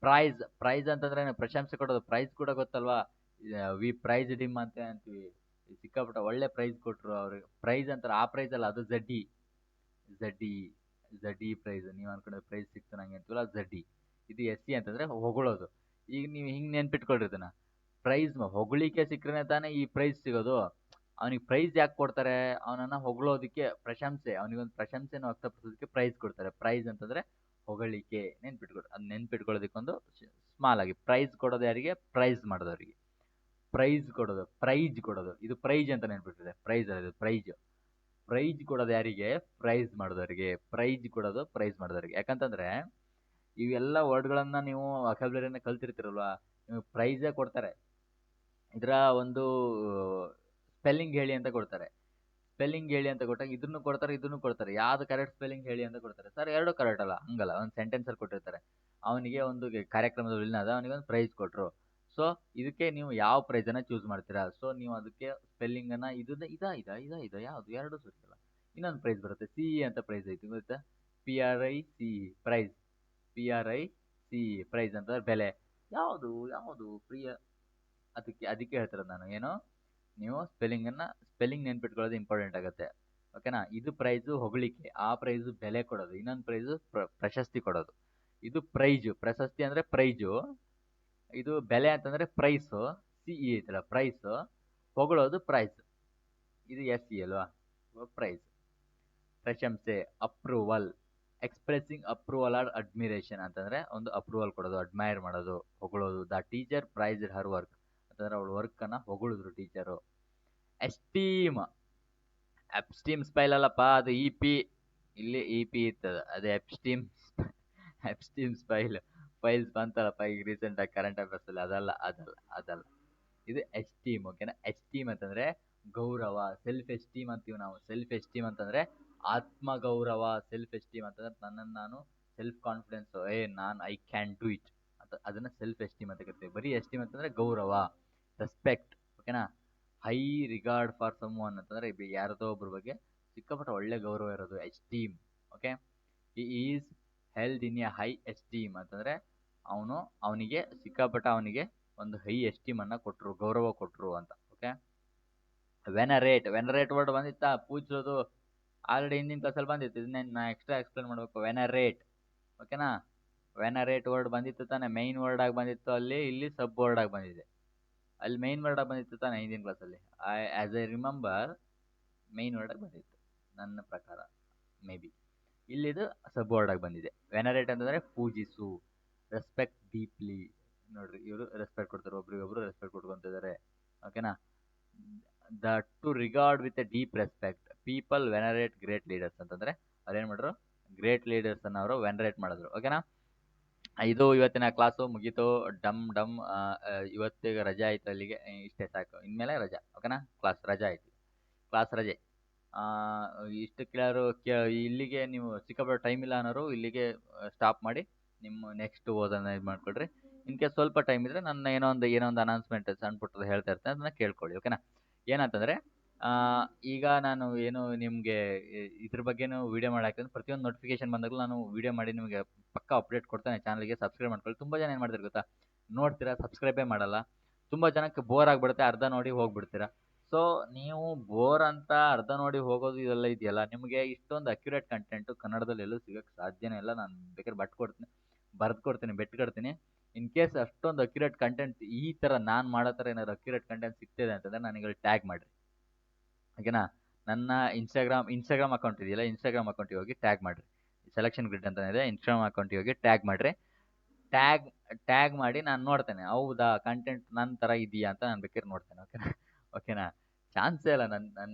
ಪ್ರೈಸ್ ಅಂತಂದ್ರೆ ಪ್ರಶಂಸೆ ಕೊಡೋದು. ಪ್ರೈಸ್ ಕೂಡ ಗೊತ್ತಲ್ವಾ, ವಿ ಪ್ರೈಸ್ ಡಿಮ್ ಅಂತ ಅಂತೀವಿ. ಸಿಕ್ಕಾಪಟ್ಟ ಒಳ್ಳೆ ಪ್ರೈಸ್ ಕೊಟ್ರು ಅವ್ರಿಗೆ. ಪ್ರೈಸ್ ಅಂತಾರೆ, ಆ ಪ್ರೈಸ್ ಅಲ್ಲ, ಅದು ಝಡ್ಡಿ ಪ್ರೈಸ್. ನೀವು ಅನ್ಕೊಂಡ್ರೆ ಪ್ರೈಸ್ ಸಿಕ್ತು ನಂಗೆ ಅಂತೀವಲ್ಲ, ಝಡ್ಡಿ. ಇದು SC ಅಂತಂದ್ರೆ ಹೊಗಳೋದು. ಈಗ ನೀವು ಹಿಂಗೆ ನೆನ್ಪಿಟ್ಕೊಳ್ರಿ ಇದನ್ನ, ಪ್ರೈಸ್ ಹೊಗಳಿಕೆ ಸಿಕ್ಕರೆ ತಾನೇ ಈ ಪ್ರೈಸ್ ಸಿಗೋದು. ಅವನಿಗೆ ಪ್ರೈಸ್ ಯಾಕೆ ಕೊಡ್ತಾರೆ, ಅವನನ್ನ ಹೊಗಳೋದಕ್ಕೆ, ಪ್ರಶಂಸೆ, ಅವನಿಗೊಂದು ಪ್ರಶಂಸೆನ ವ್ಯಕ್ತಪಡಿಸೋದಕ್ಕೆ ಪ್ರೈಸ್ ಕೊಡ್ತಾರೆ. ಪ್ರೈಸ್ ಅಂತಂದ್ರೆ ಹೊಗಳಿಕೆ, ನೆನ್ಪಿಟ್ಕೊಡ್ರಿ. ಅದು ನೆನ್ಪಿಟ್ಕೊಳ್ಳೋದಕ್ಕೊಂದು ಸ್ಮಾಲ್ ಆಗಿ, ಪ್ರೈಸ್ ಕೊಡೋದು ಯಾರಿಗೆ, ಪ್ರೈಸ್ ಮಾಡಿದವರಿಗೆ. ಪ್ರೈಜ್ ಕೊಡೋದು, ಇದು ಪ್ರೈಜ್ ಅಂತ ನೆನ್ಪಿಟ್ಟಿದೆ. ಪ್ರೈಸ್ ಅದು ಪ್ರೈಜ್ ಕೊಡೋದು ಯಾರಿಗೆ, ಪ್ರೈಸ್ ಮಾಡಿದವರಿಗೆ. ಪ್ರೈಜ್ ಕೊಡೋದು ಪ್ರೈಸ್ ಮಾಡಿದವರಿಗೆ. ಯಾಕಂತಂದ್ರೆ ಇವೆಲ್ಲ ವರ್ಡ್ಗಳನ್ನ ನೀವು ವೊಕ್ಯಾಬ್ಯುಲರಿನ ಕಲ್ತಿರ್ತೀರಲ್ವಾ, ನಿಮಗೆ ಪ್ರೈಸೇ ಕೊಡ್ತಾರೆ. ಇದರ ಒಂದು ಸ್ಪೆಲ್ಲಿಂಗ್ ಹೇಳಿ ಅಂತ ಕೊಡ್ತಾರೆ. ಸ್ಪೆಲ್ಲಿಂಗ್ ಹೇಳಿ ಅಂತ ಕೊಟ್ಟಾಗ ಇದನ್ನು ಕೊಡ್ತಾರೆ. ಯಾವ್ದು ಕರೆಕ್ಟ್ ಸ್ಪೆಲ್ಲಿಂಗ್ ಹೇಳಿ ಅಂತ ಕೊಡ್ತಾರೆ. ಸರ್ ಎರಡು ಕರೆಕ್ಟ್ ಅಲ್ಲ, ಹಂಗಲ್ಲ. ಒಂದು ಸೆಂಟೆನ್ಸ್ ಅಲ್ಲಿ ಕೊಟ್ಟಿರ್ತಾರೆ, ಅವನಿಗೆ ಒಂದು ಕಾರ್ಯಕ್ರಮದ ವಿನ್ ಆದ, ಅವನಿಗೆ ಒಂದು ಪ್ರೈಸ್ ಕೊಟ್ರು. ಸೊ ಇದಕ್ಕೆ ನೀವು ಯಾವ ಪ್ರೈಸ್ ಅನ್ನ ಚೂಸ್ ಮಾಡ್ತೀರಾ. ಸೊ ನೀವು ಅದಕ್ಕೆ ಸ್ಪೆಲ್ಲಿಂಗ್ ಅನ್ನ ಇದು ಯಾವ್ದು ಎರಡು ಸರಿಯಲ್ಲ. ಇನ್ನೊಂದು ಪ್ರೈಸ್ ಬರುತ್ತೆ, CE ಅಂತ ಪ್ರೈಸ್ ಐತಿ ಗೊತ್ತಾ, PRICE price. PRICE C price ಅಂತಂದ್ರೆ ಬೆಲೆ. ಯಾವುದು ಯಾವುದು ಪ್ರಿಯ, ಅದಕ್ಕೆ ಹೇಳ್ತಿರೋದು ನಾನು. ಏನು, ನೀವು ಸ್ಪೆಲ್ಲಿಂಗ್ ನೆನ್ಪಿಟ್ಕೊಳ್ಳೋದು ಇಂಪಾರ್ಟೆಂಟ್ ಆಗುತ್ತೆ. ಓಕೆನಾ. ಇದು ಪ್ರೈಸು ಹೊಗಳಿಕೆ, ಆ ಪ್ರೈಸು ಬೆಲೆ ಕೊಡೋದು, ಇನ್ನೊಂದು ಪ್ರೈಸು ಪ್ರಶಸ್ತಿ ಕೊಡೋದು. ಇದು ಪ್ರೈಜು, ಪ್ರಶಸ್ತಿ ಅಂದ್ರೆ ಪ್ರೈಜು. ಇದು ಬೆಲೆ ಅಂತಂದ್ರೆ ಪ್ರೈಸು. ಸಿಇ ಐತಲ್ಲ ಪ್ರೈಸು, ಹೊಗಳೋದು ಪ್ರೈಸ್. ಇದು ಎಸ್ ಸಿ ಅಲ್ವಾ, ಪ್ರೈಸ್. ಪ್ರಶಂಸೆ, approval. Expressing approval or admiration ಅಂತಂದ್ರೆ ಒಂದು ಅಪ್ರೂವಲ್ ಕೊಡೋದು, ಅಡ್ಮೈರ್ ಮಾಡೋದು, ಹೊಗಳೋದು. The teacher praise her work ಅಂತಂದ್ರೆ ಅವಳ ವರ್ಕ್ ಅನ್ನ ಹೊಗಳಿದ್ರು ಟೀಚರು. ಎಸ್ಟೀಮ್, ಅಪ್ಸ್ಟೀಮ್ ಸ್ಪೈಲ್ ಅಲ್ಲಪ್ಪ, ಅದು ಇ ಪಿ, ಇಲ್ಲಿ ಇ ಪಿ ಇರ್ತದ, ಅದು ಎಪ್ಸ್ಟೀಮ್. ಎಪ್ಸ್ಟೀಮ್ ಫೈಲ್ಸ್ ಬಂತಲ್ಲಪ್ಪ ಈಗ ರೀಸೆಂಟ್ ಆಗಿ ಕರೆಂಟ್ ಅಫೇರ್ಸ್ ಅಲ್ಲಿ, ಅದಲ್ಲ. ಇದು ಎಸ್ಟೀಮ್. ಓಕೆನಾ. ಎಸ್ಟೀಮ್ ಅಂತಂದ್ರೆ ಗೌರವ, ಸೆಲ್ಫ್ ಎಸ್ಟೀಮ್ ಅಂತೀವಿ ನಾವು. ಸೆಲ್ಫ್ ಎಸ್ಟೀಮ್ ಅಂತಂದ್ರೆ ಆತ್ಮಗೌರವ. ಸೆಲ್ಫ್ ಎಸ್ಟೀಮ್ ಅಂತಂದ್ರೆ ನನ್ನನ್ನು ನಾನು, self confidence, I can do it ಅಂತ, ಅದನ್ನ ಸೆಲ್ಫ್ ಎಸ್ಟೀಮ್ ಅಂತ ಕರಿತೀವಿ. ಬರೀ ಎಸ್ಟೀಮ್ ಅಂತಂದ್ರೆ ಗೌರವ, ರೆಸ್ಪೆಕ್ಟ್. ಓಕೆನಾ. High regard for someone ಅಂತಂದ್ರೆ ಯಾರದೋ ಒಬ್ಬರ ಬಗ್ಗೆ ಸಿಕ್ಕಾಪಟ್ಟ ಒಳ್ಳೆ ಗೌರವ ಇರೋದು, esteem. Okay. He is held in a high esteem ಅಂತಂದ್ರೆ ಅವನಿಗೆ ಸಿಕ್ಕಾಪಟ್ಟ, ಅವನಿಗೆ ಒಂದು ಹೈ ಎಸ್ಟೀಮ್ ಅನ್ನ ಕೊಟ್ರು, ಗೌರವ ಕೊಟ್ರು ಅಂತ. ಓಕೆ. ವೆನರೇಟ್ ವರ್ಡ್ ಬಂದಿತ್ತಾ ಪೂಜಿಸೋದು, ಆಲ್ರೆಡಿ ಹಿಂದಿನ ಕ್ಲಾಸಲ್ಲಿ ಬಂದಿತ್ತು. ಇದನ್ನ ನಾ ಎಕ್ಸ್ಟ್ರಾ ಎಕ್ಸ್ಪ್ಲೇನ್ ಮಾಡಬೇಕು. ವೆನರೇಟ್. ಓಕೆನಾ. ವೆನರೇಟ್ ವರ್ಡ್ ಬಂದಿತ್ತು ತಾನೆ, ಮೈನ್ ವರ್ಡ್ ಆಗಿ ಬಂದಿತ್ತು ಅಲ್ಲಿ, ಇಲ್ಲಿ ಸಬ್ ವರ್ಡ್ ಆಗಿ ಬಂದಿದೆ. ಅಲ್ಲಿ ಮೈನ್ ವರ್ಡ್ ಆಗಿ ಬಂದಿತ್ತು ತಾನೆ ಹಿಂದಿನ ಕ್ಲಾಸಲ್ಲಿ. As I remember main word ಆಗಿ ಬಂದಿತ್ತು ನನ್ನ ಪ್ರಕಾರ, ಮೇ ಬಿ. ಇಲ್ಲಿದು ಸಬ್ ವರ್ಡ್ ಆಗಿ ಬಂದಿದೆ. ವೆನರೇಟ್ ಅಂತಂದ್ರೆ ಪೂಜಿಸು, ರೆಸ್ಪೆಕ್ಟ್ ಡೀಪ್ಲಿ. ನೋಡ್ರಿ, ಇವರು ರೆಸ್ಪೆಕ್ಟ್ ಕೊಡ್ತಾರೆ, ಒಬ್ರಿಗೊಬ್ರು ರೆಸ್ಪೆಕ್ಟ್ ಕೊಟ್ಕೊಂತಿದ್ದಾರೆ. ಓಕೆನಾ. The to regard with a deep respect people venerate great leaders ಅಂತಂದ್ರೆ ಅವ್ರು ಏನ್ ಮಾಡ್ರು, ಗ್ರೇಟ್ ಲೀಡರ್ಸ್ ಅನ್ನ ಅವರು ವೆನರೇಟ್ ಮಾಡಿದ್ರು. ಓಕೆನಾ. ಇದು ಇವತ್ತಿನ ಕ್ಲಾಸು ಮುಗೀತು. ಡಮ್ ಇವತ್ತಿಗೆ ರಜೆ ಆಯ್ತು, ಅಲ್ಲಿಗೆ ಇಷ್ಟೇ ಸಾಕು. ಇನ್ಮೇಲೆ ರಜಾ. ಓಕೆನಾ. ರಜಾ ಆಯ್ತು, ಕ್ಲಾಸ್ ರಜೆ. ಇಷ್ಟು ಕೇಳೋರು ಇಲ್ಲಿಗೆ ನೀವು ಸಿಕ್ಕಾಪಟ್ಟೆ ಟೈಮ್ ಇಲ್ಲ ಅನ್ನೋರು ಇಲ್ಲಿಗೆ ಸ್ಟಾಪ್ ಮಾಡಿ ನಿಮ್ಮ ನೆಕ್ಸ್ಟ್ ಓದೋದನ್ನ ಇದು ಮಾಡ್ಕೊಳ್ರಿ. ಇನ್ ಕೇಸ್ ಸ್ವಲ್ಪ ಟೈಮ್ ಇದ್ರೆ ನನ್ನ ಏನೋ ಒಂದು ಅನೌನ್ಸ್ಮೆಂಟ್ ಸಣ್ಣ ಪುಟ್ಟದ ಹೇಳ್ತಾ ಇರ್ತೇನೆ, ಅದನ್ನ ಕೇಳ್ಕೊಳ್ಳಿ. ಓಕೆನಾ. ಏನಂತಂದ್ರೆ ಈಗ ನಾನು ಏನು ನಿಮಗೆ ಇದ್ರ ಬಗ್ಗೆನೂ ವಿಡಿಯೋ ಮಾಡಾಕ್ತೇನೆ. ಪ್ರತಿಯೊಂದು ನೋಟಿಫಿಕೇಶನ್ ಬಂದಾಗಲೂ ನಾನು ವಿಡಿಯೋ ಮಾಡಿ ನಿಮಗೆ ಪಕ್ಕ ಅಪ್ಡೇಟ್ ಕೊಡ್ತೇನೆ. ಚಾನಲ್ಗೆ ಸಬ್ಸ್ಕ್ರೈಬ್ ಮಾಡ್ಕೊಳ್ಳಿ. ತುಂಬ ಜನ ಏನು ಮಾಡ್ತಾರೆ ಗೊತ್ತಾ, ನೋಡ್ತೀರಾ, ಸಬ್ಸ್ಕ್ರೈಬೇ ಮಾಡಲ್ಲ. ತುಂಬ ಜನಕ್ಕೆ ಬೋರ್ ಆಗಿಬಿಡುತ್ತೆ, ಅರ್ಧ ನೋಡಿ ಹೋಗ್ಬಿಡ್ತೀರಾ. ಸೊ ನೀವು ಬೋರ್ ಅಂತ ಅರ್ಧ ನೋಡಿ ಹೋಗೋದು ಇದೆಲ್ಲ ಇದೆಯಲ್ಲ, ನಿಮಗೆ ಇಷ್ಟೊಂದು ಅಕ್ಯುರೇಟ್ ಕಂಟೆಂಟು ಕನ್ನಡದಲ್ಲಿ ಎಲ್ಲೂ ಸಿಗೋಕ್ಕೆ ಸಾಧ್ಯನೇ ಇಲ್ಲ. ನಾನು ಬೇಕಾದ್ರೆ ಬರೆದು ಕೊಡ್ತೀನಿ, ಬೆಟ್ಟು ಕಟ್ತೀನಿ. ಇನ್ ಕೇಸ್ ಅಷ್ಟೊಂದು ಅಕ್ಯುರೇಟ್ ಕಂಟೆಂಟ್ ಈ ಥರ ನಾನು ಮಾಡೋ ಥರ ಏನಾದ್ರು ಅಕ್ಯುರೇಟ್ ಕಂಟೆಂಟ್ ಸಿಗ್ತಿದೆ ಅಂತಂದರೆ ನನಗೆ ಟ್ಯಾಗ್ ಮಾಡಿರಿ. ಓಕೆನಾ. ನನ್ನ ಇನ್ಸ್ಟಾಗ್ರಾಮ್ ಅಕೌಂಟ್ ಇದೆಯಲ್ಲ, ಇನ್ಸ್ಟಾಗ್ರಾಮ್ ಅಕೌಂಟಿಗೆ ಹೋಗಿ ಟ್ಯಾಗ್ ಮಾಡಿರಿ. ಸೆಲೆಕ್ಷನ್ ಗ್ರಿಡ್ ಅಂತ ಇದೆ, ಇನ್ಸ್ಟಾಗ್ರಾಮ್ ಅಕೌಂಟಿಗೆ ಹೋಗಿ ಟ್ಯಾಗ್ ಮಾಡಿರಿ. ಟ್ಯಾಗ್ ಮಾಡಿ ನಾನು ನೋಡ್ತೇನೆ, ಹೌದಾ ಕಂಟೆಂಟ್ ನನ್ನ ಥರ ಇದೆಯಾ ಅಂತ ನಾನು ಬೇಕಾದ್ರೆ ನೋಡ್ತೇನೆ. ಓಕೆನಾ. ಓಕೆನಾ. ಚಾನ್ಸೇ ಇಲ್ಲ,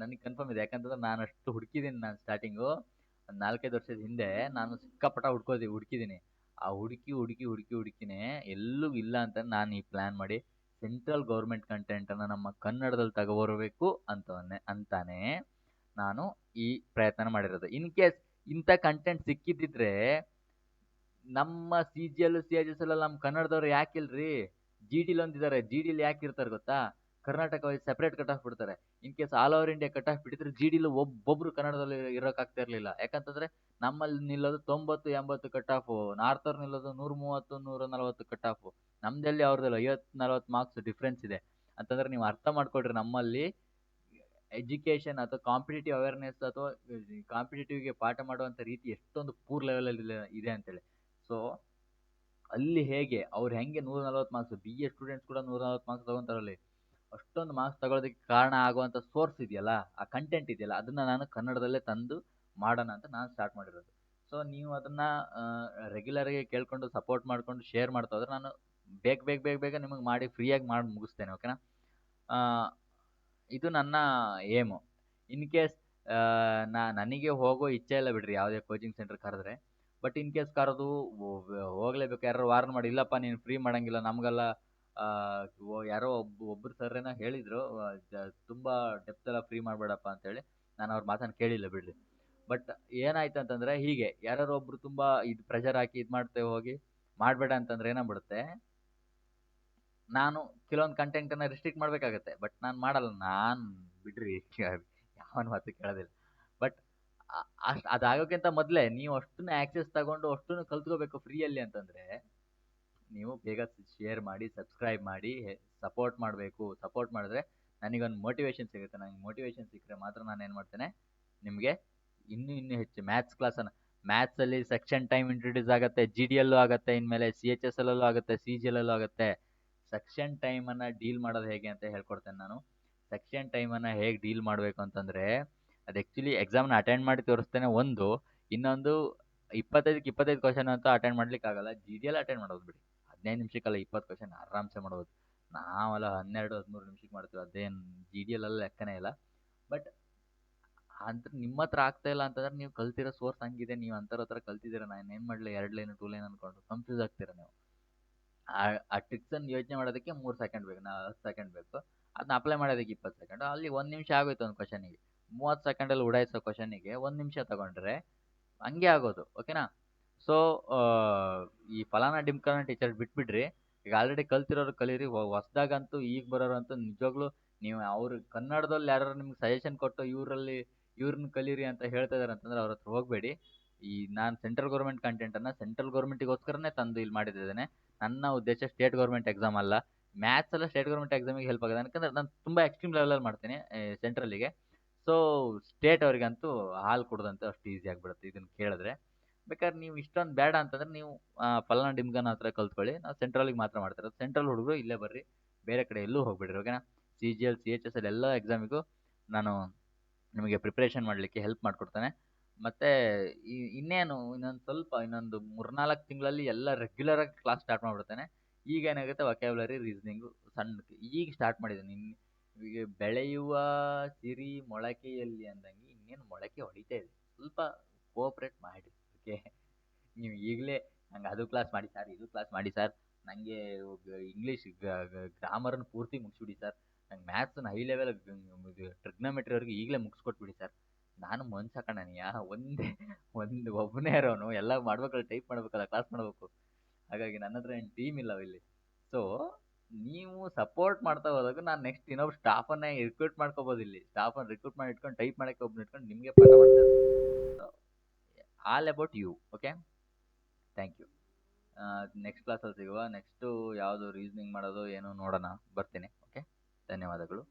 ನನಗೆ ಕನ್ಫರ್ಮ್ ಇದೆ. ಯಾಕಂತಂದ್ರೆ ನಾನು ಅಷ್ಟು ಹುಡುಕಿದ್ದೀನಿ. ನಾನು ಸ್ಟಾರ್ಟಿಂಗು ಒಂದು 4-5 ವರ್ಷದ ಹಿಂದೆ ನಾನು ಸಿಕ್ಕಾಪಟ್ಟ ಹುಡುಕಿದ್ದೀನಿ. ಆ ಹುಡುಕಿನೇ ಎಲ್ಲೂ ಇಲ್ಲ ಅಂತ ನಾನು ಈ ಪ್ಲ್ಯಾನ್ ಮಾಡಿ ಸೆಂಟ್ರಲ್ ಗೌರ್ಮೆಂಟ್ ಕಂಟೆಂಟನ್ನು ನಮ್ಮ ಕನ್ನಡದಲ್ಲಿ ತಗೊಬರಬೇಕು ಅಂತಾನೆ ನಾನು ಈ ಪ್ರಯತ್ನ ಮಾಡಿರೋದು. ಇನ್ ಕೇಸ್ ಇಂಥ ಕಂಟೆಂಟ್ ಸಿಕ್ಕಿದ್ದಿದ್ರೆ ನಮ್ಮ C G L C H S ಎಲ್ಲ ನಮ್ಮ ಕನ್ನಡದವ್ರು ಯಾಕಿಲ್ರಿ? ಜಿ ಡಿಲಿ ಒಂದಿದ್ದಾರೆ, ಜಿ ಡಿಲಿ ಯಾಕೆ ಇರ್ತಾರೆ ಗೊತ್ತಾ? Karnataka wise separate cut off ಬಿಡ್ತಾರೆ. In case all over India cut off ಬಿಟ್ಟಿದ್ರೆ ಜಿ ಡಿಲಿ ಒಬ್ಬೊಬ್ರು ಕನ್ನಡದಲ್ಲಿ ಇರೋಕ್ಕಾಗ್ತಾ ಇರಲಿಲ್ಲ. ಯಾಕಂತಂದ್ರೆ ನಮ್ಮಲ್ಲಿ ನಿಲ್ಲೋದು 90-80 ಕಟ್ ಆಫು, ನಾರ್ತವ್ರು ನಿಲ್ಲೋದು 130-140 ಕಟ್ ಆಫು. ನಮ್ದಲ್ಲಿ ಅವ್ರದ್ದೆಲ್ಲ 50-40 ಮಾರ್ಕ್ಸ್ ಡಿಫ್ರೆನ್ಸ್ ಇದೆ. ಅಂತಂದ್ರೆ ನೀವು ಅರ್ಥ ಮಾಡ್ಕೊಳ್ರಿ, ನಮ್ಮಲ್ಲಿ ಎಜುಕೇಶನ್ ಅಥವಾ ಕಾಂಪಿಟೇಟಿವ್ ಅವೇರ್ನೆಸ್ ಅಥವಾ ಕಾಂಪಿಟೇಟಿವ್ಗೆ ಪಾಠ ಮಾಡುವಂಥ ರೀತಿ ಎಷ್ಟೊಂದು ಪೂರ್ ಲೆವೆಲಲ್ಲಿ ಇದೆ ಅಂತೇಳಿ. ಸೊ ಅಲ್ಲಿ ಹೇಗೆ ಅವ್ರು ಹೆಂಗೆ 140 ಮಾರ್ಕ್ಸ್, ಬಿ ಎ ಸ್ಟೂಡೆಂಟ್ಸ್ ಕೂಡ 140 ಮಾರ್ಕ್ಸ್ ತಗೊಂತಾರಲ್ಲಿ. ಅಷ್ಟೊಂದು ಮಾರ್ಕ್ಸ್ ತಗೊಳ್ಳೋದಕ್ಕೆ ಕಾರಣ ಆಗುವಂಥ ಸೋರ್ಸ್ ಇದೆಯಲ್ಲ, ಆ ಕಂಟೆಂಟ್ ಇದೆಯಲ್ಲ, ಅದನ್ನು ನಾನು ಕನ್ನಡದಲ್ಲೇ ತಂದು ಮಾಡೋಣ ಅಂತ ನಾನು ಸ್ಟಾರ್ಟ್ ಮಾಡಿರೋದು. ಸೊ ನೀವು ಅದನ್ನು ರೆಗ್ಯುಲರಾಗಿ ಕೇಳ್ಕೊಂಡು ಸಪೋರ್ಟ್ ಮಾಡಿಕೊಂಡು ಶೇರ್ ಮಾಡ್ತಾ ಹೋದ್ರೆ ನಾನು ಬೇಗ ನಿಮಗೆ ಮಾಡಿ ಫ್ರೀಯಾಗಿ ಮಾಡಿ ಮುಗಿಸ್ತೇನೆ. ಓಕೆನಾ. ಇದು ನನ್ನ ಏಮು. ಇನ್ ಕೇಸ್ ನನಗೆ ಹೋಗೋ ಇಚ್ಛೆ ಇಲ್ಲ ಬಿಡ್ರಿ ಯಾವುದೇ ಕೋಚಿಂಗ್ ಸೆಂಟರ್ ಕರೆದ್ರೆ. ಬಟ್ ಇನ್ ಕೇಸ್ ಕರೆದು ಹೋಗ್ಲೇಬೇಕು, ಯಾರು ವಾರ್ನ್ ಮಾಡಿ ಇಲ್ಲಪ್ಪ ನೀನು ಫ್ರೀ ಮಾಡಂಗಿಲ್ಲ ನಮಗೆಲ್ಲ. ಯಾರೋ ಒಬ್ಬರು ಸರ್ ಏನೋ ಹೇಳಿದರು, ತುಂಬ ಡೆಪ್ತ್ ಎಲ್ಲ ಫ್ರೀ ಮಾಡಬೇಡಪ್ಪ ಅಂತೇಳಿ. ನಾನು ಅವ್ರ ಮಾತನ್ನು ಕೇಳಿಲ್ಲ ಬಿಡ್ರಿ. ಬಟ್ ಏನಾಯ್ತು ಅಂತಂದರೆ, ಹೀಗೆ ಯಾರು ಒಬ್ಬರು ತುಂಬ ಇದು ಪ್ರೆಷರ್ ಹಾಕಿ ಇದು ಮಾಡ್ತೇವೆ ಹೋಗಿ ಮಾಡಬೇಡ ಅಂತಂದ್ರೆ ಏನಾಗ್ಬಿಡುತ್ತೆ, ನಾನು ಕೆಲವೊಂದು ಕಂಟೆಂಟನ್ನು ರಿಸ್ಟ್ರಿಕ್ಟ್ ಮಾಡಬೇಕಾಗತ್ತೆ. ಬಟ್ ನಾನು ಮಾಡಲ್ಲ, ನಾನು ಬಿಡ್ರಿ ಯಾವನ ಮಾತು ಕೇಳೋದಿಲ್ಲ. ಬಟ್ ಅದಾಗೋಕ್ಕಿಂತ ಮೊದಲೇ ನೀವು ಅಷ್ಟನ್ನು ಆ್ಯಕ್ಸೆಸ್ ತಗೊಂಡು ಅಷ್ಟನ್ನು ಕಲ್ತ್ಕೋಬೇಕು ಫ್ರೀಯಲ್ಲಿ ಅಂತಂದರೆ ನೀವು ಬೇಗ ಶೇರ್ ಮಾಡಿ, ಸಬ್ಸ್ಕ್ರೈಬ್ ಮಾಡಿ, ಸಪೋರ್ಟ್ ಮಾಡಬೇಕು. ಸಪೋರ್ಟ್ ಮಾಡಿದ್ರೆ ನನಗೊಂದು ಮೋಟಿವೇಶನ್ ಸಿಗುತ್ತೆ. ನನಗೆ ಮೋಟಿವೇಶನ್ ಸಿಕ್ಕರೆ ಮಾತ್ರ ನಾನು ಏನು ಮಾಡ್ತೇನೆ, ನಿಮಗೆ ಇನ್ನೂ ಹೆಚ್ಚು ಮ್ಯಾಥ್ಸಲ್ಲಿ ಸೆಕ್ಷನ್ ಟೈಮ್ ಇಂಟ್ರೊಡ್ಯೂಸ್ ಆಗುತ್ತೆ, ಜಿ ಡಿ ಯಲ್ಲೂ ಆಗುತ್ತೆ, ಇನ್ಮೇಲೆ ಸಿ ಎಚ್ ಎಸ್ ಎಲ್ಲಲ್ಲೂ ಆಗುತ್ತೆ, ಸಿ ಜಿ ಎಲ್ಲಲ್ಲೂ ಆಗುತ್ತೆ. ಸೆಕ್ಷನ್ ಟೈಮನ್ನು ಡೀಲ್ ಮಾಡೋದು ಹೇಗೆ ಅಂತ ಹೇಳ್ಕೊಡ್ತೇನೆ ನಾನು. ಸೆಕ್ಷನ್ ಟೈಮನ್ನು ಹೇಗೆ ಡೀಲ್ ಮಾಡಬೇಕು ಅಂತಂದರೆ, ಅದು ಆ್ಯಕ್ಚುಲಿ ಎಕ್ಸಾಮ್ನ ಅಟೆಂಡ್ ಮಾಡಿ ತೋರಿಸ್ತೇನೆ ಒಂದು. ಇನ್ನೊಂದು 25ಕ್ಕೆ 25 ಕ್ವಶನ್ ಅಂತೂ ಅಟೆಂಡ್ ಮಾಡ್ಲಿಕ್ಕಾಗಲ್ಲ. ಜಿ ಡಿ ಎಲ್ ಅಟೆಂಡ್ ಮಾಡೋದು ಬಿಡಿ, 15 ನಿಮಿಷಕ್ಕಲ್ಲ 20 ಕ್ವಶನ್ ಆರಾಮ್ಸೆ ಮಾಡ್ಬೋದು. ನಾವೆಲ್ಲ 12-13 ನಿಮಿಷಕ್ಕೆ ಮಾಡ್ತೀವಿ, ಅದೇನು ಜಿ ಡಿ ಎಲ್ ಲೆಕ್ಕನೇ ಇಲ್ಲ. ಬಟ್ ಅಂತ ನಿಮ್ಮ ಹತ್ರ ಆಗ್ತಾ ಇಲ್ಲ ಅಂತಂದ್ರೆ ನೀವು ಕಲ್ತಿರೋ ಸೋರ್ಸ್ ಹಂಗಿದೆ, ನೀವು ಅಂಥವ್ರ ಹತ್ರ ಕಲ್ತಿದ್ದೀರ. ನಾನು ಏನು ಮಾಡಲಿ, 2 ಲೈನ್ 2 ಲೈನ್ ಅಂದ್ಕೊಂಡು ಕನ್ಫ್ಯೂಸ್ ಆಗ್ತೀರ ನೀವು. ಆ ಟ್ರಿಕ್ಸನ್ನು ಯೋಚನೆ ಮಾಡೋದಕ್ಕೆ 3 ಸೆಕೆಂಡ್ ಬೇಕು, 10 ಸೆಕೆಂಡ್ ಬೇಕು. ಅದನ್ನ ಅಪ್ಲೈ ಮಾಡೋದಕ್ಕೆ 20 ಸೆಕೆಂಡ್. ಅಲ್ಲಿ 1 ನಿಮಿಷ ಆಗೋಯ್ತು ಒಂದು ಕ್ವಶನಿಗೆ. 30 ಸೆಕೆಂಡಲ್ಲಿ ಉಡಾಯಿಸೋ ಕ್ವಶನಿಗೆ 1 ನಿಮಿಷ ತಗೊಂಡ್ರೆ ಹಂಗೆ ಆಗೋದು. ಓಕೆನಾ? ಸೊ ಈ ಫಲಾನ ಡಿಮ್ಕಾನ ಟೀಚರ್ ಬಿಟ್ಬಿಡ್ರಿ. ಈಗ ಆಲ್ರೆಡಿ ಕಲ್ತಿರೋರು ಕಲೀರಿ. ಹೊಸ್ದಾಗಂತೂ ಈಗ ಬರೋರಂತೂ ನಿಜವಾಗ್ಲೂ ನೀವು ಅವ್ರು ಕನ್ನಡದಲ್ಲಿ ಯಾರು ನಿಮ್ಗೆ ಸಜೆಷನ್ ಕೊಟ್ಟು ಇವ್ರನ್ನ ಕಲೀರಿ ಅಂತ ಹೇಳ್ತಾ ಇದಾರೆ ಅಂತಂದ್ರೆ ಅವ್ರ ಹತ್ರ ಹೋಗಬೇಡಿ. ನಾನು ಸೆಂಟ್ರಲ್ ಗೌರ್ಮೆಂಟ್ ಕಂಟೆಂಟನ್ನು ಸೆಂಟ್ರಲ್ ಗೌರ್ಮೆಂಟಿಗೋಸ್ಕರನೇ ತಂದು ಇಲ್ಲಿ ಮಾಡಿದ್ದೇನೆ. ನನ್ನ ಉದ್ದೇಶ ಸ್ಟೇಟ್ ಗೌರ್ಮೆಂಟ್ ಎಕ್ಸಾಮ್ ಅಲ್ಲ. ಮ್ಯಾಥ್ಸ್ ಎಲ್ಲ ಸ್ಟೇಟ್ ಗೌರ್ಮೆಂಟ್ ಎಕ್ಸಾಮಿಗೆ ಹೆಲ್ಪ್ ಆಗುತ್ತೆ, ಯಾಕಂದ್ರೆ ನಾನು ತುಂಬ ಎಕ್ಸ್ಟ್ರೀಮ್ ಲೆವೆಲಲ್ಲಿ ಮಾಡ್ತೀನಿ ಸೆಂಟ್ರಲ್ಲಿಗೆ. ಸೊ ಸ್ಟೇಟ್ ಅವರಿಗಂತೂ ಹಾಲು ಕುಡ್ದಂತೆ ಅಷ್ಟು ಈಸಿ ಆಗಿಬಿಡುತ್ತೆ ಇದನ್ನು ಕೇಳಿದ್ರೆ. ಬೇಕಾದ್ರೆ ನೀವು ಇಷ್ಟೊಂದು ಬೇಡ ಅಂತಂದ್ರೆ ನೀವು ಫಲಾನ ಡಿಮ್ಗಾನ ಹತ್ರ ಕಲ್ತ್ಕೊಳ್ಳಿ. ನಾವು ಸೆಂಟ್ರಲಿಗೆ ಮಾತ್ರ ಮಾಡ್ತಿರೋದು. ಸೆಂಟ್ರಲ್ ಹುಡುಗರು ಇಲ್ಲೇ ಬರ್ರಿ, ಬೇರೆ ಕಡೆ ಎಲ್ಲೂ ಹೋಗ್ಬಿಡ್ರಿ. ಓಕೆನಾ? C G L, C H S L ಎಲ್ಲ ಎಕ್ಸಾಮಿಗೂ ನಾನು ನಿಮಗೆ ಪ್ರಿಪ್ರೇಷನ್ ಮಾಡಲಿಕ್ಕೆ ಹೆಲ್ಪ್ ಮಾಡಿಕೊಡ್ತೇನೆ. ಮತ್ತು ಇನ್ನೊಂದು 3-4 ತಿಂಗಳಲ್ಲಿ ಎಲ್ಲ ರೆಗ್ಯುಲರಾಗಿ ಕ್ಲಾಸ್ ಸ್ಟಾರ್ಟ್ ಮಾಡಿಬಿಡ್ತೇನೆ. ಈಗ ಏನಾಗುತ್ತೆ, ವೊಕ್ಯಾಬ್ಯುಲರಿ, ರೀಸನಿಂಗು ಸಣ್ಣಕ್ಕೆ ಈಗ ಸ್ಟಾರ್ಟ್ ಮಾಡಿದ್ದೀನಿ. ಈಗ ಬೆಳೆಯುವ ಸಿರಿ ಮೊಳಕೆಯಲ್ಲಿ ಅಂದಂಗೆ ಇನ್ನೇನು ಮೊಳಕೆ ಹೊಡಿತಾ ಇದೆ. ಸ್ವಲ್ಪ ಕೋಆಪ್ರೇಟ್ ಮಾಡಿ. ಓಕೆ? ನೀವು ಈಗಲೇ ನಂಗೆ ಅದು ಕ್ಲಾಸ್ ಮಾಡಿ ಸರ್, ಇದು ಕ್ಲಾಸ್ ಮಾಡಿ ಸರ್, ನನಗೆ ಇಂಗ್ಲೀಷ್ ಗ್ರಾಮರನ್ನು ಪೂರ್ತಿ ಮುಗಿಸ್ಬಿಡಿ ಸರ್, ನಂಗೆ ಮ್ಯಾಥ್ಸನ್ನು ಹೈ ಲೆವೆಲ್ ಟ್ರಿಗ್ನೋಮೆಟ್ರಿವರೆಗೂ ಈಗಲೇ ಮುಗಿಸ್ಕೊಟ್ಬಿಡಿ ಸರ್. ನಾನು ಮನ್ಸ ಕಣನೀಯ, ಒಬ್ಬನೇ ಇರೋನು, ಎಲ್ಲ ಮಾಡ್ಬೇಕಲ್ಲ, ಟೈಪ್ ಮಾಡ್ಬೇಕಲ್ಲ, ಕ್ಲಾಸ್ ಮಾಡಬೇಕು. ಹಾಗಾಗಿ ನನ್ನ ಹತ್ರ ಏನು ಟೀಮ್ ಇಲ್ಲ ಇಲ್ಲಿ. ಸೊ ನೀವು ಸಪೋರ್ಟ್ ಮಾಡ್ತಾ ಹೋದಾಗ ನಾನು ನೆಕ್ಸ್ಟ್ ಇನ್ನೊಬ್ಬ ಸ್ಟಾಫನ್ನೇ ರಿಕ್ರೂಟ್ ಮಾಡ್ಕೋಬೋದು. ಇಲ್ಲಿ ಸ್ಟಾಫನ್ನು ರಿಕ್ರೂಟ್ ಮಾಡಿ ಇಟ್ಕೊಂಡು ಟೈಪ್ ಮಾಡೋಕ್ಕೆ ಒಬ್ಬನ ಇಟ್ಕೊಂಡು ನಿಮಗೆ ಪಾಠ ಮಾಡ್ತಾರೆ. So all about you. Okay? Thank you. Next ಕ್ಲಾಸಲ್ಲಿ ಸಿಗುವ. ನೆಕ್ಸ್ಟು ಯಾವುದು ರೀಸನಿಂಗ್ ಮಾಡೋದು ಏನು ನೋಡೋಣ, ಬರ್ತೀನಿ. ಓಕೆ? ಧನ್ಯವಾದಗಳು.